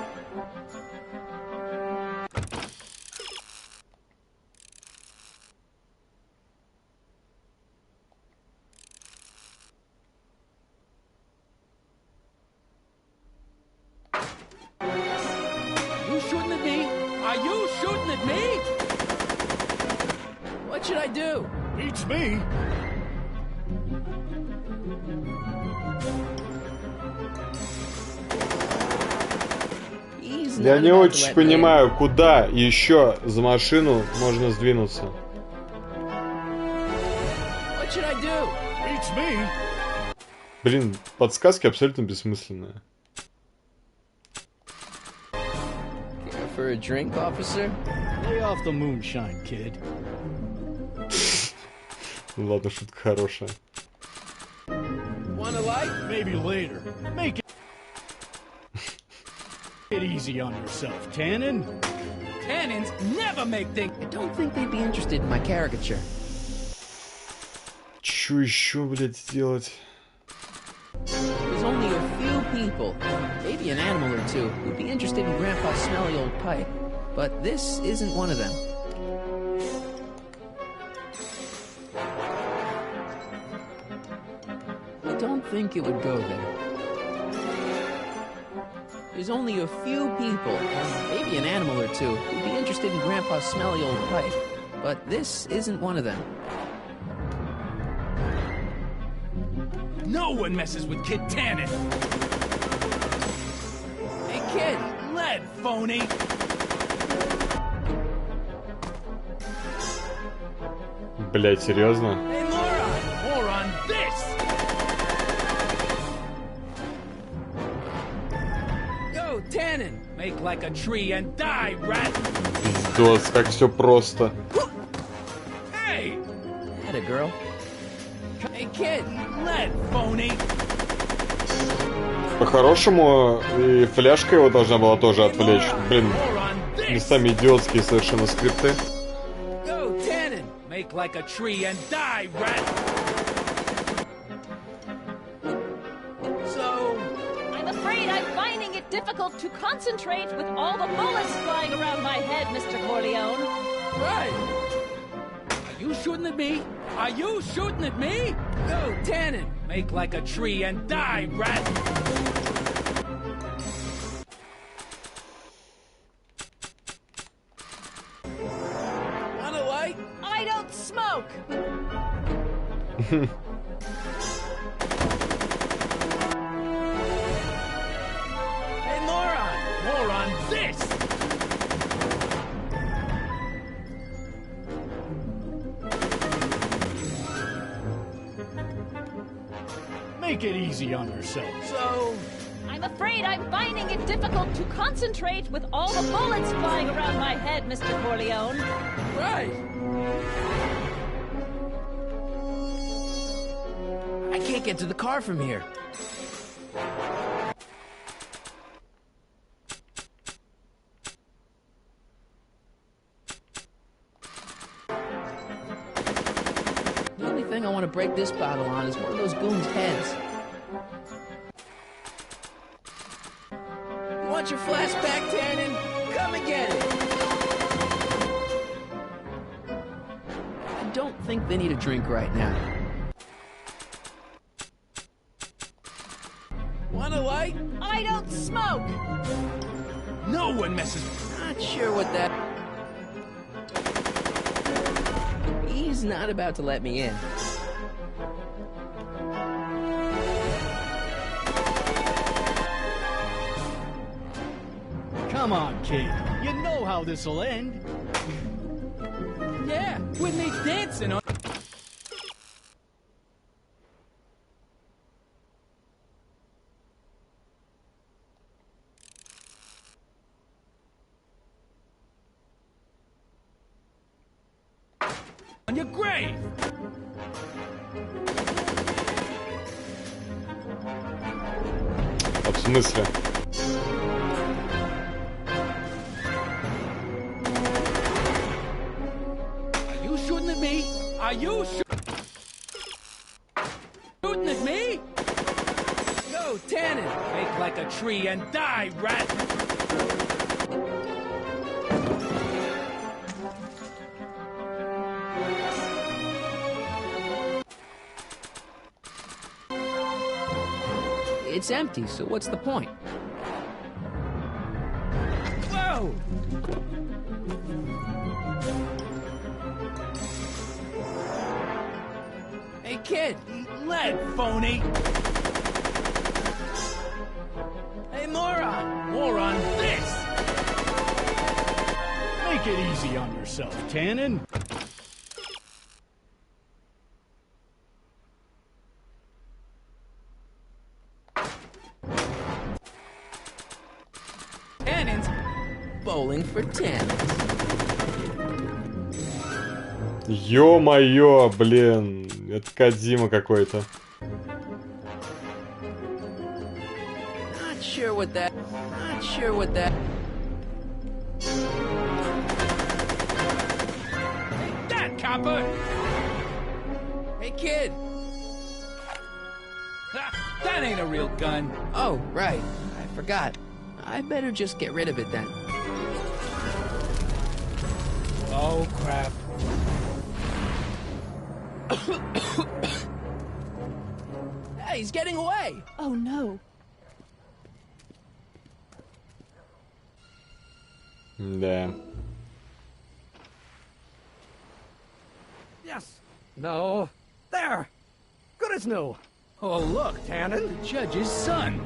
You shooting at me? Are you shooting at me? What should I do? Beats me. He's Я not не about to очень let me in. понимаю, куда еще за машину можно сдвинуться. What should I do? Beats me. Блин, подсказки абсолютно бессмысленные. Care for a drink, officer? Lay off the moonshine, kid. Ладно, шутка хорошая. Wanna light? Maybe later. Make it easy on yourself, Tannen. Tannins never make things. I don't think they'd be interested in my caricature. Чё еще, блядь, сделать? There's only a few people, maybe an animal or two, who'd be interested in Grandpa's smelly old pipe. But this isn't one of them. I don't think it would go there. There's only a few people, maybe an animal or two, who'd be interested in Grandpa's smelly old pipe. But this isn't one of them. No one messes with Kid Tannen. Hey, kid! Lead, phony. Блядь, серьезно? Hey, moron! More on this! Yo, Tannen! Make like a tree and die, rat! Пиздос, как все просто. Hey! Had a girl. Hey, kid! Lead, phony! По-хорошему, и фляжка его должна была тоже отвлечь. Блин, местами идиотские совершенно скрипты. Yo, Tannen! Make like a tree and die, rat! So... I'm afraid I'm finding it difficult to concentrate with all the bullets flying around my head, Mr. Corleone. Right! Are you shooting at me? Are you shooting at me? Yo, Tannen! Make like a tree and die, rat! Wanna light? I don't smoke! Hey, moron! More on this! Make it easy on yourself. So... I'm afraid I'm finding it difficult to concentrate with all the bullets flying around my head, Mr. Corleone. Right! I can't get to the car from here. The only thing I want to break this bottle on is one of those goons' heads. You want your flashback, Tannen? Come and get it! I don't think they need a drink right now. Wanna light? I don't smoke! No one messes... Not sure what that... He's not about to let me in. Come on, kid. You know how this'll end. Yeah, with me dancing on... on your grave! В смысле? Are you shooting at me? Are you shooting at me? Go, Tannen! Make like a tree and die, rat! It's empty, so what's the point? Whoa! Hey, kid! Eat lead, phony! Hey, moron! More on this! Make it easy on yourself, Tannen. Tannen's bowling for Tannens. Ё-моё, блин, это Кодзима какой-то. Not sure what that. Take that, copper! Hey, kid! That ain't a real gun. Oh, right. I forgot. I better just get rid of it then. Oh, crap. Hey, he's getting away! Oh no. Да. Yes. No. There. Good as new. Oh, look, Tannen. the judge's son.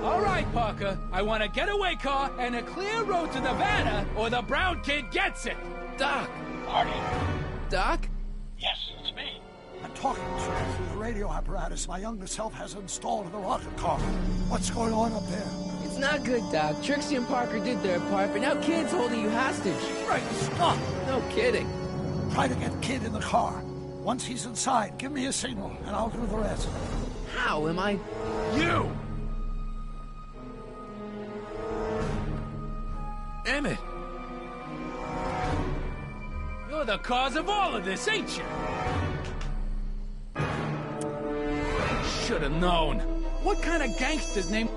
All right, Parker. I want a getaway car and a clear road to Nevada, or the brown kid gets it. Doc! Artie? Doc? Yes, it's me. I'm talking to you through the radio apparatus my younger self has installed in the rocket car. What's going on up there? It's not good, Doc. Trixie and Parker did their part, but now Kid's holding you hostage. Right, stop. No kidding. Try to get Kid in the car. Once he's inside, give me a signal, and I'll do the rest. How am I... You! Damn it. You're the cause of all of this, ain't you? Should have known. What kind of gangster's name...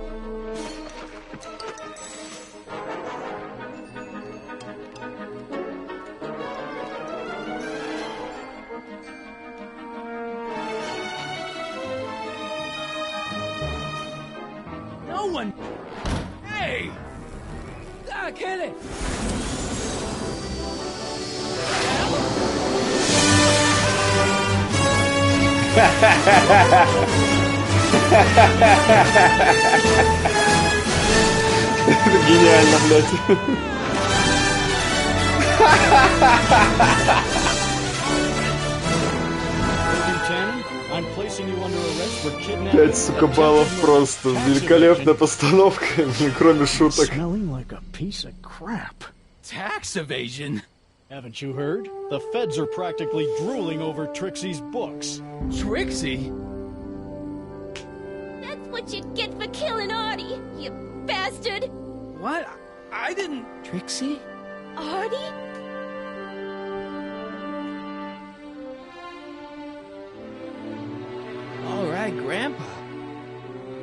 No one... Hey! Doc, hit it! Это гениально, блядь. Пять, сука, баллов просто. Великолепная постановка, кроме шуток. Smelling like a piece of crap. Tax evasion? Haven't you heard? The feds are practically drooling over Trixie's books. Trixie? That's what you get for killing Artie, you bastard! What? I didn't... Trixie? Artie? All right, Grandpa.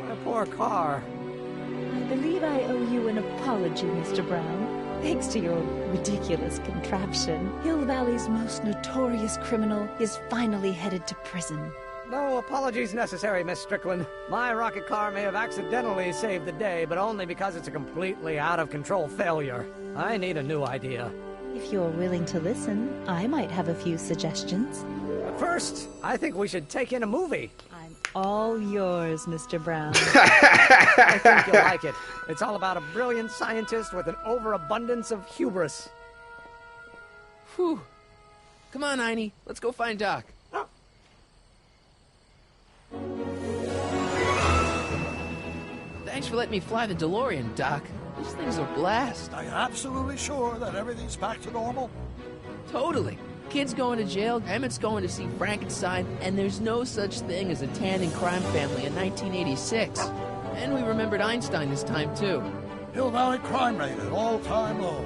My poor car. I believe I owe you an apology, Mr. Brown. Thanks to your ridiculous contraption, Hill Valley's most notorious criminal is finally headed to prison. No apologies necessary, Miss Strickland. My rocket car may have accidentally saved the day, but only because it's a completely out-of-control failure. I need a new idea. If you're willing to listen, I might have a few suggestions. But first, I think we should take in a movie. I'm all yours, Mr. Brown. I think you'll like it. It's all about a brilliant scientist with an overabundance of hubris. Whew. Come on, Einie. Let's go find Doc. Thanks for letting me fly the DeLorean, Doc. This thing's a blast. Are you absolutely sure that everything's back to normal? Totally. Kid's going to jail, Emmett's going to see Frankenstein, and there's no such thing as a Tannen crime family in 1986. And we remembered Einstein this time, too. Hill Valley crime rate at all-time low.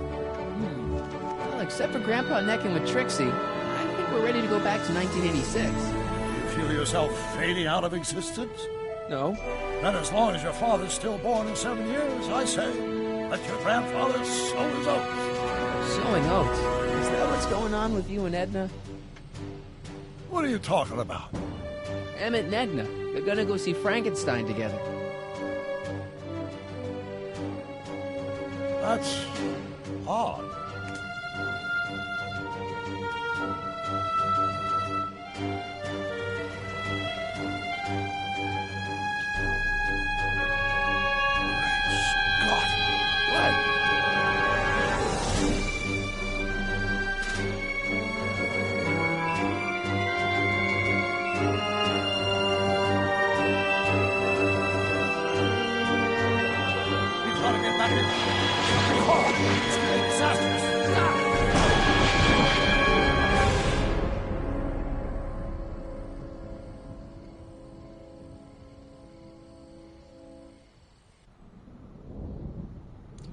Well, except for Grandpa necking with Trixie, I think we're ready to go back to 1986. You feel yourself fading out of existence? No. Then as long as your father's still born in 7 years, I say, let your grandfather sow his oats. Sowing oats? Is that what's going on with you and Edna? What are you talking about? Emmett and Edna. They're gonna go see Frankenstein together. That's odd.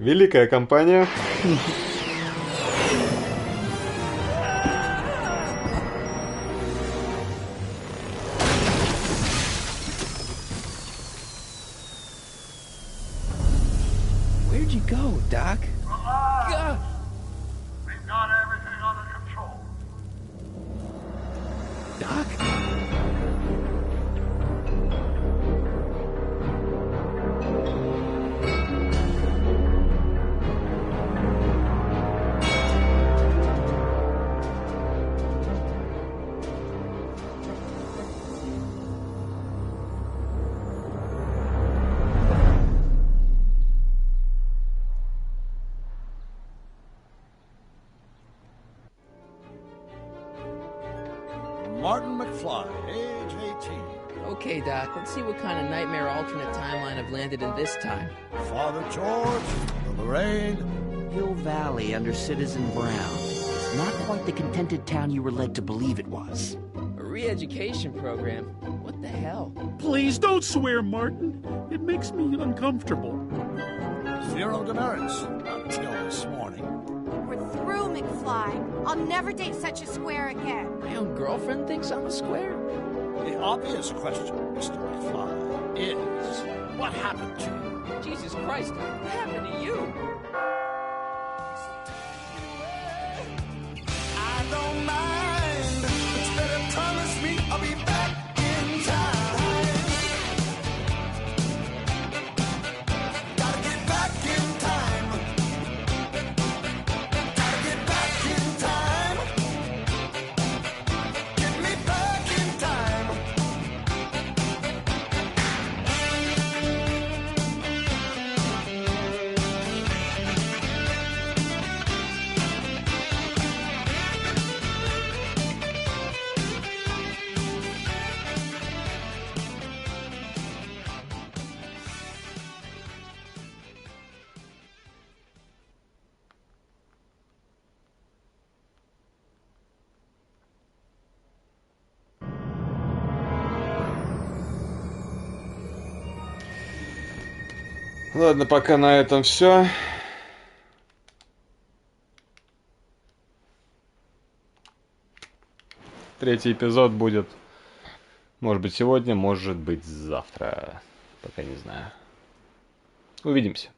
Великая компания. Where'd you go, Doc? Relax. We've got everything under control. Doc? Martin McFly, age 18. Okay, Doc, let's see what kind of nightmare alternate timeline I've landed in this time. Father George, the Lorraine. Hill Valley under Citizen Brown. It's not quite the contented town you were led to believe it was. A re-education program? What the hell? Please don't swear, Martin. It makes me uncomfortable. Zero demerits until this morning. We're through, McFly. I'll never date such a square again. My own girlfriend thinks I'm a square? The obvious question, Mr. McFly, is what happened to you? Jesus Christ, what happened to you? I don't mind. It's better promise me I'll be back in time. Gotta get back in time. Gotta get back in time. Get me back in time. Ладно, пока на этом все. Третий эпизод будет, может быть, сегодня, может быть, завтра. Пока не знаю. Увидимся.